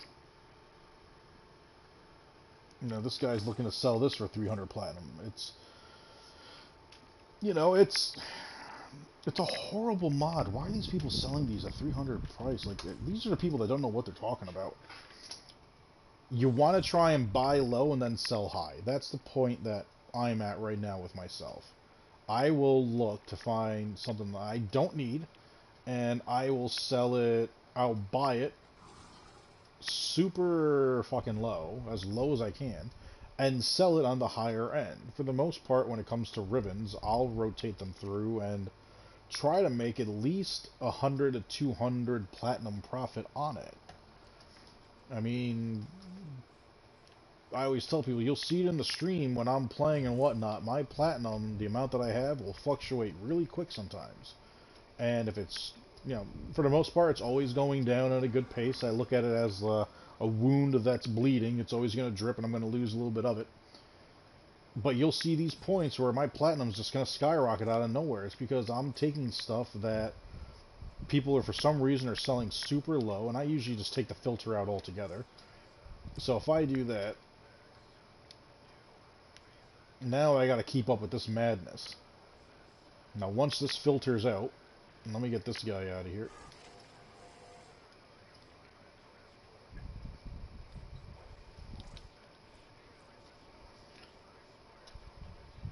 you know, this guy's looking to sell this for 300 platinum. It's, you know, it's a horrible mod. Why are these people selling these at 300 price? Like, these are the people that don't know what they're talking about. You want to try and buy low and then sell high. That's the point that I'm at right now with myself. I will look to find something that I don't need, and I will sell it, I'll buy it super fucking low as I can, and sell it on the higher end. For the most part, when it comes to ribbons, I'll rotate them through and try to make at least 100 to 200 platinum profit on it. I mean, I always tell people, you'll see it in the stream when I'm playing and whatnot. My platinum, the amount that I have, will fluctuate really quick sometimes. And if it's, you know, for the most part, it's always going down at a good pace. I look at it as a wound that's bleeding. It's always going to drip, and I'm going to lose a little bit of it. But you'll see these points where my platinum's just going to skyrocket out of nowhere. It's because I'm taking stuff that people are, for some reason, are selling super low, and I usually just take the filter out altogether. So if I do that, now I got to keep up with this madness. Now once this filters out, let me get this guy out of here.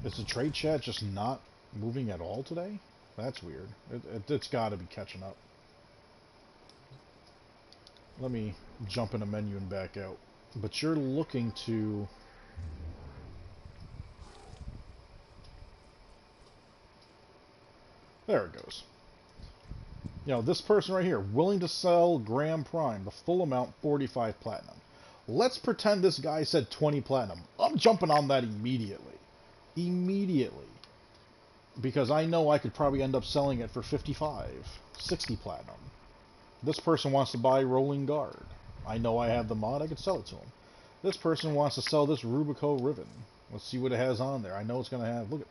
Is the trade chat just not moving at all today? That's weird. It's got to be catching up. Let me jump in a menu and back out. But you're looking to... There it goes. You know, this person right here, willing to sell Graham Prime, the full amount, 45 platinum. Let's pretend this guy said 20 platinum. I'm jumping on that immediately. Immediately. Because I know I could probably end up selling it for 55, 60 platinum. This person wants to buy Rolling Guard. I know I have the mod, I could sell it to him. This person wants to sell this Rubico ribbon. Let's see what it has on there. I know it's going to have... Look at...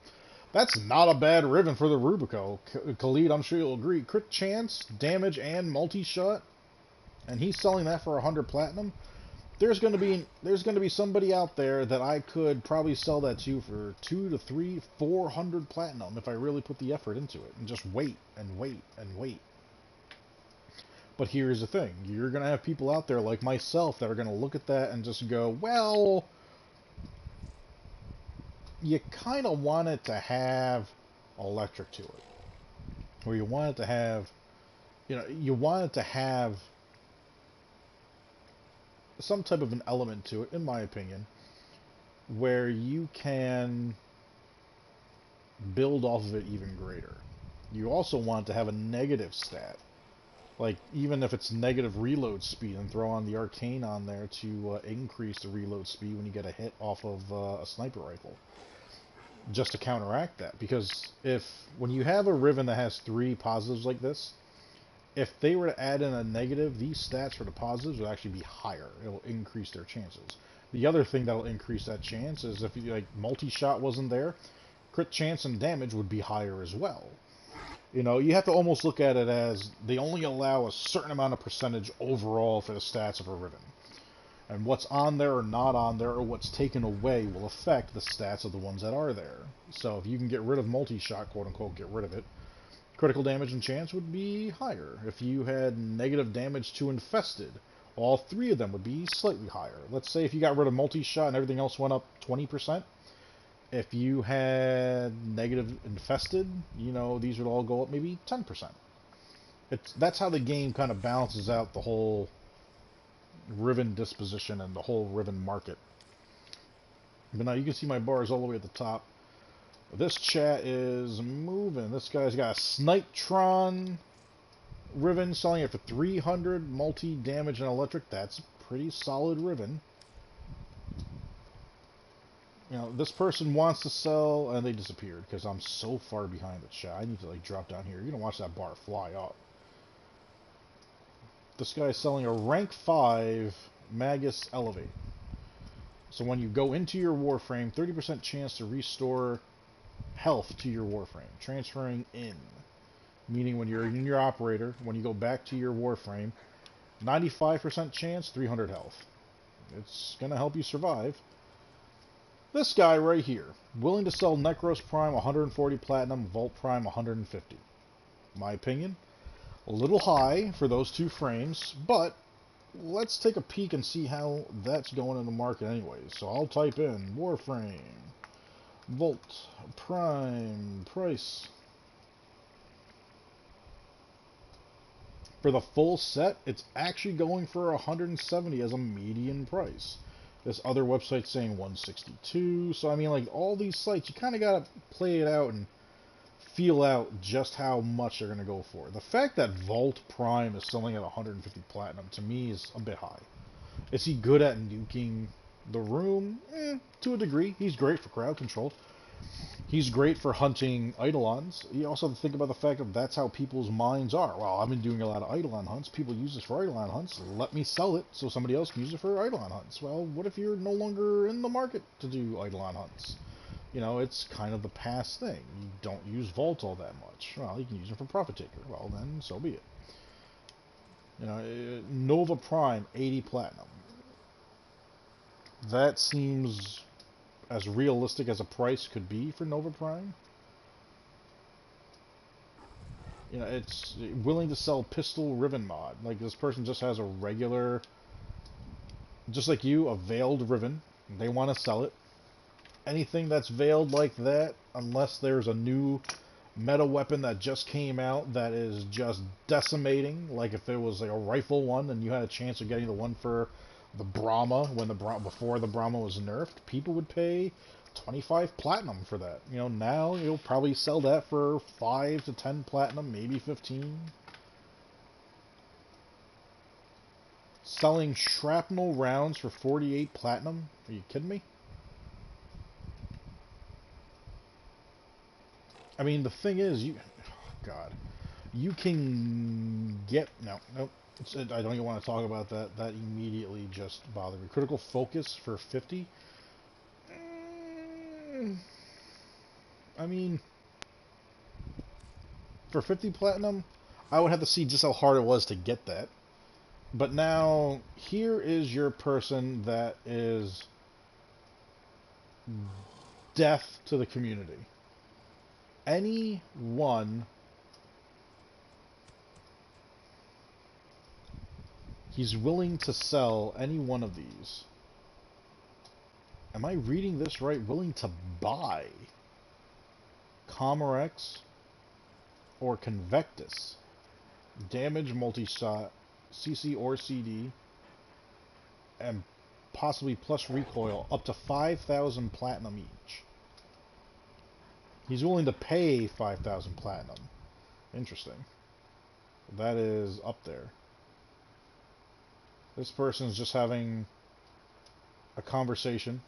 That's not a bad ribbon for the Rubico. Khalid, I'm sure you'll agree. Crit chance, damage, and multi-shot. And he's selling that for 100 platinum. There's going to be somebody out there that I could probably sell that to for 200 to 300, 400 platinum if I really put the effort into it and just wait and wait and wait. But here's the thing. You're going to have people out there like myself that are going to look at that and just go, well, you kind of want it to have electric to it. Or you want it to have, you know, you want it to have some type of an element to it, in my opinion, where you can build off of it even greater. You also want to have a negative stat. Like, even if it's negative reload speed, and throw on the arcane on there to increase the reload speed when you get a hit off of a sniper rifle. Just to counteract that. Because when you have a Riven that has 3 positives like this, if they were to add in a negative, these stats for the positives would actually be higher. It will increase their chances. The other thing that will increase that chance is if like multi-shot wasn't there, crit chance and damage would be higher as well. You know, you have to almost look at it as they only allow a certain amount of percentage overall for the stats of a Riven. And what's on there or not on there, or what's taken away, will affect the stats of the ones that are there. So if you can get rid of multi-shot, quote-unquote, get rid of it, critical damage and chance would be higher. If you had negative damage to infested, all 3 of them would be slightly higher. Let's say if you got rid of multi-shot and everything else went up 20%, if you had negative infested, you know, these would all go up maybe 10%. That's how the game kind of balances out the whole Riven disposition and the whole Riven market. But now you can see my bars all the way at the top. This chat is moving. This guy's got a Snipetron Riven, selling it for 300 multi-damage and electric. That's a pretty solid Riven. You know, this person wants to sell, and they disappeared because I'm so far behind the chat. I need to like drop down here. You're gonna watch that bar fly up. This guy's selling a rank 5 Magus Elevate. So when you go into your Warframe, 30% chance to restore health to your Warframe, transferring in. Meaning when you're in your operator, when you go back to your Warframe, 95% chance, 300 health. It's going to help you survive. This guy right here, willing to sell Necros Prime 140 Platinum, Vault Prime 150. My opinion, a little high for those two frames, but let's take a peek and see how that's going in the market anyways. So I'll type in Warframe, Vault Prime price. For the full set, it's actually going for 170 as a median price. This other website's saying 162. So, I mean, like, all these sites, you kind of got to play it out and feel out just how much they're going to go for. The fact that Vault Prime is selling at 150 Platinum, to me, is a bit high. Is he good at nuking the room? To a degree. He's great for crowd control. He's great for hunting Eidolons. You also have to think about the fact that that's how people's minds are. Well, I've been doing a lot of Eidolon hunts. People use this for Eidolon hunts. Let me sell it so somebody else can use it for Eidolon hunts. Well, what if you're no longer in the market to do Eidolon hunts? You know, it's kind of the past thing. You don't use Vault all that much. Well, you can use it for Profit Taker. Well, then, so be it. You know, Nova Prime, 80 Platinum. That seems as realistic as a price could be for Nova Prime. You know, it's willing to sell Pistol Riven mod. Like, this person just has a regular, just like you, a veiled Riven. They want to sell it. Anything that's veiled like that, unless there's a new meta weapon that just came out that is just decimating, like if it was like a rifle one and you had a chance of getting the one for the Brahma when before the Brahma was nerfed, people would pay 25 Platinum for that. You know, now you'll probably sell that for 5 to 10 Platinum, maybe 15. Selling shrapnel rounds for 48 Platinum? Are you kidding me? I mean, the thing is, God, you can get, no, I don't even want to talk about that. That immediately just bothered me. Critical Focus for 50? I mean, for 50 Platinum, I would have to see just how hard it was to get that. But now, here is your person that is death to the community. Anyone, he's willing to sell any one of these. Am I reading this right? Willing to buy Comorex or Convectus. Damage, multi-shot, CC or CD, and possibly plus recoil, up to 5,000 Platinum each. He's willing to pay 5,000 Platinum. Interesting. That is up there. This person's just having a conversation.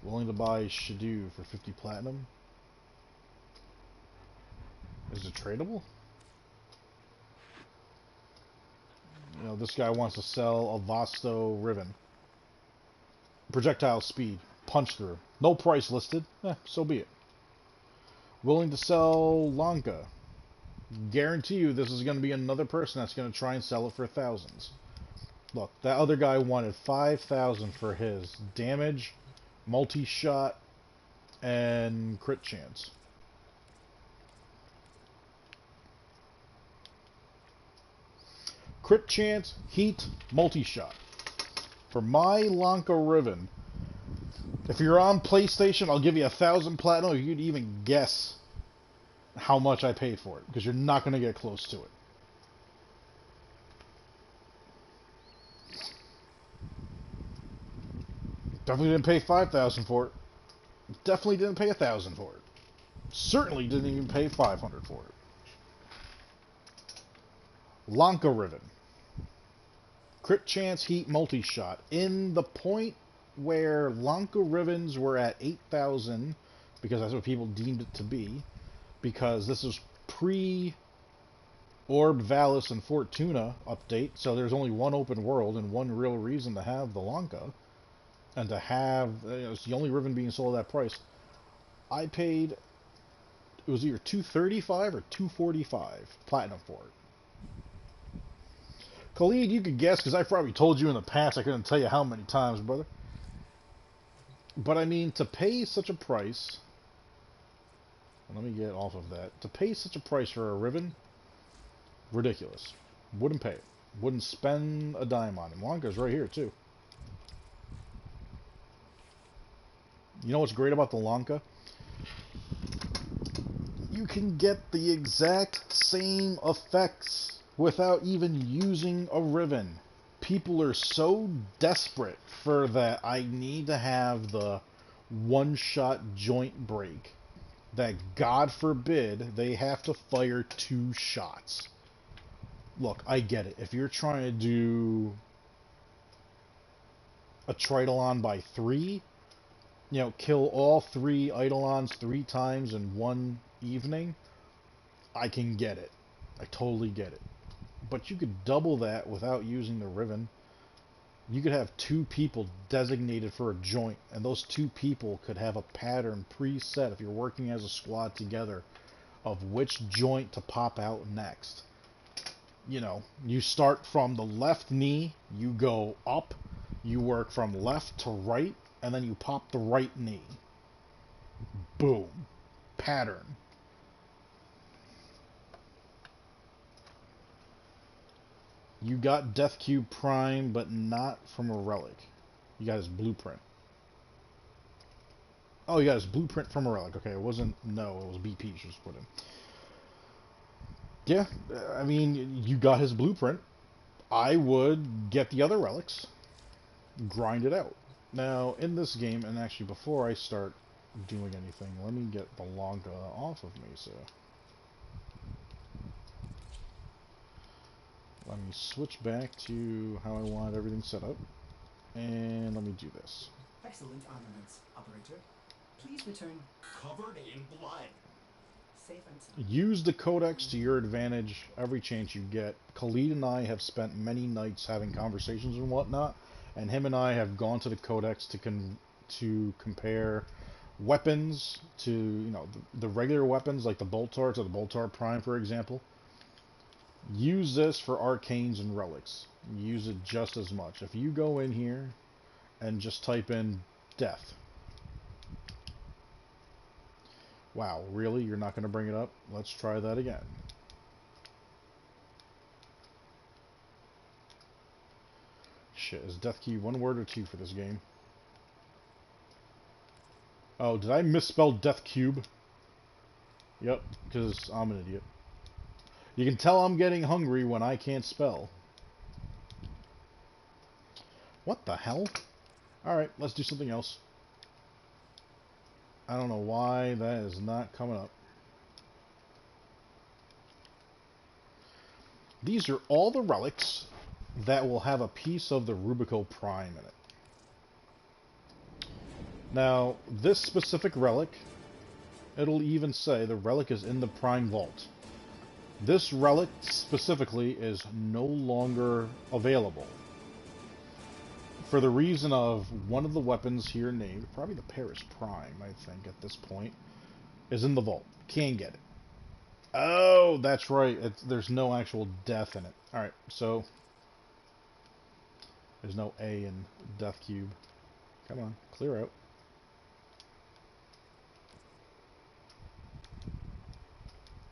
Willing to buy Shadoo for 50 Platinum. Is it tradable? You know, this guy wants to sell a Vasto Riven. Projectile speed. Punch through. No price listed. So be it. Willing to sell Lanka. Guarantee you this is going to be another person that's going to try and sell it for thousands. Look, that other guy wanted 5,000 for his damage, multi-shot, and crit chance. Crit chance, heat, multi-shot. For my Lanka Riven, if you're on PlayStation, I'll give you 1,000 Platinum if you'd even guess how much I paid for it, because you're not going to get close to it. Definitely didn't pay 5,000 for it. Definitely didn't pay 1,000 for it. Certainly didn't even pay 500 for it. Lanka Riven. Crit chance, heat, multi-shot. In the point where Lanka Rivens were at 8,000, because that's what people deemed it to be, because this is pre-Orb, Valis, and Fortuna update, so there's only one open world and one real reason to have the Lanka, and to have, it's the only Riven being sold at that price. I paid, it was either 235 or 245 platinum for it. Khalid, you could guess, because I've probably told you in the past. I couldn't tell you how many times, brother. But I mean, to pay such a price, let me get off of that. To pay such a price for a ribbon, ridiculous. Wouldn't pay it. Wouldn't spend a dime on it. Wonka's right here, too. You know what's great about the Lanka? You can get the exact same effects without even using a ribbon. People are so desperate for that I need to have the one-shot joint break that, God forbid, they have to fire 2 shots. Look, I get it. If you're trying to do a Tridolon by 3, you know, kill all 3 Eidolons 3 times in one evening, I can get it. I totally get it. But you could double that without using the ribbon. You could have 2 people designated for a joint, and those 2 people could have a pattern preset if you're working as a squad together of which joint to pop out next. You know, you start from the left knee, you go up, you work from left to right, and then you pop the right knee. Boom. Pattern. You got Death Cube Prime, but not from a relic. You got his blueprint. Oh, you got his blueprint from a relic. Okay, it wasn't, no, it was BP she just put in. Yeah, I mean, you got his blueprint. I would get the other relics, grind it out. Now, in this game, and actually before I start doing anything, let me get the Lanka off of me, so... Let me switch back to how I want everything set up, and let me do this. Excellent armaments, operator. Please return. Covered in blood. Safe and sound. Use the codex to your advantage every chance you get. Khalid and I have spent many nights having conversations and whatnot, and him and I have gone to the codex to compare weapons to, you know, the regular weapons like the Boltar to the Boltar Prime, for example. Use this for arcanes and relics. Use it just as much. If you go in here and just type in death. Wow, really? You're not going to bring it up? Let's try that again. Shit, is Death Key 1 word or 2 for this game? Oh, did I misspell Death Cube? Yep, because I'm an idiot. You can tell I'm getting hungry when I can't spell. What the hell? Alright, let's do something else. I don't know why that is not coming up. These are all the relics that will have a piece of the Rubico Prime in it. Now, this specific relic, it'll even say the relic is in the Prime Vault. This relic specifically is no longer available. For the reason of one of the weapons here named, probably the Paris Prime, I think, at this point, is in the vault. Can't get it. Oh, that's right. There's no actual death in it. Alright, so there's no A in Death Cube. Come on, clear out.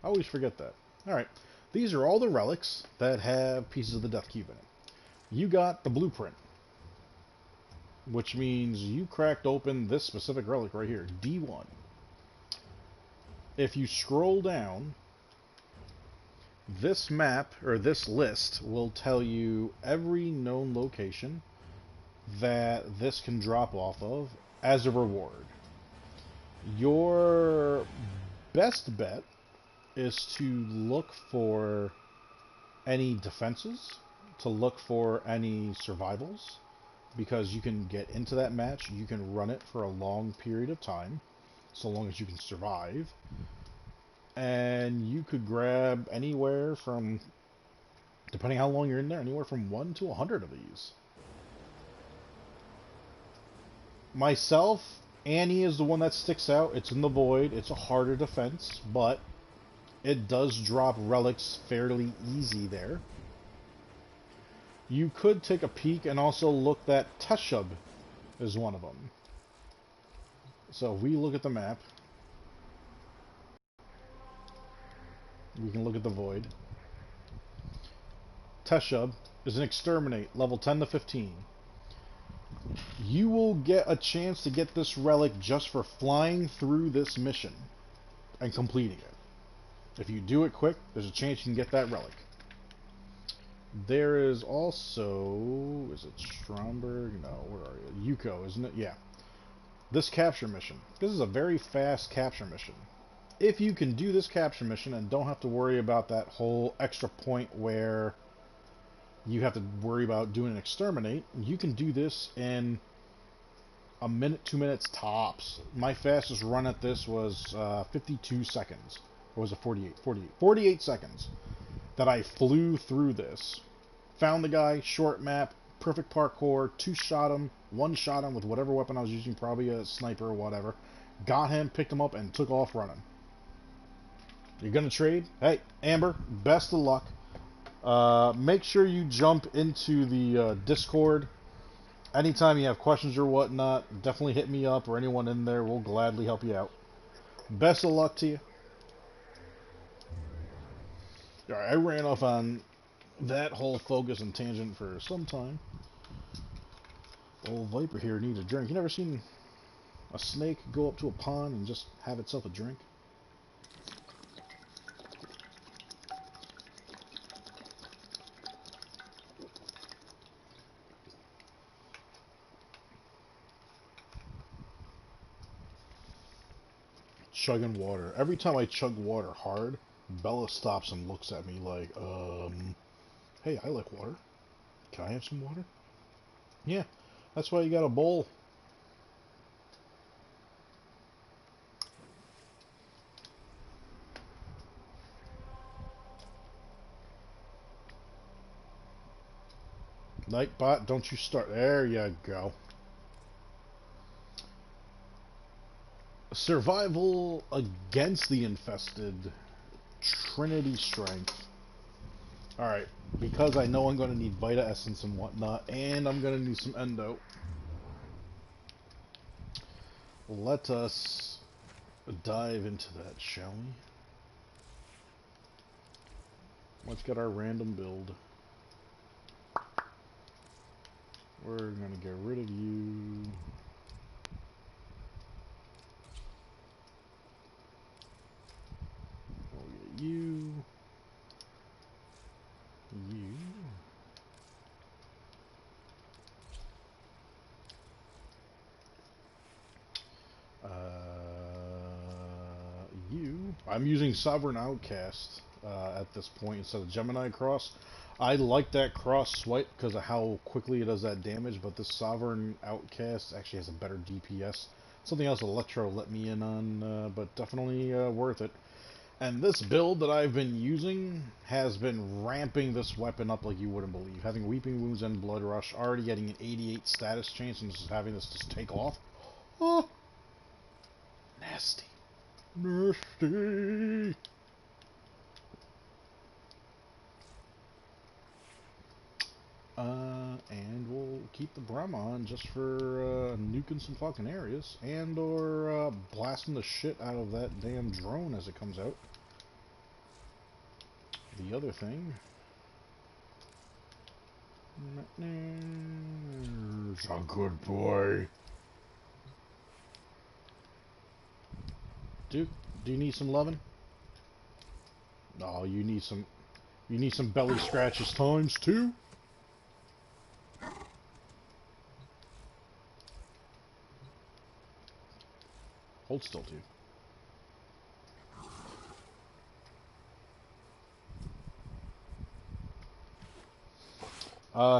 I always forget that. Alright, these are all the relics that have pieces of the Death Cube in it. You got the blueprint, which means you cracked open this specific relic right here, D1. If you scroll down, this map, or this list, will tell you every known location that this can drop off of as a reward. Your best bet is to look for any defenses, to look for any survivals, because you can get into that match, you can run it for a long period of time, so long as you can survive, and you could grab anywhere from, depending how long you're in there, anywhere from 1 to 100 of these. Myself, Annie is the one that sticks out. It's in the void. It's a harder defense, but it does drop relics fairly easy there. You could take a peek and also look that Teshub is one of them. So if we look at the map, we can look at the void. Teshub is an exterminate, level 10 to 15. You will get a chance to get this relic just for flying through this mission and completing it. If you do it quick, there's a chance you can get that relic. There is also... is it Stromberg? No, where are you? Yuko, isn't it? Yeah. This capture mission. This is a very fast capture mission. If you can do this capture mission and don't have to worry about that whole extra point where you have to worry about doing an exterminate, you can do this in a minute, 2 minutes tops. My fastest run at this was 52 seconds. Or was it 48? 48 seconds that I flew through this. Found the guy, short map, perfect parkour, two-shot him, one-shot him with whatever weapon I was using, probably a sniper or whatever. Got him, picked him up, and took off running. You're going to trade? Hey, Amber, best of luck. Make sure you jump into the Discord. Anytime you have questions or whatnot, definitely hit me up or anyone in there. We'll gladly help you out. Best of luck to you. Alright, I ran off on that whole focus and tangent for some time. Old Viper here needs a drink. You never seen a snake go up to a pond and just have itself a drink? Chugging water. Every time I chug water hard, Bella stops and looks at me like, hey, I like water. Can I have some water? Yeah, that's why you got a bowl. Nightbot, don't you start. There you go. Survival against the infested. Trinity strength. Alright, because I know I'm going to need Vita Essence and whatnot, and I'm going to need some Endo. Let us dive into that, shall we? Let's get our random build. We're going to get rid of you. We'll get you. You. You. I'm using Sovereign Outcast at this point instead of Gemini Cross. I like that cross swipe because of how quickly it does that damage, but this Sovereign Outcast actually has a better DPS. Something else Electro let me in on, but definitely worth it. And this build that I've been using has been ramping this weapon up like you wouldn't believe. Having Weeping Wounds and Blood Rush, already getting an 88 status chance, and just having this just take off. Oh! Nasty. Nasty! And we'll keep the Brahma on just for nuking some fucking areas. And or blasting the shit out of that damn drone as it comes out. The other thing... It's a good boy. Duke, do you need some loving? No, you need some belly scratches times two. Hold still, dude.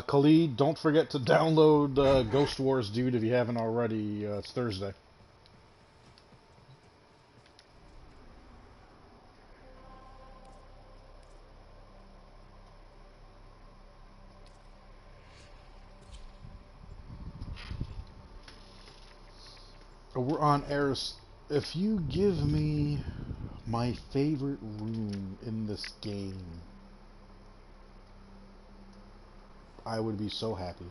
Khalid, don't forget to download Ghost Wars, dude, if you haven't already. It's Thursday. over on Eris, if you give me my favorite room in this game, I would be so happy.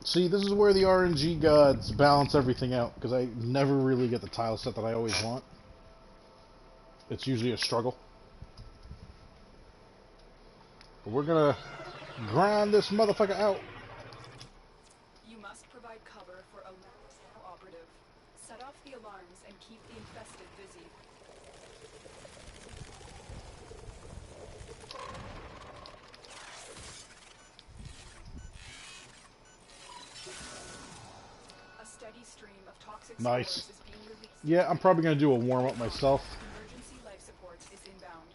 See, this is where the RNG gods balance everything out, because I never really get the tile set that I always want. It's usually a struggle. But we're gonna grind this motherfucker out. You must provide cover for a operative. Set off the alarms and keep the infested busy. A steady stream of toxic Nice. spores is being released. Yeah, I'm probably gonna do a warm-up myself. Emergency life support is inbound.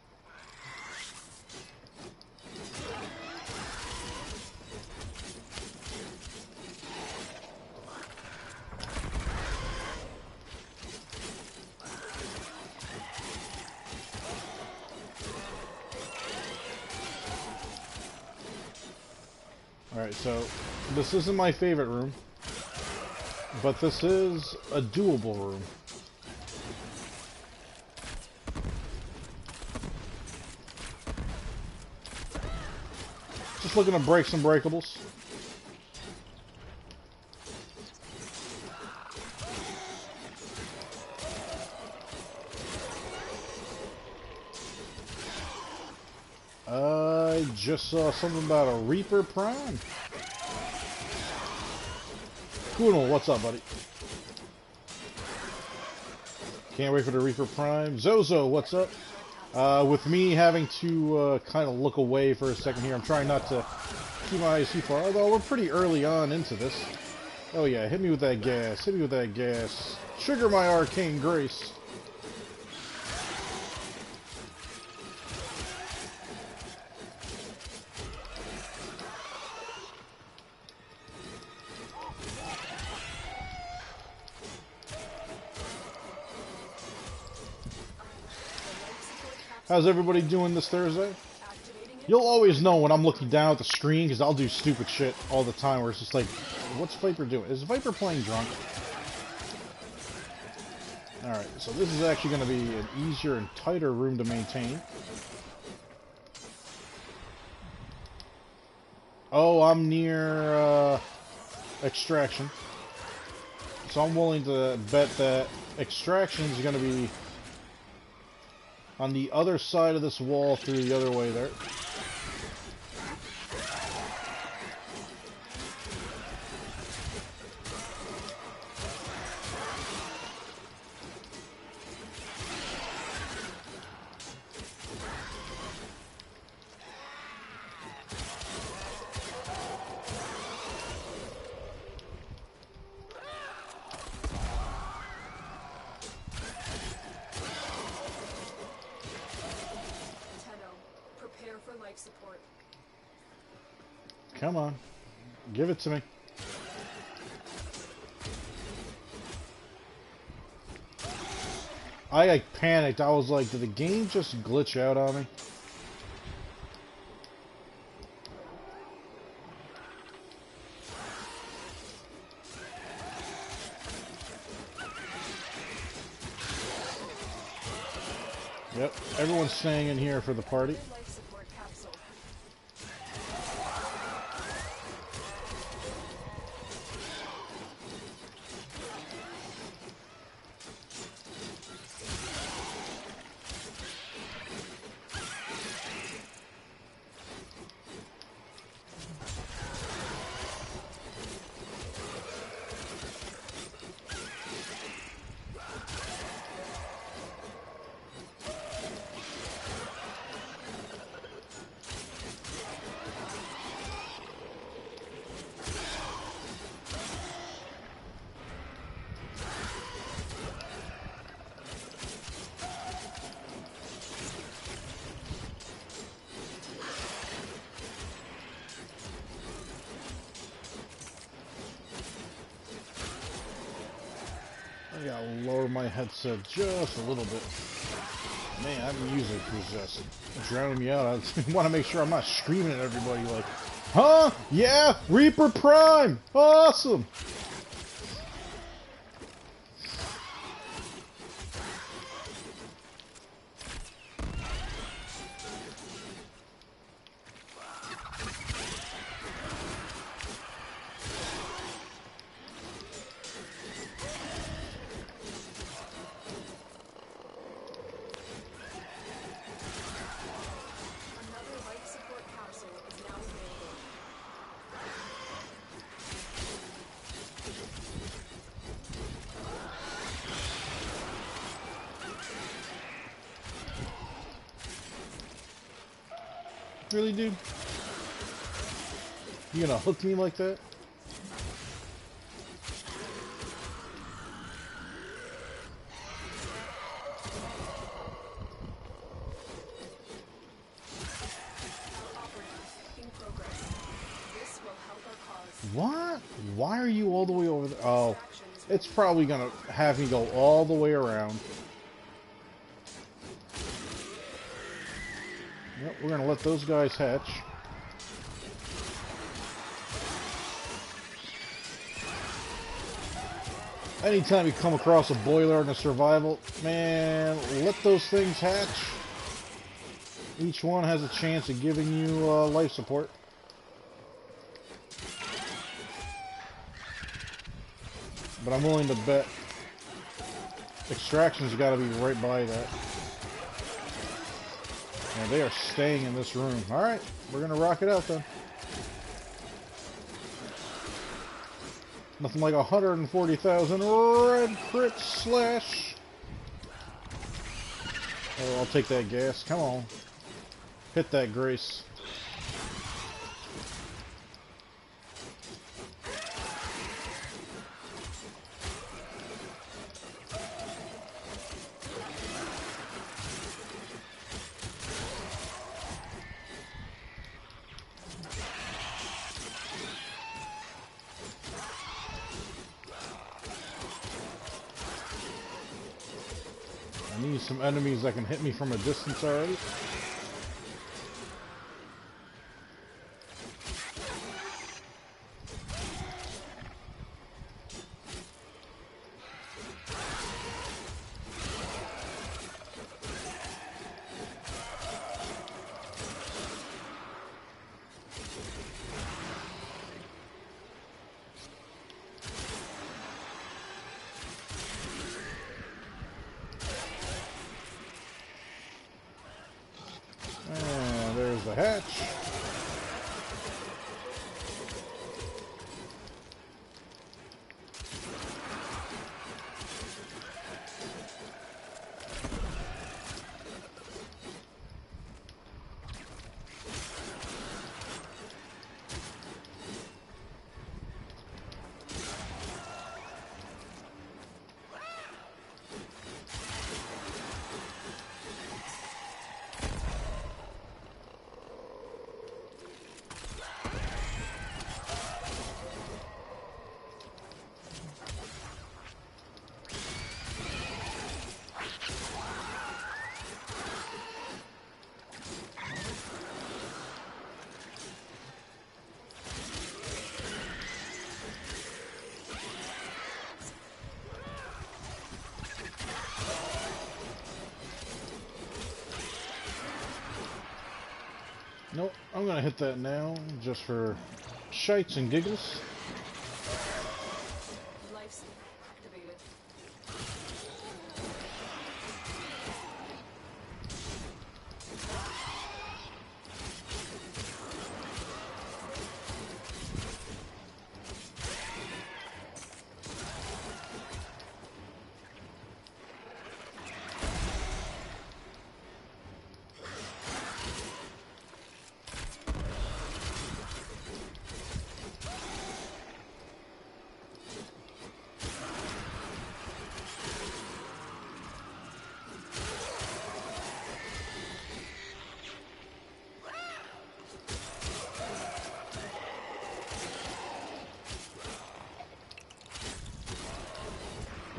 Alright, so this isn't my favorite room, but this is a doable room. Just looking to break some breakables. I just saw something about a Reaper Prime. Kuno, what's up, buddy? Can't wait for the Reaper Prime. Zozo, what's up? With me having to kind of look away for a second here, I'm trying not to keep my eyes too far, although we're pretty early on into this. Oh yeah, hit me with that gas, hit me with that gas. Trigger my arcane grace. How's everybody doing this Thursday? You'll always know when I'm looking down at the screen, because I'll do stupid shit all the time where it's just like, what's Viper doing? Is Viper playing drunk? Alright, so this is actually going to be an easier and tighter room to maintain. Oh, I'm near extraction. So I'm willing to bet that extraction is going to be on the other side of this wall through the other way there. Support. Come on. Give it to me. I like panicked. I was like, did the game just glitch out on me? Yep, everyone's staying in here for the party. I gotta lower my headset just a little bit. Man, that music was just drowning me out. I want to make sure I'm not screaming at everybody like, huh? Yeah? Reaper Prime! Awesome! Really, dude? You gonna hook me like that? What? Why are you all the way over there? Oh, it's probably gonna have me go all the way around. Yep, we're gonna let those guys hatch. Anytime you come across a boiler in a survival, man, let those things hatch. Each one has a chance of giving you life support. But I'm willing to bet extraction's got to be right by that. And they are staying in this room. Alright, we're going to rock it out then. Nothing like 140,000 red crit slash. Oh, I'll take that gas. Come on. Hit that grace. I need some enemies that can hit me from a distance already. And there's the hatch. Nope, I'm gonna hit that now, just for shites and giggles. Life sleep activated.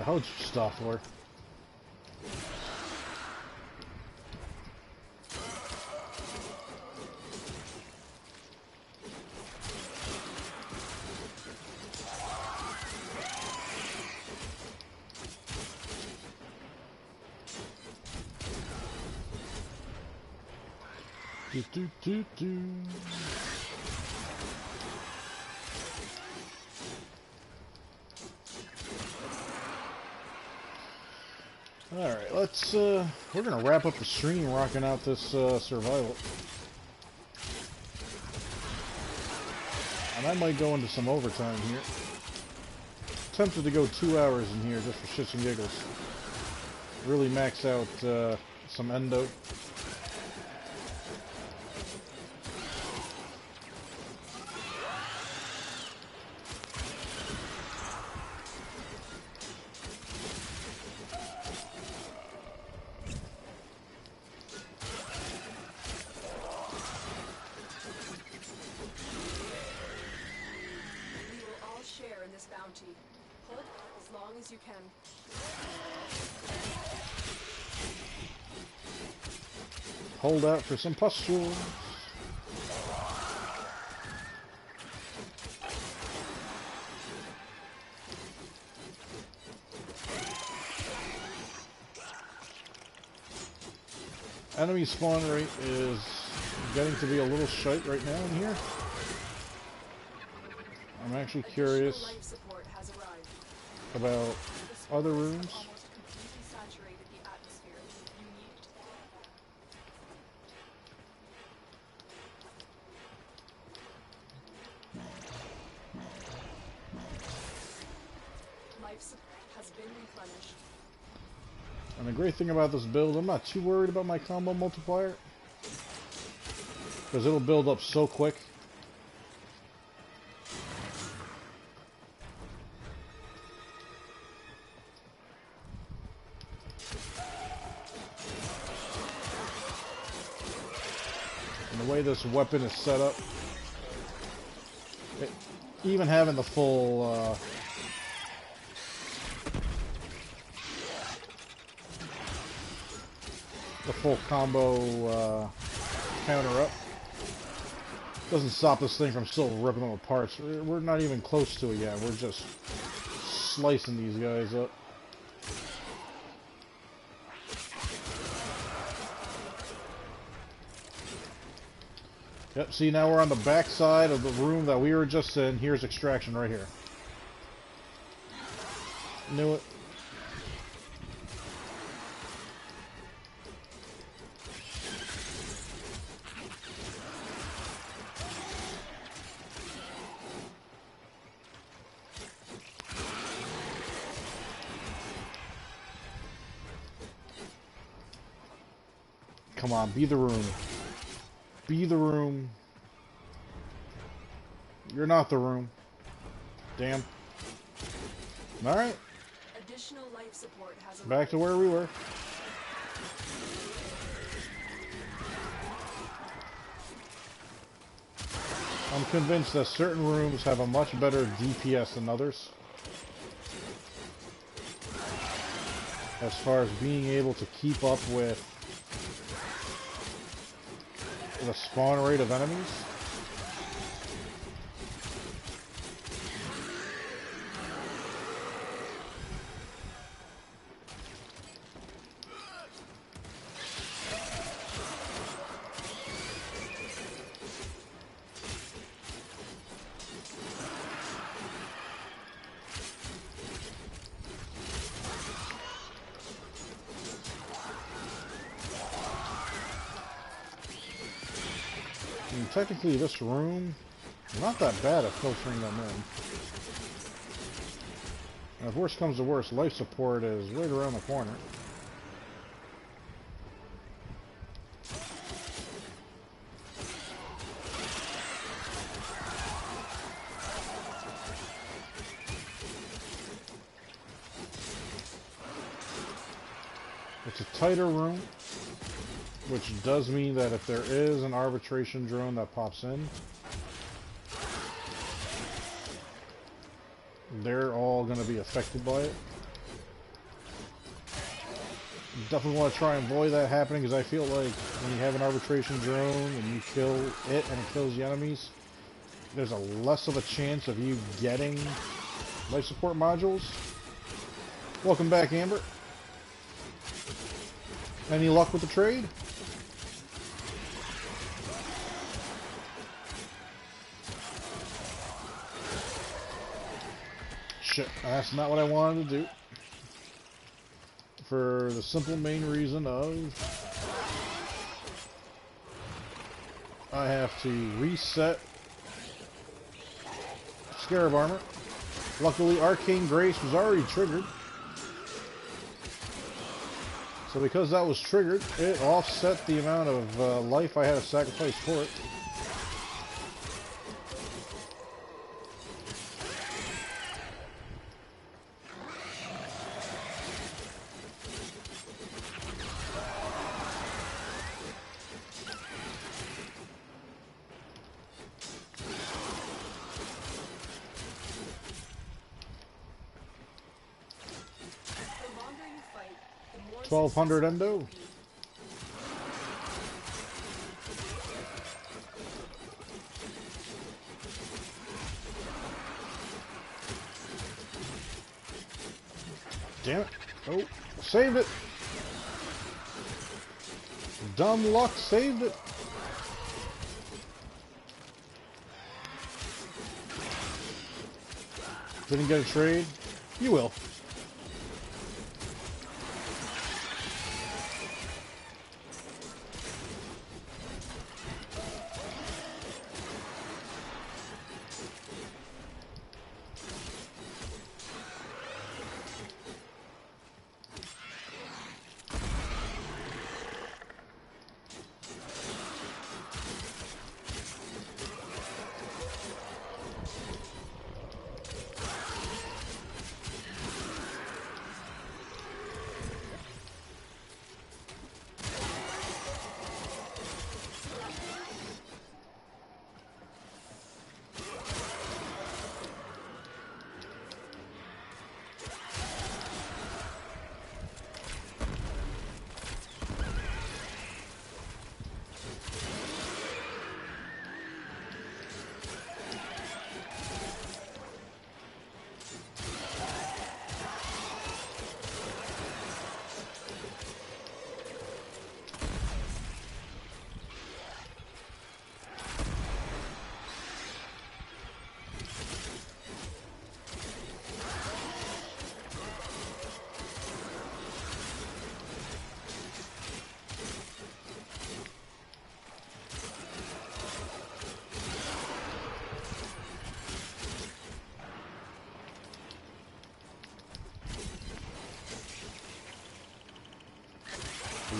How'd you stop for? Do do do do. Alright, let's, we're gonna wrap up the stream rocking out this, survival. And I might go into some overtime here. Tempted to go 2 hours in here just for shits and giggles. Really max out, some endo. as you can. Hold out for some pustules. Enemy spawn rate is getting to be a little shite right now in here. I'm actually curious Life support has arrived. about The other spores rooms. have almost completely saturated the atmosphere. You need life support has been replenished. And the great thing about this build, I'm not too worried about my combo multiplier, because it'll build up so quick. And the way this weapon is set up, even having the full combo counter up doesn't stop this thing from still ripping them apart. So we're not even close to it yet. We're just slicing these guys up. Yep, see, now we're on the back side of the room that we were just in. Here's extraction right here. Knew it. Come on, be the room. Be the room. You're not the room. Damn. Alright. Additional life support has arrived. Back to where we were. I'm convinced that certain rooms have a much better DPS than others. As far as being able to keep up with the spawn rate of enemies. And technically this room, not that bad at filtering them in. And if worst comes to worst, life support is right around the corner. It's a tighter room, which does mean that if there is an arbitration drone that pops in, they're all going to be affected by it. Definitely want to try and avoid that happening, because I feel like when you have an arbitration drone and you kill it and it kills the enemies, there's a less of a chance of you getting life support modules. Welcome back, Amber. Any luck with the trade? Shit, that's not what I wanted to do. For the simple main reason of I have to reset Scarab Armor. Luckily, Arcane Grace was already triggered. So because that was triggered, it offset the amount of life I had to sacrifice for it. 1200 endo. Damn it. Oh, saved it. Dumb luck saved it. Didn't get a trade. You will.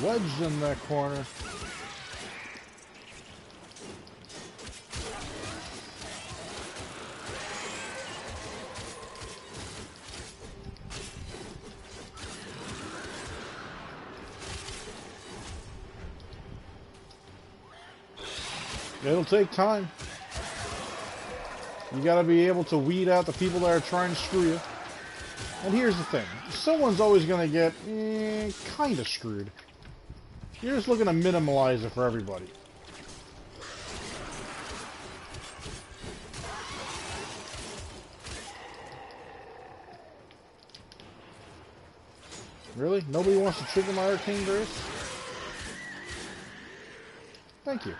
Wedged in that corner. It'll take time. You gotta be able to weed out the people that are trying to screw you. And here's the thing. Someone's always gonna get kind of screwed. You're just looking to minimalize it for everybody. Really? Nobody wants to trigger my arcane burst? Thank you.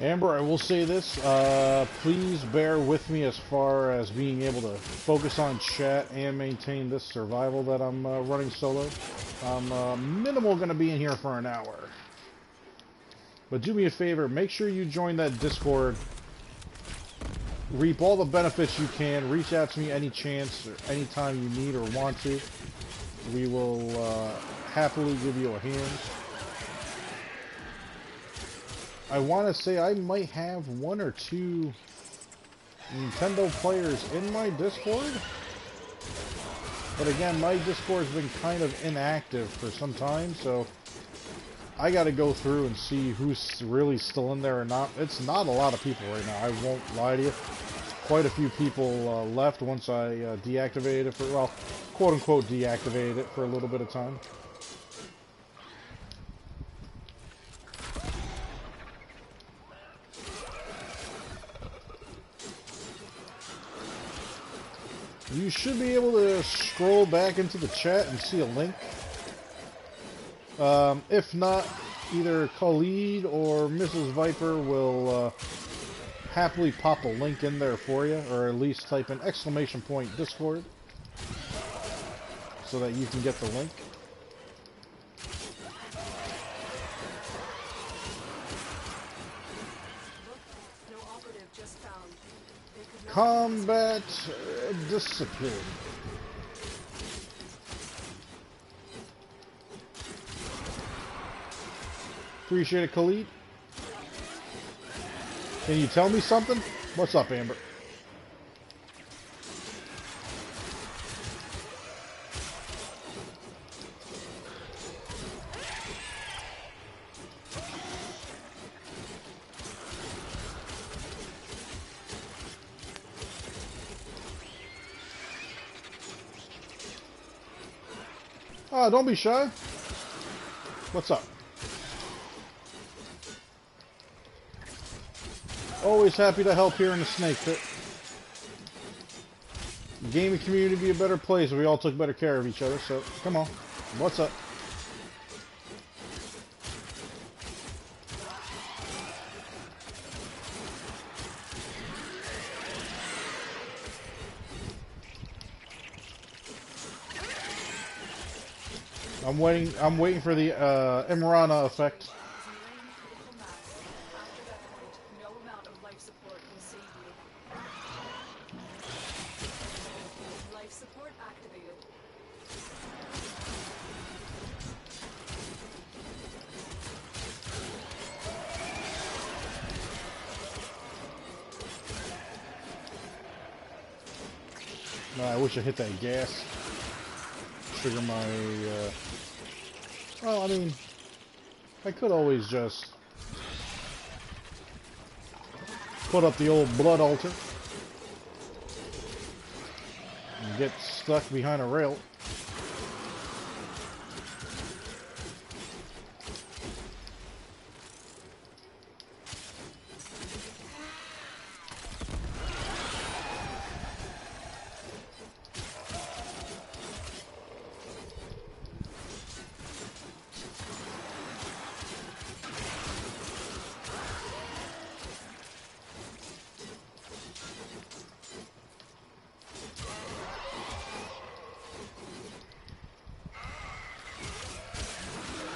Amber, I will say this, please bear with me as far as being able to focus on chat and maintain this survival that I'm running solo. I'm minimal going to be in here for an hour. But do me a favor, make sure you join that Discord. Reap all the benefits you can. Reach out to me any chance or anytime you need or want to. We will happily give you a hand. I want to say I might have 1 or 2 Nintendo players in my Discord. But again, my Discord's been kind of inactive for some time, so I got to go through and see who's really still in there or not. It's not a lot of people right now, I won't lie to you. Quite a few people left once I deactivated it for, well, quote-unquote deactivated it for a little bit of time. You should be able to scroll back into the chat and see a link. If not, either Khalid or Mrs. Viper will happily pop a link in there for you, or at least type in ! Discord so that you can get the link. combat discipline. Appreciate it, Khalid. Can you tell me something? What's up, Amber? Oh, don't be shy. What's up? Always happy to help here in the Snake Pit. The gaming community would be a better place if we all took better care of each other, so come on. What's up? I'm waiting for the Imrana effect. No amount of life support will save you. Life support activated. No, I wish I hit that gas. Trigger my, well, I mean, I could always just put up the old blood altar and get stuck behind a rail.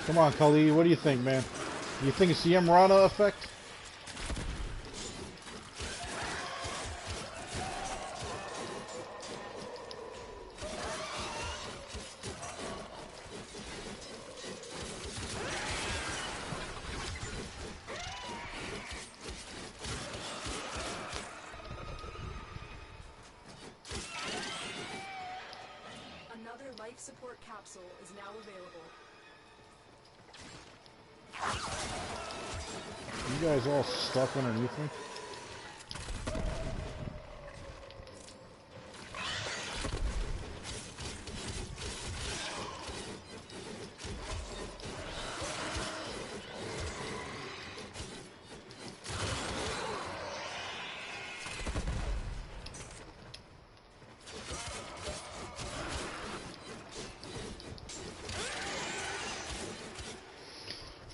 Come on, Khalid, what do you think, man? Do you think it's the Imrana effect? Another life support capsule is now available. You guys all stuck underneath me?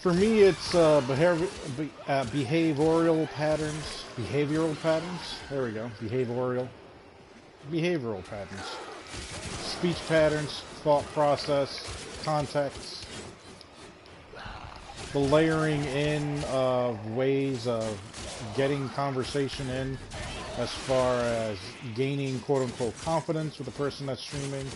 For me, it's behavioral patterns. Behavioral patterns? There we go. Behavioral patterns. Speech patterns, thought process, context. The layering in of ways of getting conversation in as far as gaining quote-unquote confidence with the person that's streaming.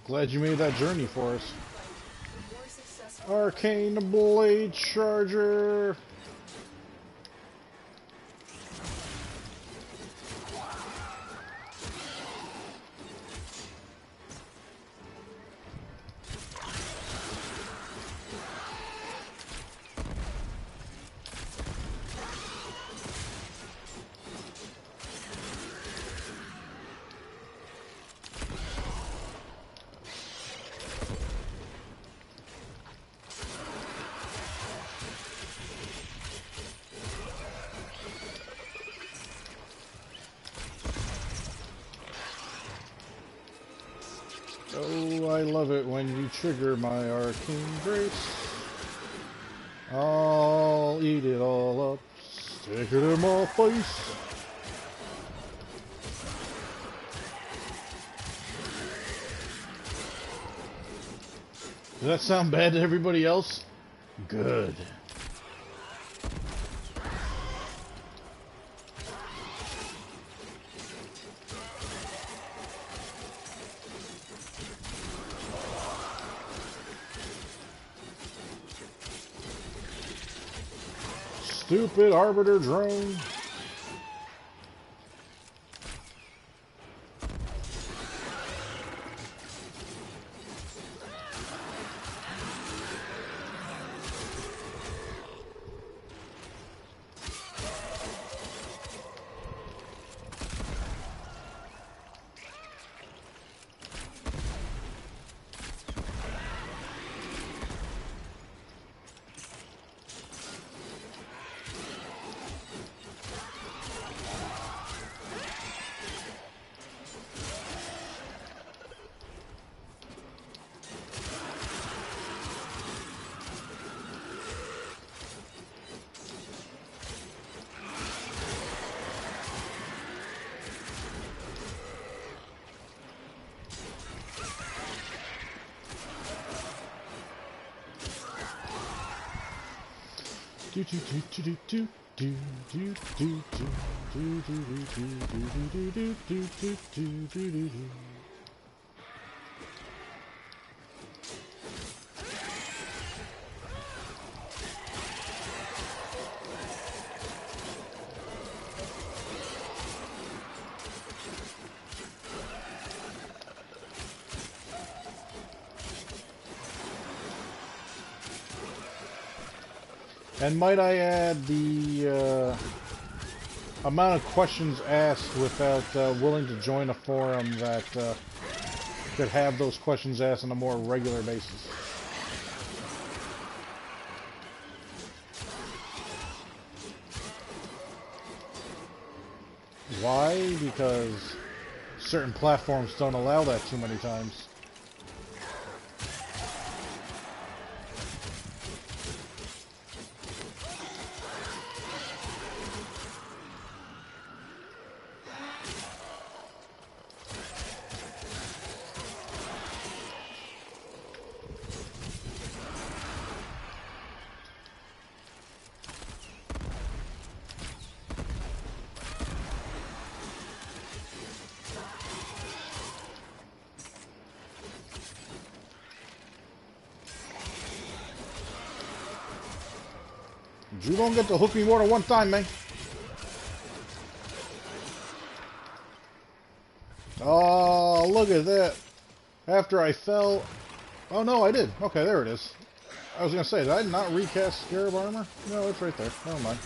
Glad you made that journey for us. More successful. Arcane Blade Charger. Oh, I love it when you trigger my arcane grace. I'll eat it all up, stick it in my face. Does that sound bad to everybody else? Good. Stupid Arbiter drone. And might I add, the amount of questions asked without willing to join a forum that could have those questions asked on a more regular basis. Why? Because certain platforms don't allow that too many times. You don't get to hook me more than one time, man. Oh, look at that. After I fell... Oh, no, I did. Okay, there it is. I was going to say, did I not recast Scarab Armor? No, it's right there. Never mind.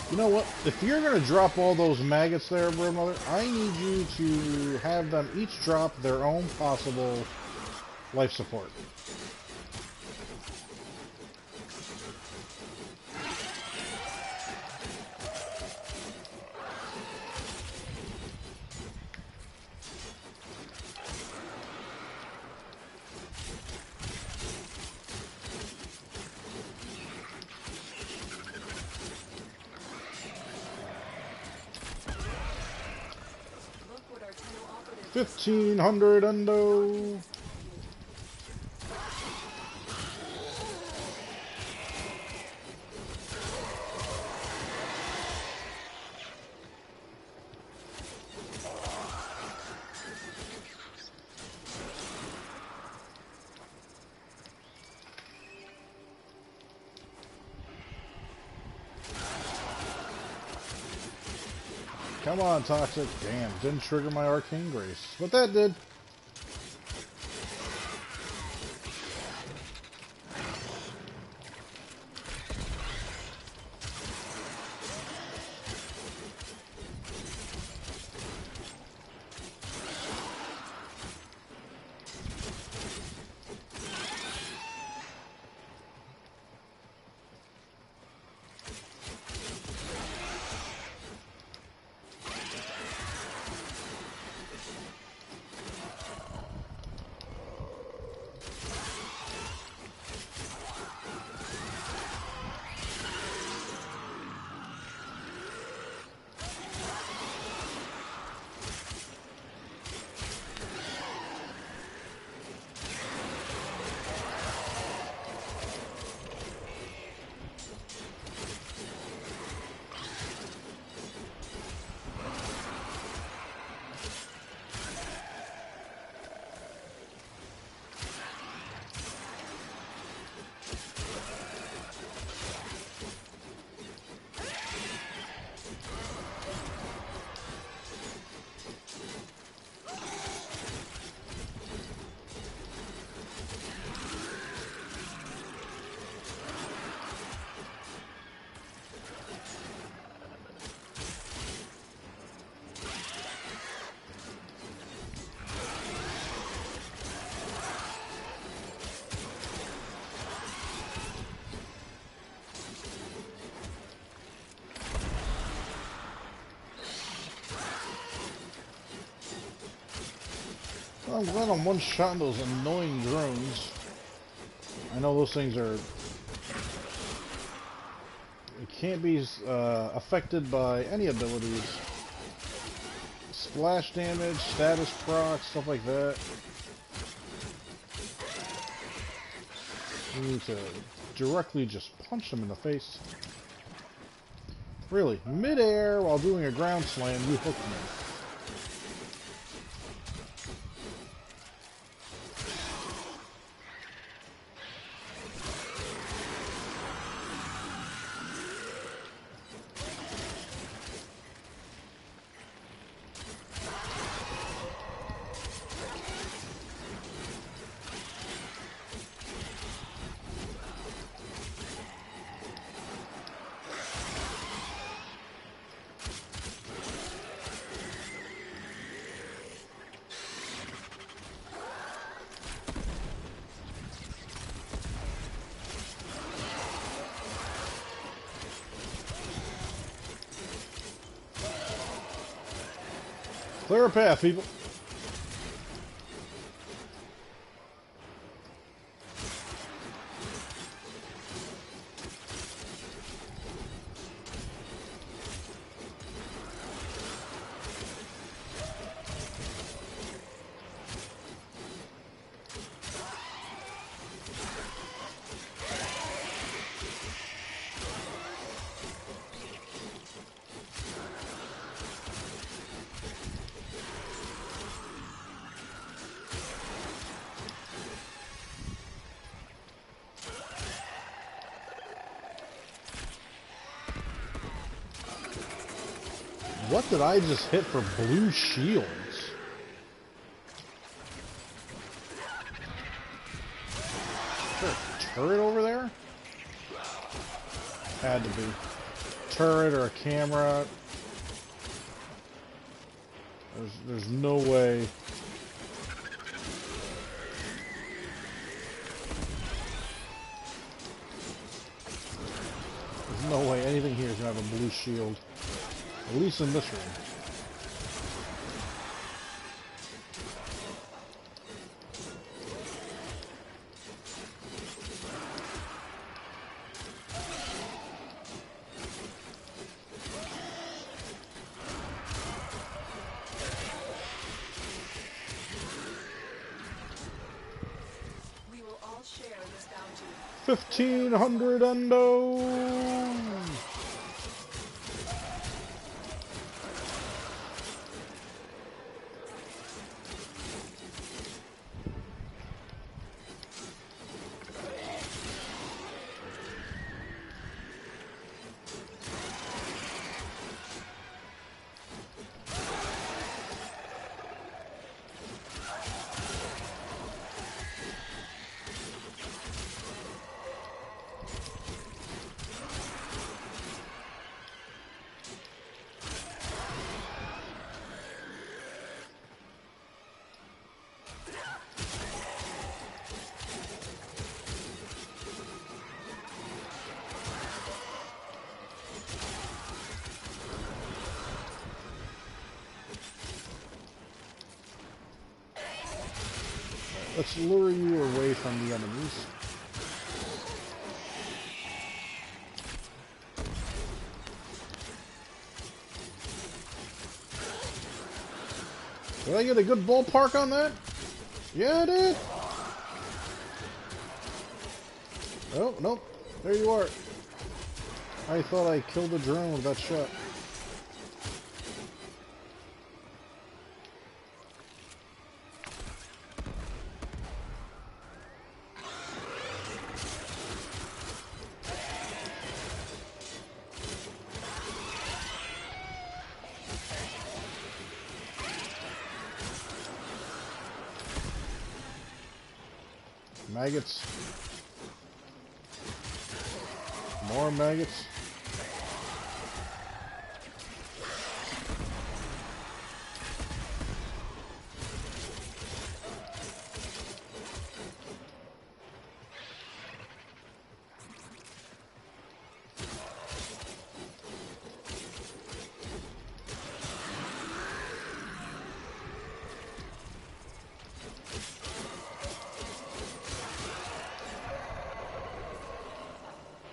You know what? If you're going to drop all those maggots there, bro, mother, I need you to have them each drop their own possible life support. 1500 endo. Come on, Toxic. Damn, didn't trigger my Arcane Grace. But that did. I'm glad I'm one-shotting those annoying drones. I know those things are... It can't be affected by any abilities. Splash damage, status proc, stuff like that. You need to directly just punch them in the face. Really, mid-air while doing a ground slam, you hooked me. Clear a path, people. What did I just hit for blue shields? Is there a turret over there? Had to be. Turret or a camera. There's no way. There's no way anything here is gonna have a blue shield. At least in this room. 1,500 endo. Let's lure you away from the enemies. Did I get a good ballpark on that? Yeah, I did. Oh, nope. There you are. I thought I killed the drone with that shot. Maggots. More maggots.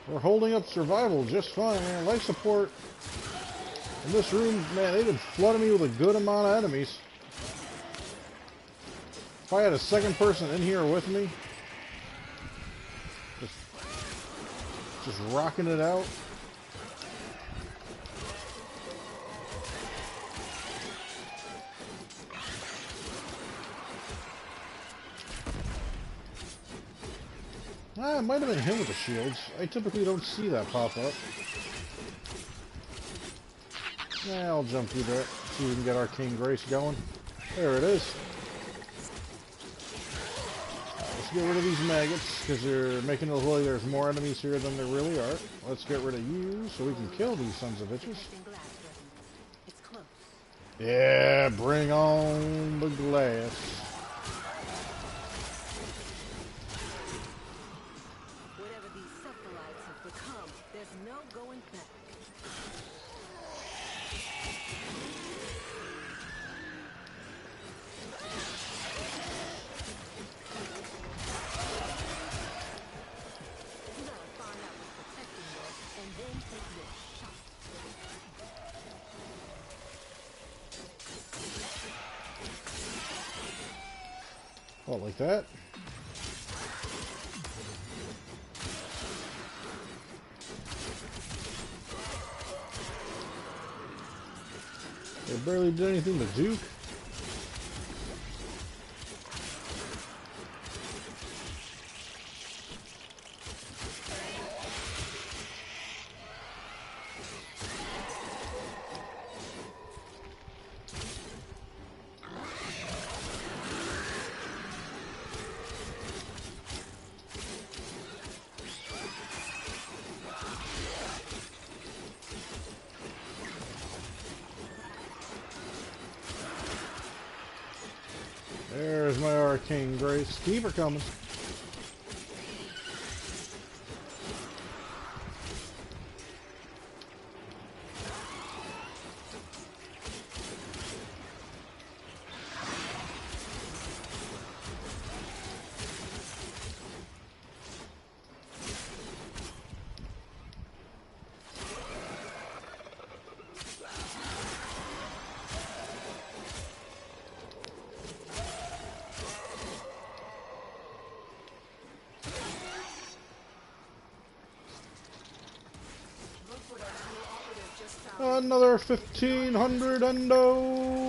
We're holding up survival just fine, man. Life support in this room, man, they've been flooding me with a good amount of enemies. If I had a second person in here with me, just rocking it out. Ah, it might have been him with the shields. I typically don't see that pop up. Yeah, I'll jump through that. See if we can get Arcane Grace going. There it is. Let's get rid of these maggots, because they're making it look like there's more enemies here than there really are. Let's get rid of you, so we can kill these sons of bitches. Yeah, bring on the glass. Whatever these sephiroths have become, there's no going back. You gotta find out what's protecting this, and then take your shot. Oh, like that? They barely did anything to Duke. There's my Arcane Grace. Keep her coming. Another 1500 endo.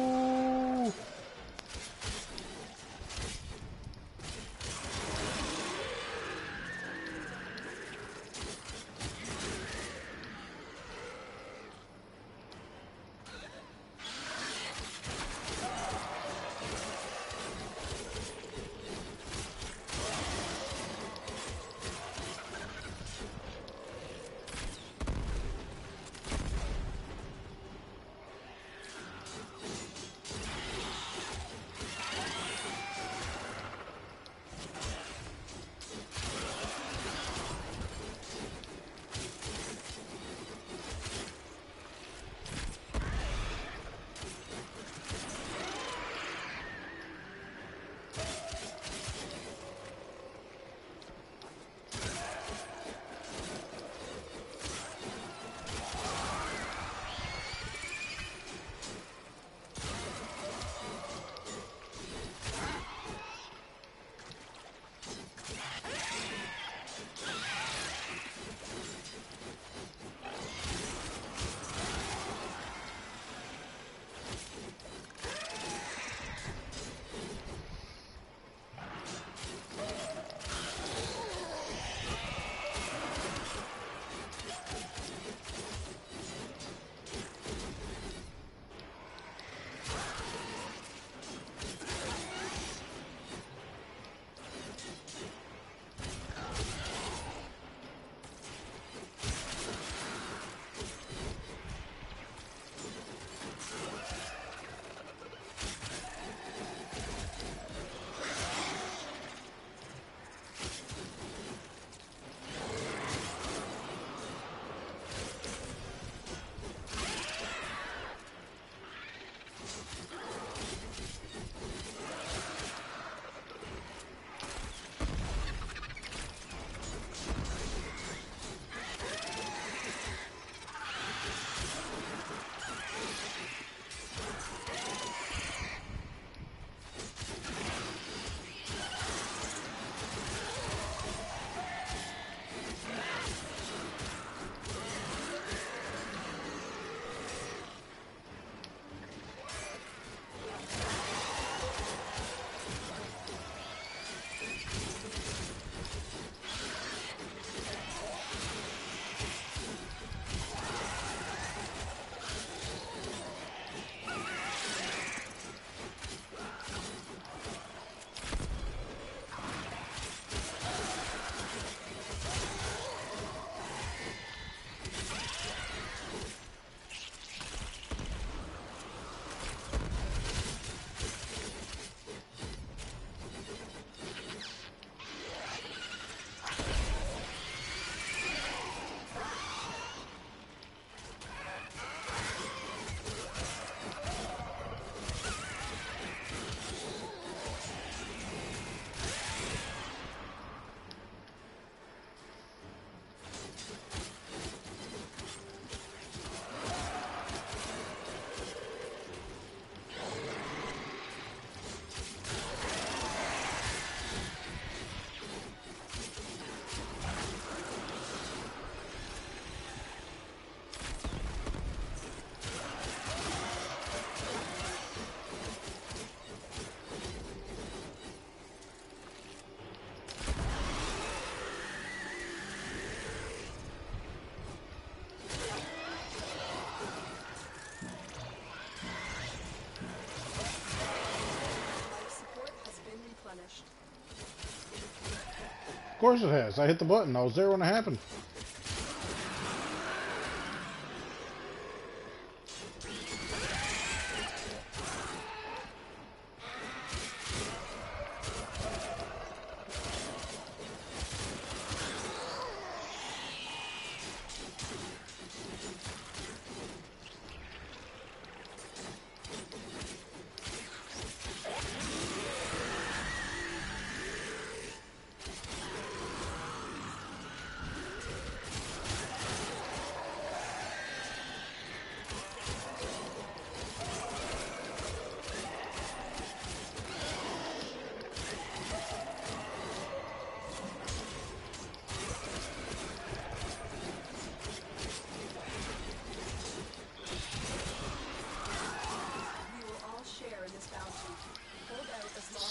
Of course it has. I hit the button. I was there when it happened.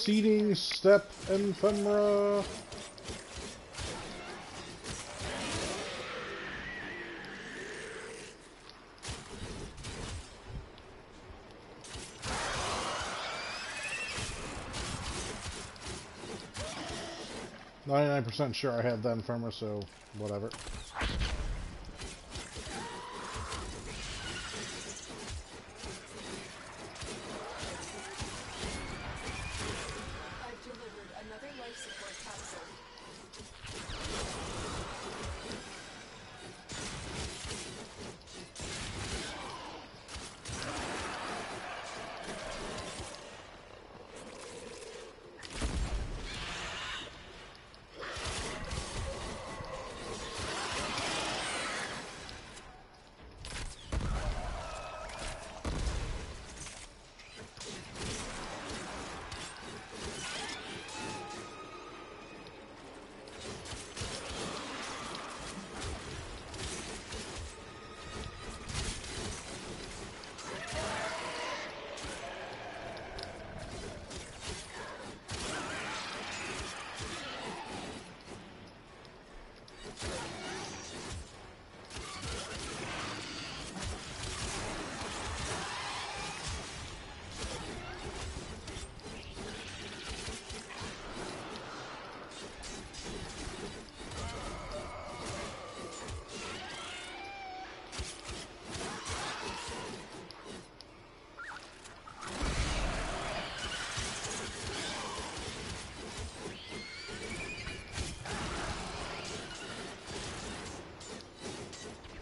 seating, step, ephemera. 99% sure I have that ephemera, so whatever. I've delivered another life support capsule.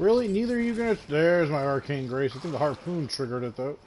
Really? Neither of you gonna... There's my Arcane Grace. I think the harpoon triggered it, though.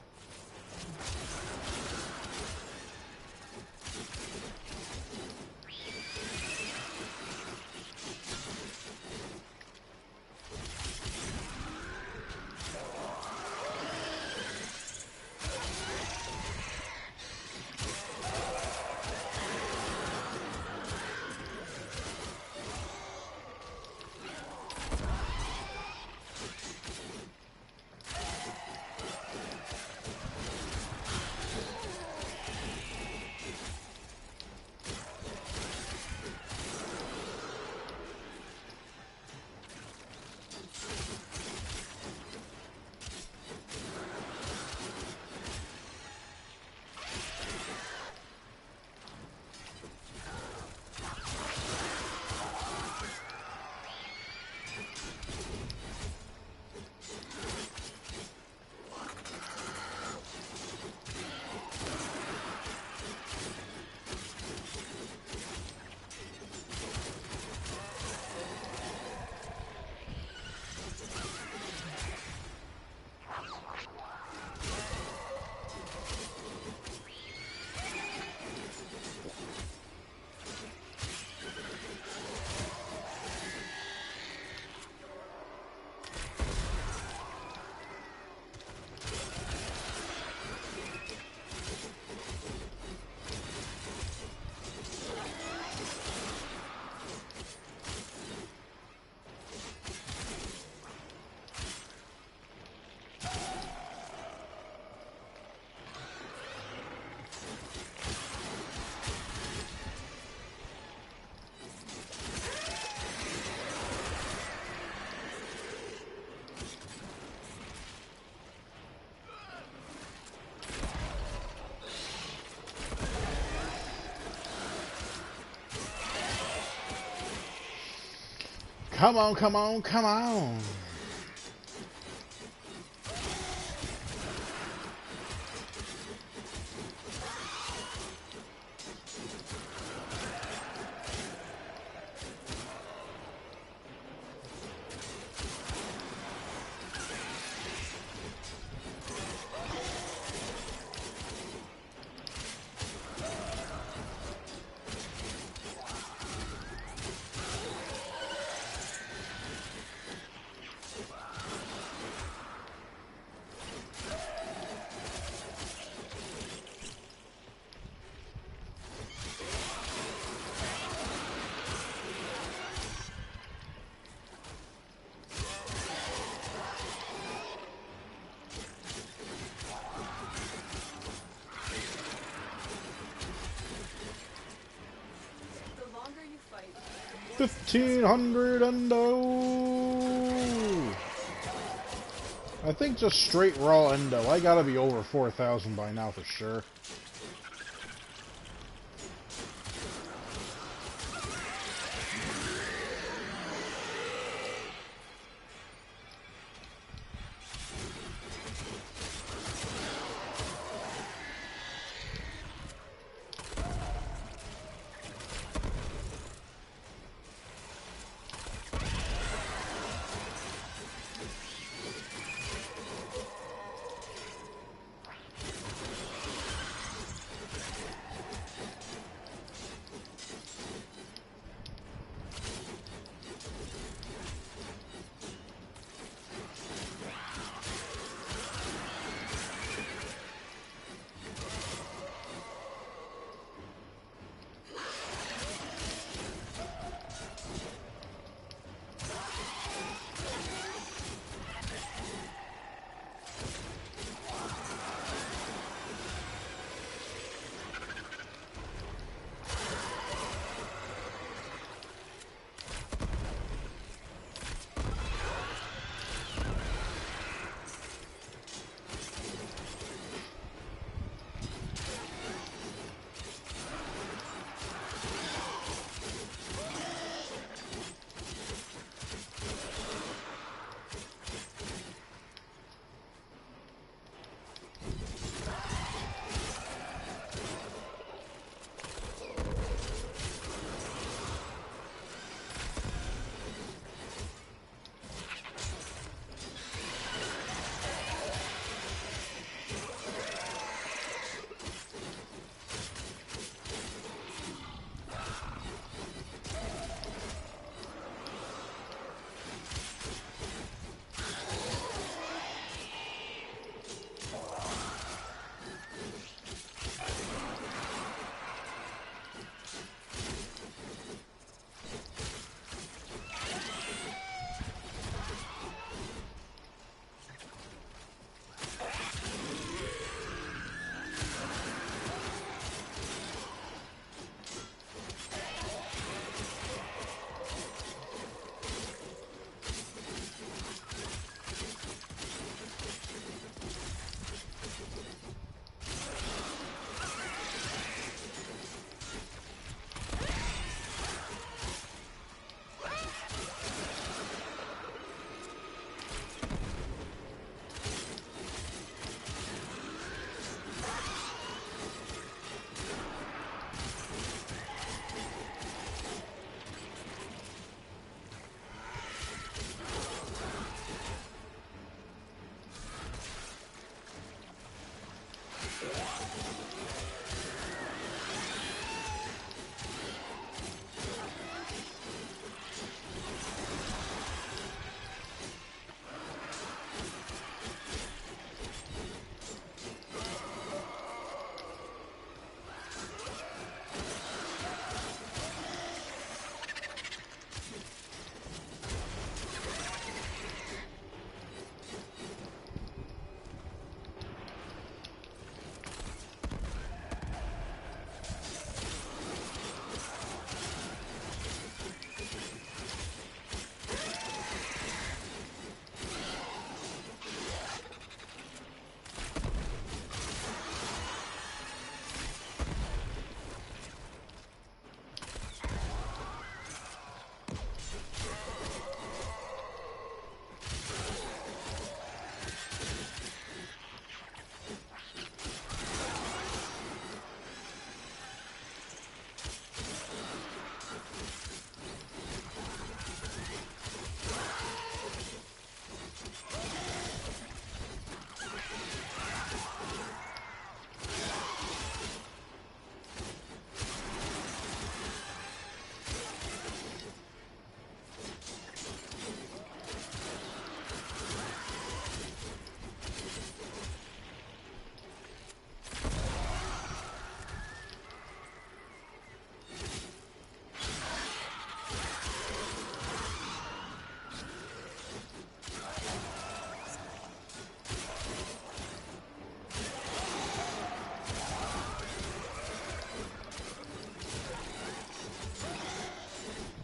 Come on, come on, come on. 1,500 endo. I think just straight raw endo. I gotta be over 4,000 by now for sure.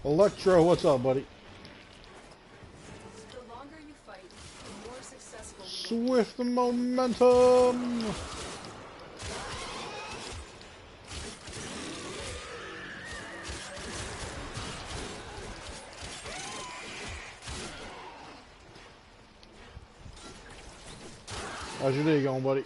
Electro, what's up, buddy? The longer you fight, the more successful we will be. Swift momentum! How's your day going, buddy?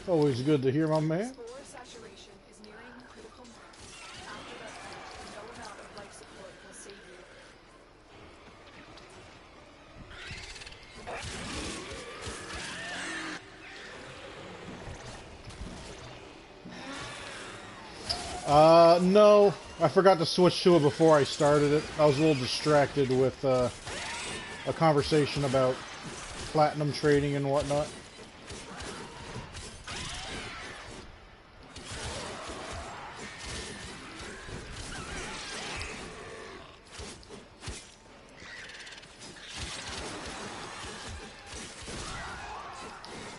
Always good to hear, my man. Spore saturation is nearing critical mass. After that point, no amount of life support will save you. No. I forgot to switch to it before I started it. I was a little distracted with a conversation about platinum trading and whatnot.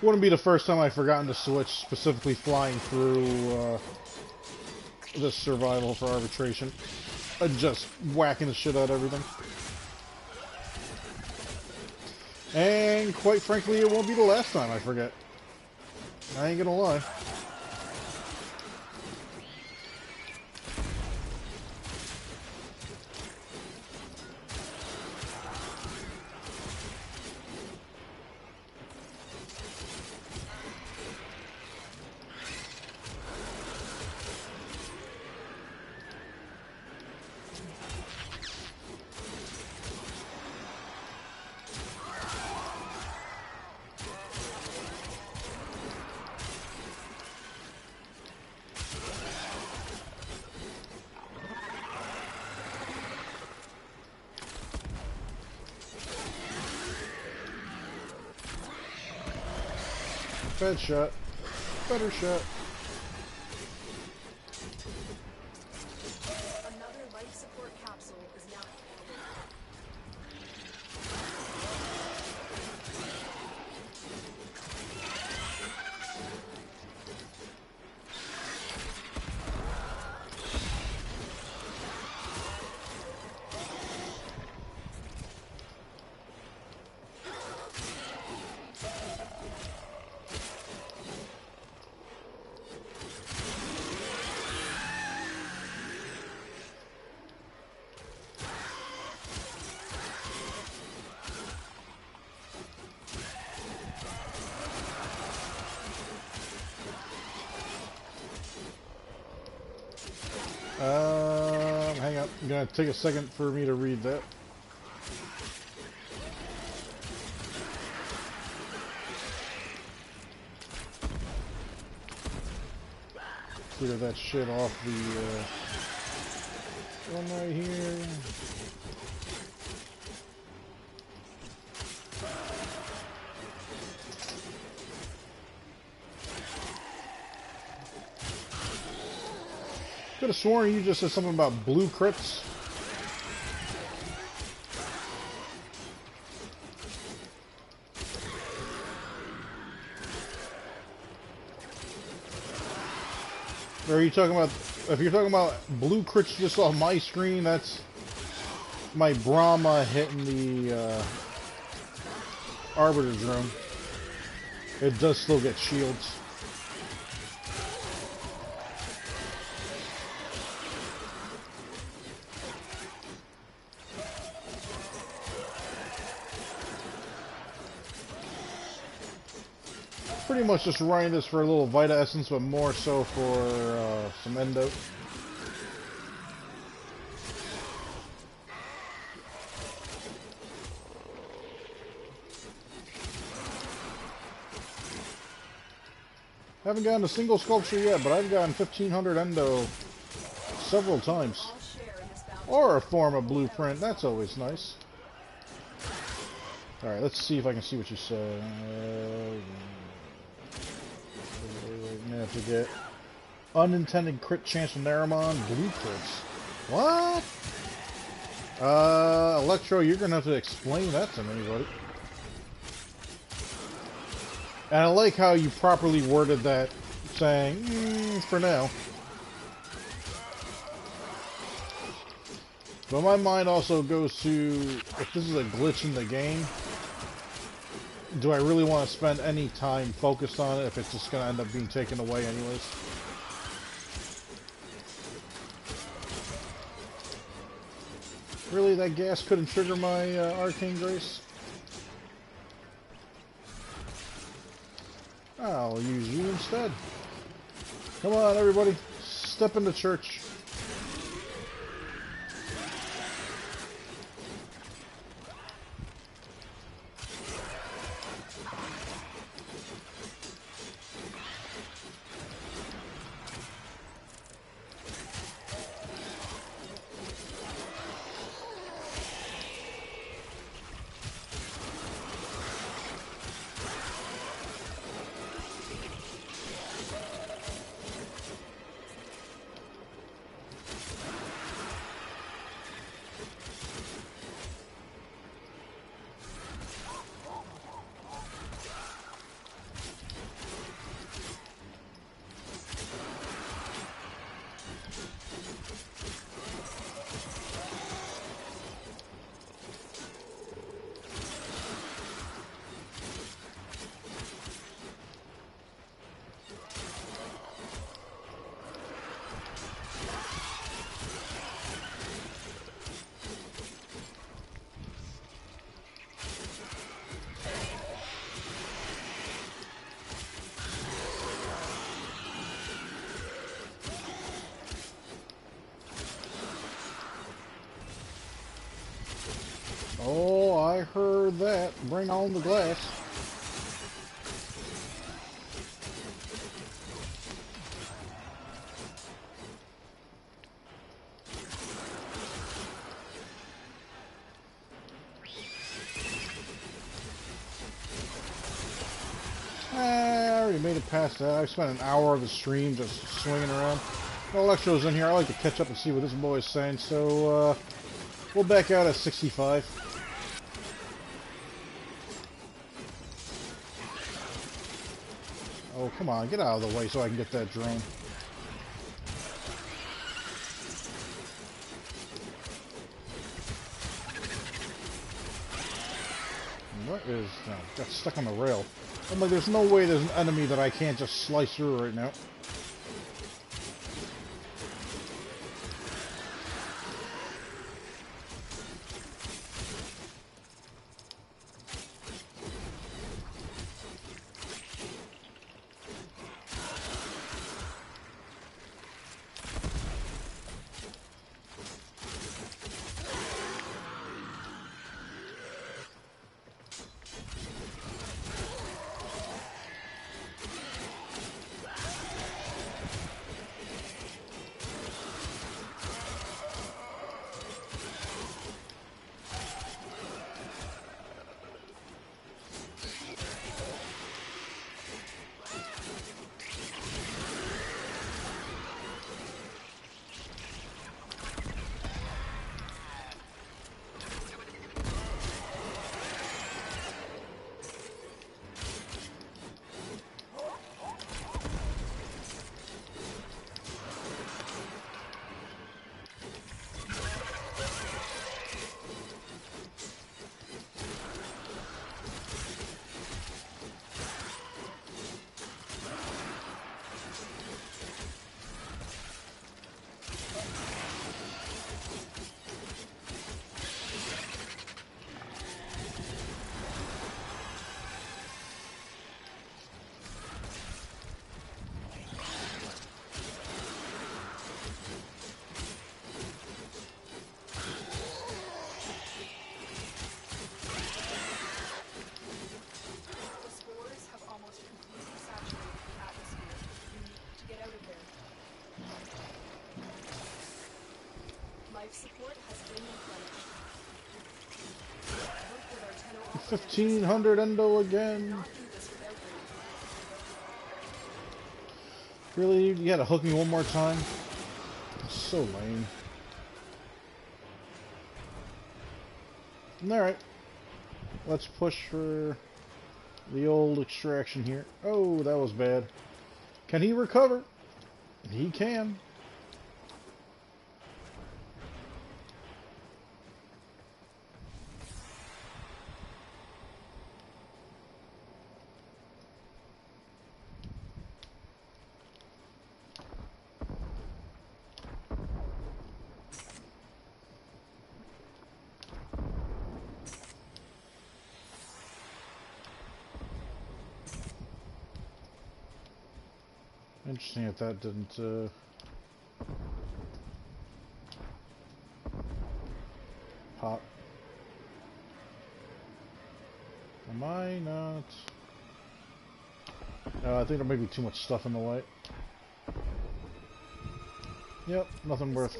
Wouldn't be the first time I've forgotten to switch, specifically flying through this survival for arbitration. Just whacking the shit out of everything. And quite frankly, it won't be the last time I forget. I ain't gonna lie. Bad shot. Better shot. Another life support capsule is now available. Hang on. I'm gonna take a second for me to read that. Clear that shit off the one right here. Could have sworn you just said something about blue crits. Or are you talking about, if you're talking about blue crits just off my screen, that's my Brahma hitting the Arbiter's room. It does still get shields. Pretty much just running this for a little Vita Essence, but more so for some Endo. Haven't gotten a single sculpture yet, but I've gotten 1500 endo several times. All share in this bounty. Or a Forma blueprint. That's always nice. Alright, let's see if I can see what you said. I'm gonna have to get unintended crit chance from Naramon blueprints. What? Electro, you're gonna have to explain that to me, buddy. And I like how you properly worded that, saying, for now. But my mind also goes to, if this is a glitch in the game, do I really want to spend any time focused on it if it's just going to end up being taken away anyways? Really, that gas couldn't trigger my Arcane Grace? I'll use you instead. Come on, everybody. Step into church. Oh, I heard that. Bring on the glass. I already made it past that. I spent an hour of the stream just swinging around. No Electro's in here. I like to catch up and see what this boy is saying, so we'll back out at 65. Oh, come on, get out of the way so I can get that drone. What is... No, got stuck on the rail. I'm like, there's no way there's an enemy that I can't just slice through right now. 1500 endo again. Not do this without raiding. Really? You gotta hook me one more time? It's so lame. Alright. Let's push for the old extraction here. Oh, that was bad. Can he recover? He can. Interesting if that didn't, pop. Am I not? I think there may be too much stuff in the way. Yep, nothing worth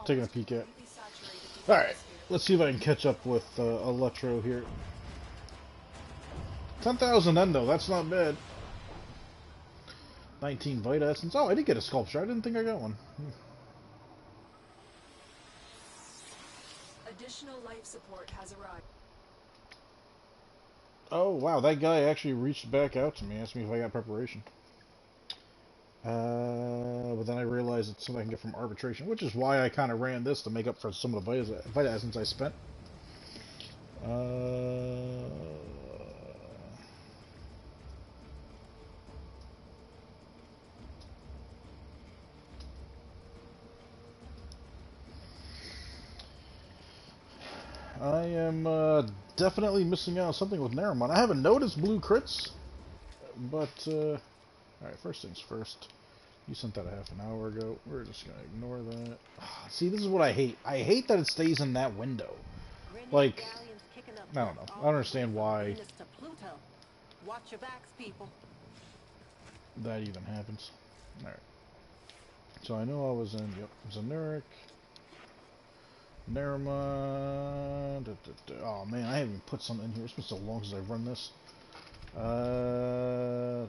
taking a peek at. Alright, let's see if I can catch up with Electro here. 10,000 endo, that's not bad. 19 Vita Essence. Oh, I did get a sculpture. I didn't think I got one. Additional life support has arrived. Oh, wow. That guy actually reached back out to me, asked me if I got preparation. But then I realized it's something I can get from arbitration, which is why I kind of ran this to make up for some of the Vita Essence I spent. I am definitely missing out on something with Naramon. I haven't noticed blue crits, but alright, first things first. You sent that a half an hour ago. We're just going to ignore that. See, this is what I hate. I hate that it stays in that window. Like, I don't know. I don't understand why Watch your backs, people. that even happens. Alright. So I know I was in, yep, Zenuric. Naramon. Oh man, I haven't even put something in here. It's been so long since I've run this. Yeah.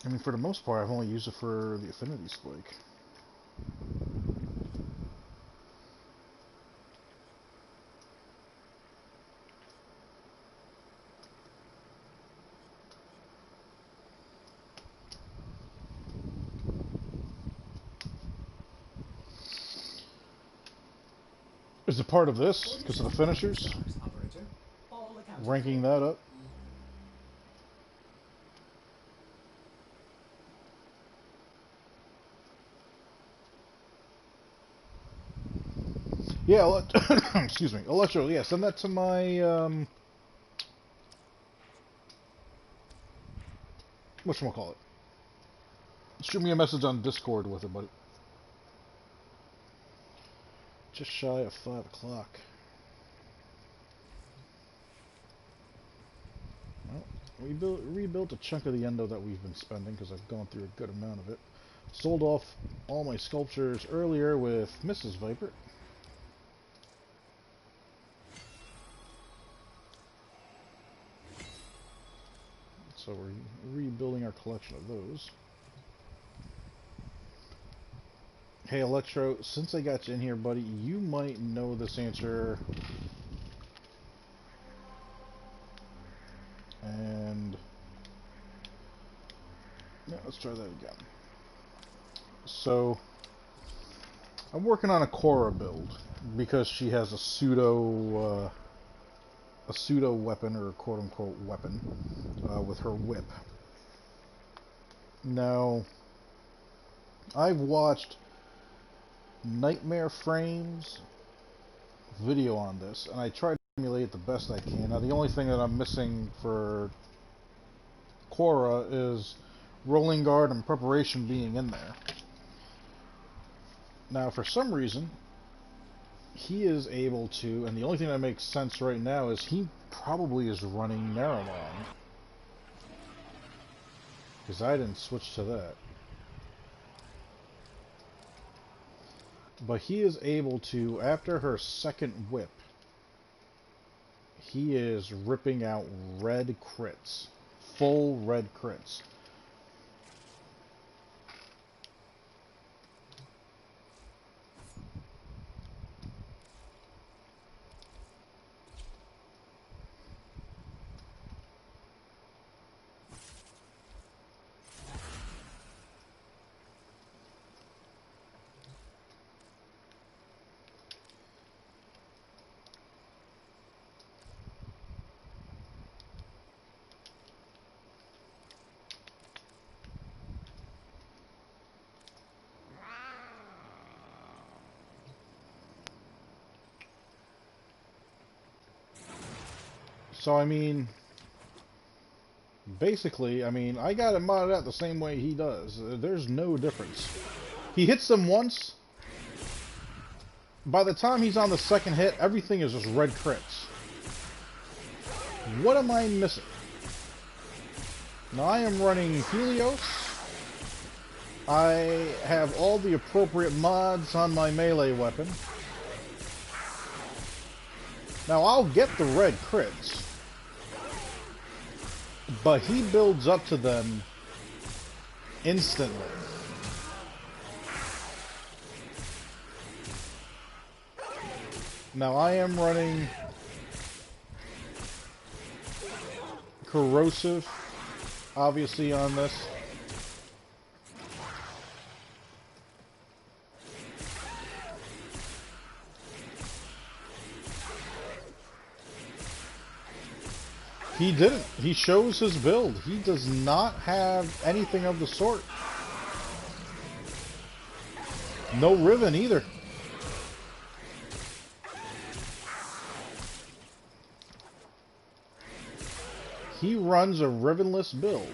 I mean, for the most part, I've only used it for the affinity spike. Is it part of this because of the finishers? Operator, all accounts. Ranking that up? Yeah, excuse me. Electro, yeah, send that to my, whatchamacallit. Shoot me a message on Discord with it, buddy. Just shy of 5 o'clock. Well, we rebuilt a chunk of the endo that we've been spending because I've gone through a good amount of it. Sold off all my sculptures earlier with Mrs. Viper. So we're rebuilding our collection of those. Hey Electro, since I got you in here, buddy, you might know this answer. And yeah, let's try that again. So I'm working on a Cora build because she has a pseudo weapon, or a quote-unquote weapon, with her whip. Now, I've watched Nightmare Frames video on this, and I tried to emulate it the best I can. Now, the only thing that I'm missing for Cora is Rolling Guard and Preparation being in there. Now, for some reason, he is able to, and the only thing that makes sense right now is he probably is running Naramon. Because I didn't switch to that. But he is able to, after her second whip, he is ripping out red crits. Full red crits. So, I mean, basically, I mean, I got it modded out the same way he does. There's no difference. He hits them once. By the time he's on the second hit, everything is just red crits. What am I missing? Now, I am running Helios. I have all the appropriate mods on my melee weapon. Now, I'll get the red crits. But he builds up to them instantly. Now I am running corrosive, obviously, on this. He didn't. He shows his build. He does not have anything of the sort. No Riven either. He runs a Rivenless build.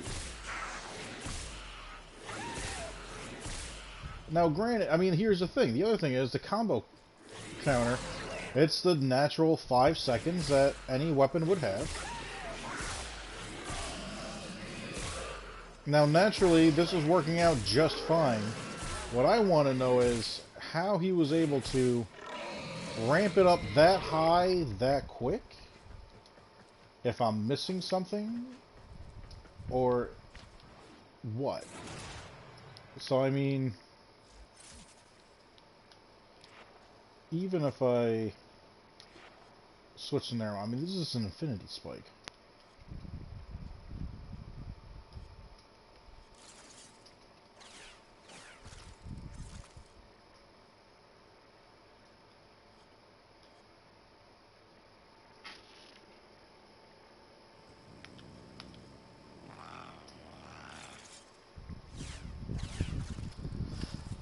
Now, granted, I mean, here's the thing. The other thing is the combo counter. It's the natural 5 seconds that any weapon would have. Now, naturally, this is working out just fine. What I want to know is how he was able to ramp it up that high, that quick. If I'm missing something, or what? So, I mean, even if I switch to narrow, I mean, this is an infinity spike.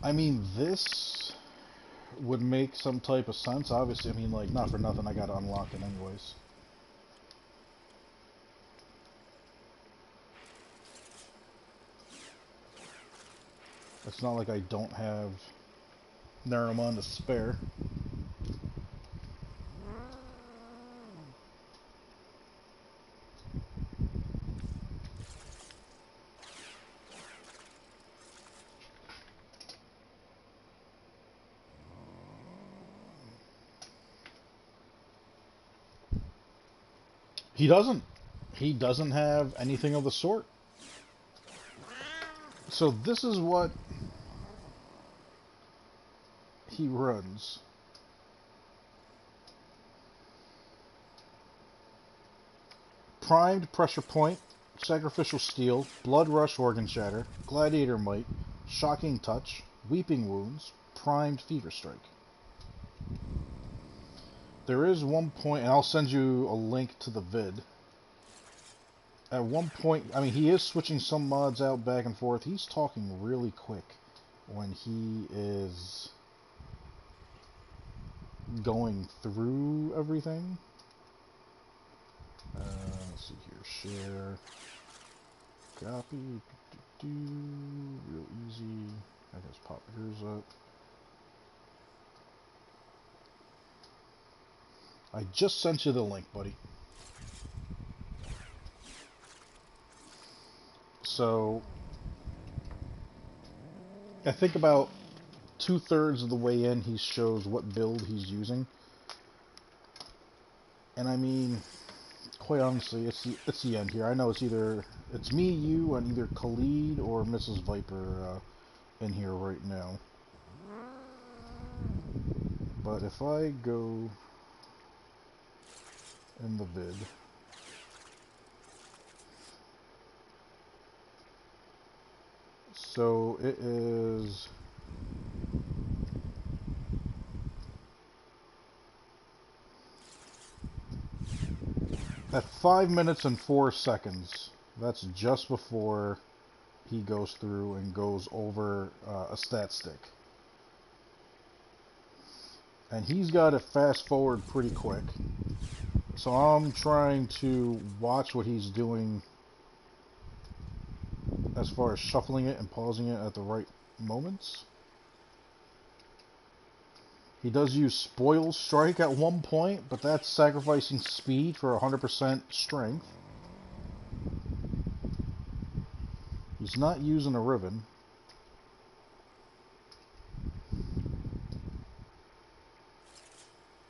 I mean, this would make some type of sense. Obviously, I mean, like, not for nothing, I gotta unlock it anyways. It's not like I don't have Naramon to spare. He doesn't. He doesn't have anything of the sort. So this is what he runs. Primed Pressure Point, Sacrificial Steel, Blood Rush Organ Shatter, Gladiator Might, Shocking Touch, Weeping Wounds, Primed Fever Strike. There is one point, and I'll send you a link to the vid. At one point, I mean, he is switching some mods out back and forth. He's talking really quick when he is going through everything. Let's see here. Share. Copy. Real easy. I just pop yours up. I just sent you the link, buddy. So, I think about 2/3 of the way in, he shows what build he's using. And I mean, quite honestly, it's the end here. I know it's me, you, and either Khalid or Mrs. Viper in here right now. But if I go in the vid, so it is at 5 minutes and 4 seconds. That's just before he goes through and goes over a stat stick. And he's got to fast forward pretty quick. So I'm trying to watch what he's doing as far as shuffling it and pausing it at the right moments. He does use Spoil Strike at one point, but that's sacrificing speed for 100% strength. He's not using a Riven.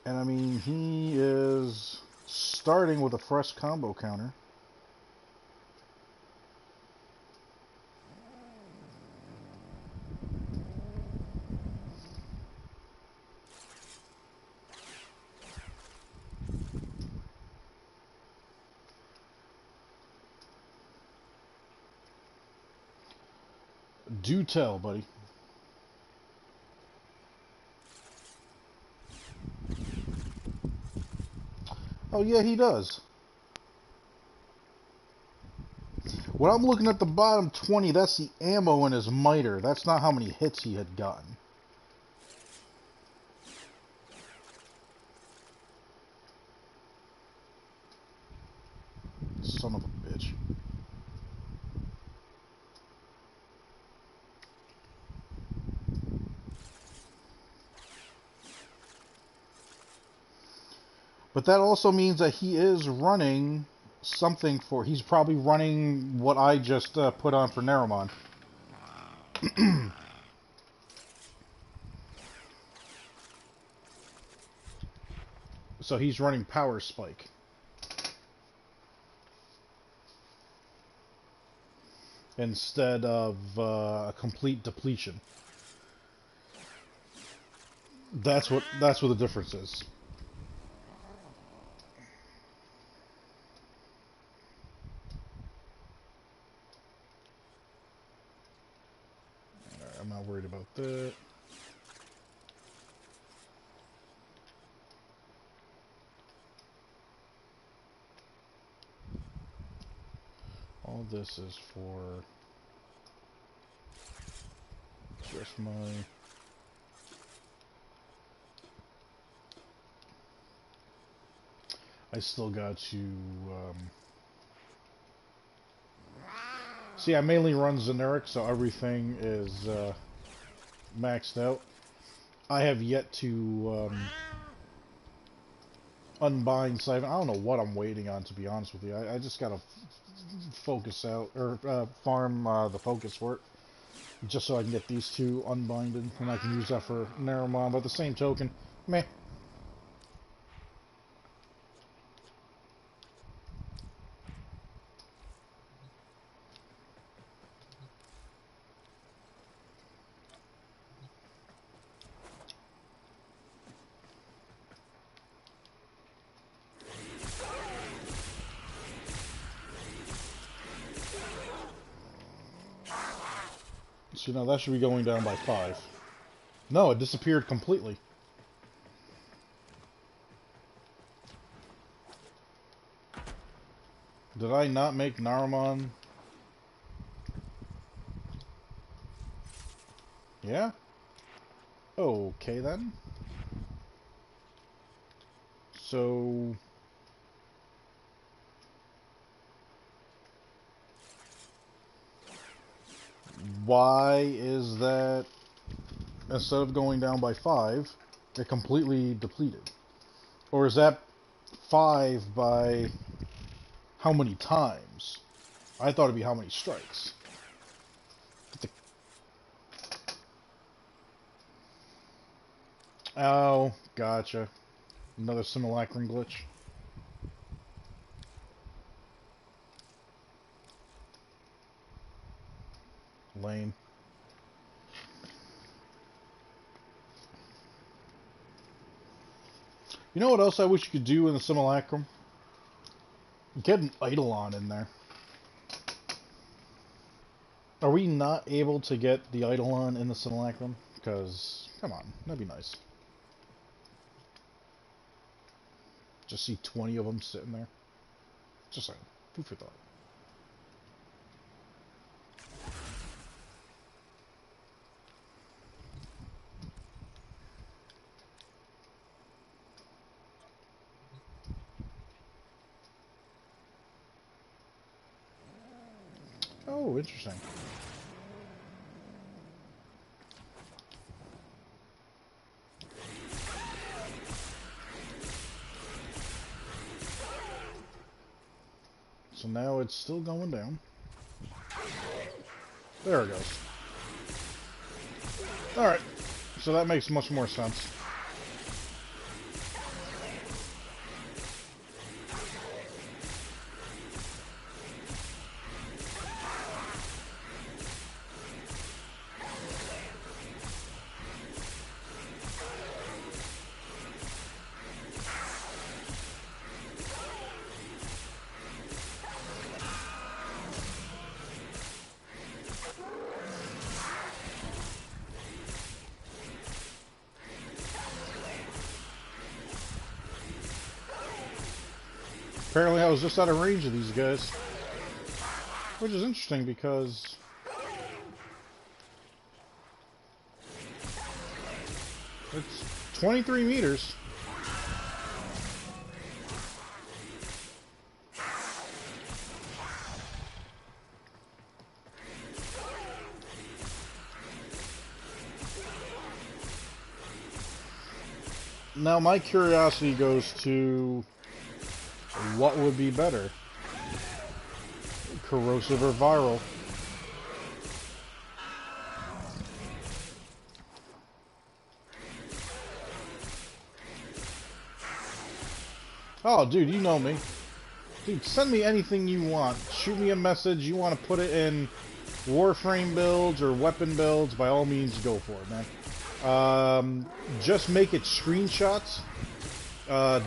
And I mean, he is starting with a fresh combo counter. Do tell, buddy. Oh yeah, he does. When I'm looking at the bottom 20, that's the ammo in his miter. That's not how many hits he had gotten. Son of a bitch. But that also means that he is running something for... He's probably running what I just put on for Naramon. So he's running Power Spike. Instead of a complete depletion. That's what the difference is. I'm not worried about that. All this is for just my... I still got to... See, I mainly run generic, so everything is maxed out. I have yet to unbind Siphon. I don't know what I'm waiting on, to be honest with you. I just gotta focus out, or farm the focus for it, just so I can get these two unbinded, and I can use that for Naramon. But the same token, meh. So now that should be going down by 5. No, it disappeared completely. Did I not make Naramon? Yeah? Okay then. So... why is that, instead of going down by 5, it completely depleted? Or is that 5 by how many times? I thought it'd be how many strikes. Oh, gotcha. Another simulacrum glitch. Lame. You know what else I wish you could do in the simulacrum? Get an Eidolon in there. Are we not able to get the Eidolon in the simulacrum? Because, come on, that'd be nice. Just see 20 of them sitting there. Just like, food for thought. Oh, interesting. So now it's still going down. There it goes. Alright, so that makes much more sense. Apparently I was just out of range of these guys. Which is interesting because... it's 23 meters. Now my curiosity goes to... what would be better? Corrosive or viral? Oh, dude, you know me. Dude, send me anything you want. Shoot me a message. You want to put it in Warframe builds or weapon builds, by all means, go for it, man. Just make it screenshots.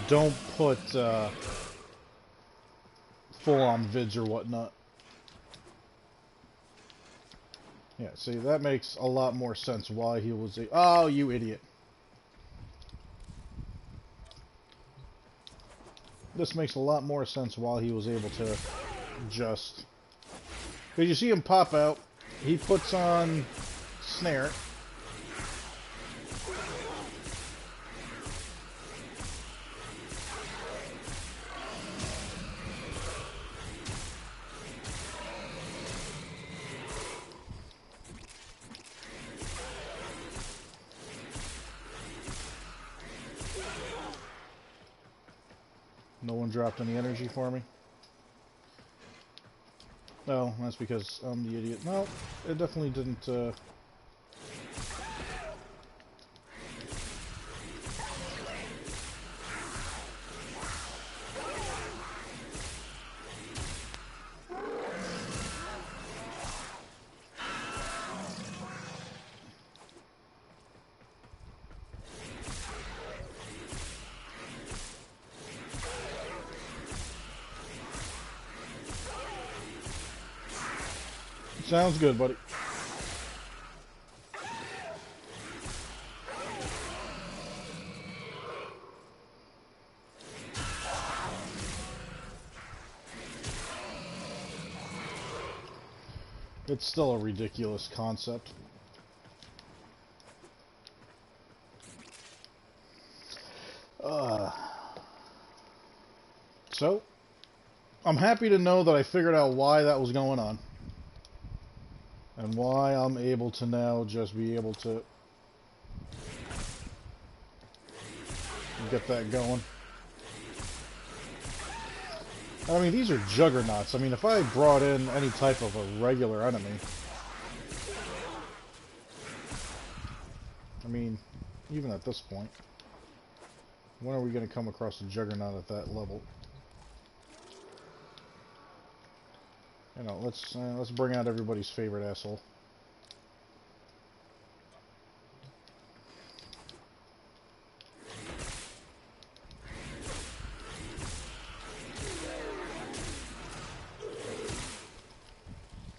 Don't put full-on vids or whatnot. Yeah, see, that makes a lot more sense why he was a... oh, you idiot. This makes a lot more sense why he was able to just... because you see him pop out, he puts on snare. No one dropped any energy for me. No, that's because I'm the idiot. No, it definitely didn't, sounds good, buddy. It's still a ridiculous concept. So, I'm happy to know that I figured out why that was going on. And why I'm able to now just be able to get that going. I mean, these are juggernauts. I mean, if I brought in any type of a regular enemy... I mean, even at this point. When are we going to come across a Juggernaut at that level? You know, let's bring out everybody's favorite asshole.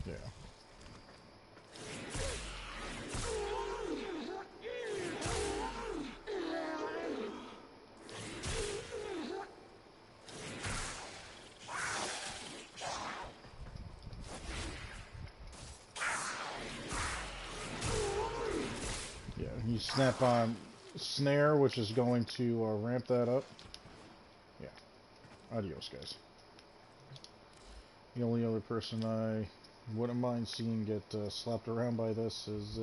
Yeah. Yeah, you snap on snare, which is going to ramp that up. Yeah. Adios, guys. The only other person I wouldn't mind seeing get slapped around by this is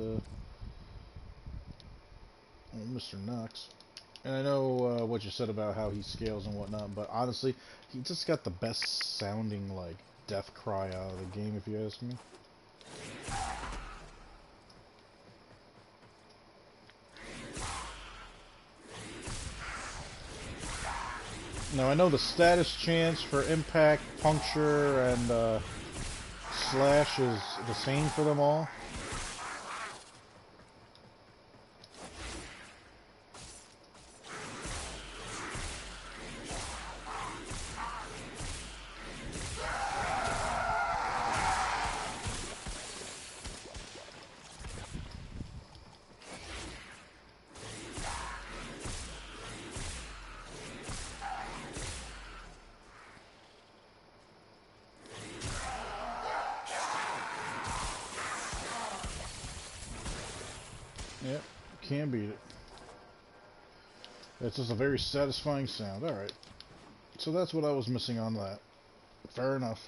Mr. Knox. And I know what you said about how he scales and whatnot, but honestly, he just got the best sounding, like, death cry out of the game, if you ask me. Now, I know the status chance for impact, puncture, and slash is the same for them all. Yep, can beat it. It's just a very satisfying sound. Alright. So that's what I was missing on that. Fair enough.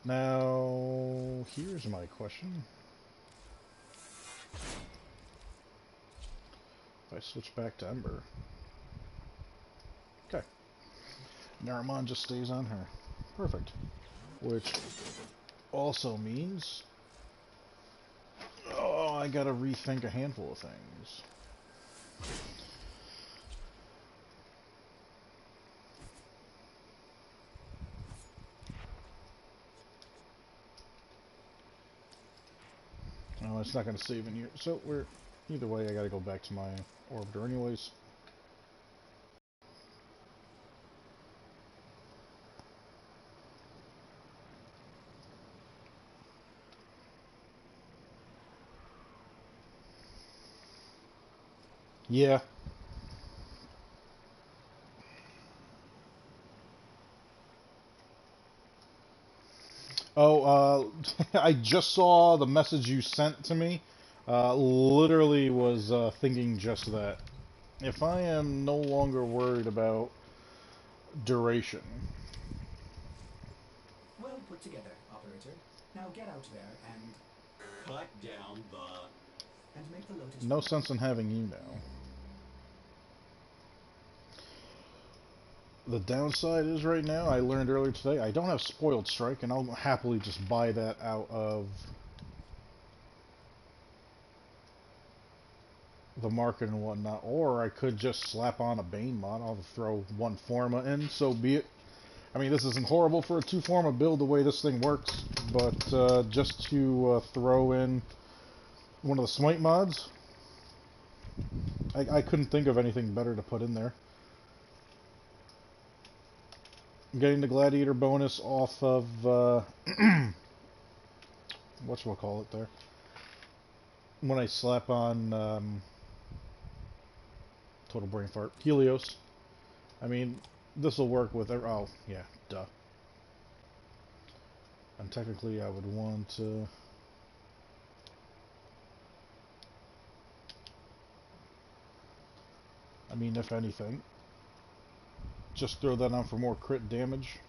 Now, here's my question. If I switch back to Ember. Okay. Naramon just stays on her. Perfect. Which also means... oh, I gotta rethink a handful of things. Oh, it's not gonna save in here. So we're... either way, I gotta go back to my orbiter anyways. Yeah. Oh, I just saw the message you sent to me. Literally was thinking just that. If I am no longer worried about duration. Well put together, operator. Now get out there and Cut down the... make the Lotus. No sense in having email. The downside is right now, I learned earlier today, I don't have Spoiled Strike, and I'll happily just buy that out of the market and whatnot. Or I could just slap on a Bane mod. I'll throw one Forma in, so be it. I mean, this isn't horrible for a 2-Forma build the way this thing works, but just to throw in one of the Smite mods, I couldn't think of anything better to put in there. I'm getting the Gladiator bonus off of, whatchamacallit there, when I slap on, total brain fart, Helios. I mean, this will work with, oh, yeah, duh. And technically I would want to... I mean, if anything, just throw that on for more crit damage.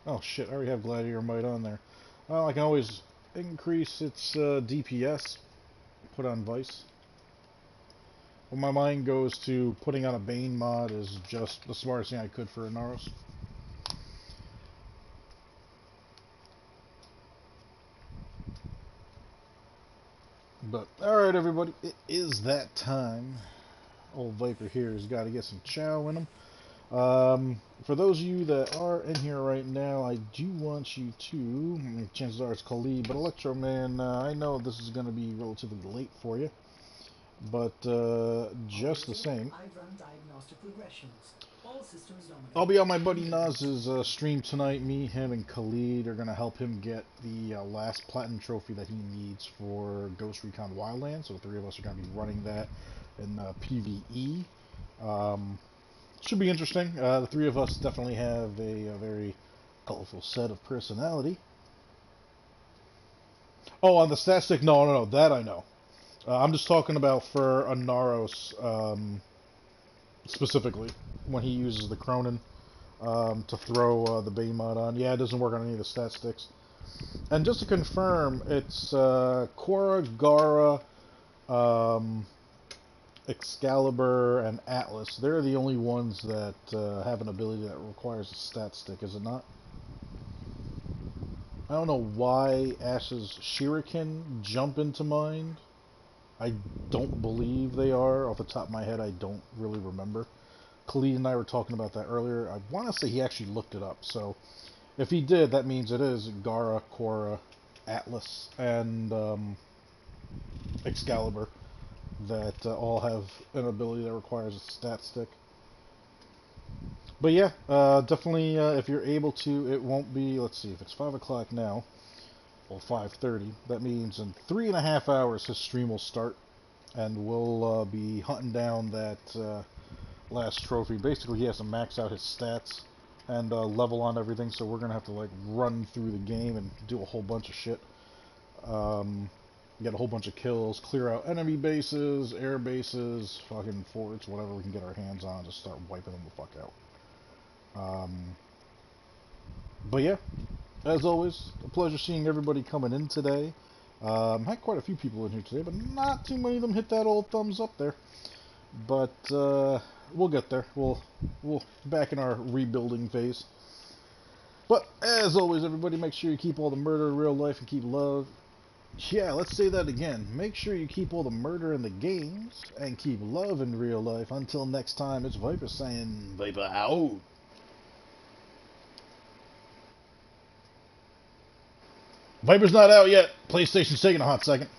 Oh shit, I already have Gladiator Might on there. Well, I can always increase its DPS, put on Vice. When my mind goes to putting on a Bane mod is just the smartest thing I could for Inaros. But, alright everybody, it is that time. Old Viper here has got to get some chow in him. For those of you that are in here right now, I do want you to, chances are it's Khalid, but Electro Man, I know this is going to be relatively late for you, but just the same, I've run diagnostic regressions. All systems nominal. I'll be on my buddy Naz's stream tonight. Me, him, and Khalid are going to help him get the last platinum trophy that he needs for Ghost Recon Wildlands, so the three of us are going to be running that in PvE. Should be interesting. The three of us definitely have a very colorful set of personality. Oh, on the stat stick? No, that I know. I'm just talking about for Anaros specifically, when he uses the Cronin to throw the Baymod on. Yeah, it doesn't work on any of the stat sticks. And just to confirm, it's Korra, Gara, Excalibur, and Atlas. They're the only ones that have an ability that requires a stat stick, is it not? I don't know why Ash's Shuriken jump into mind. I don't believe they are. Off the top of my head, I don't really remember. Khalid and I were talking about that earlier. I want to say he actually looked it up. So if he did, that means it is Gara, Korra, Atlas, and Excalibur that all have an ability that requires a stat stick. But yeah, definitely if you're able to, it won't be, let's see, if it's 5 o'clock now, well 5:30, that means in 3.5 hours his stream will start, and we'll be hunting down that last trophy. Basically he has to max out his stats and level on everything, so we're going to have to like run through the game and do a whole bunch of shit. Get a whole bunch of kills, clear out enemy bases, air bases, fucking forts, whatever we can get our hands on, just start wiping them the fuck out. But yeah, as always, a pleasure seeing everybody coming in today. Had quite a few people in here today, but not too many of them hit that old thumbs up there. But we'll get there. We'll back in our rebuilding phase. But as always, everybody, make sure you keep all the murder in real life and keep love. Yeah, let's say that again. Make sure you keep all the murder in the games and keep love in real life. Until next time, it's Viper saying, Viper out. Viper's not out yet. PlayStation's taking a hot second.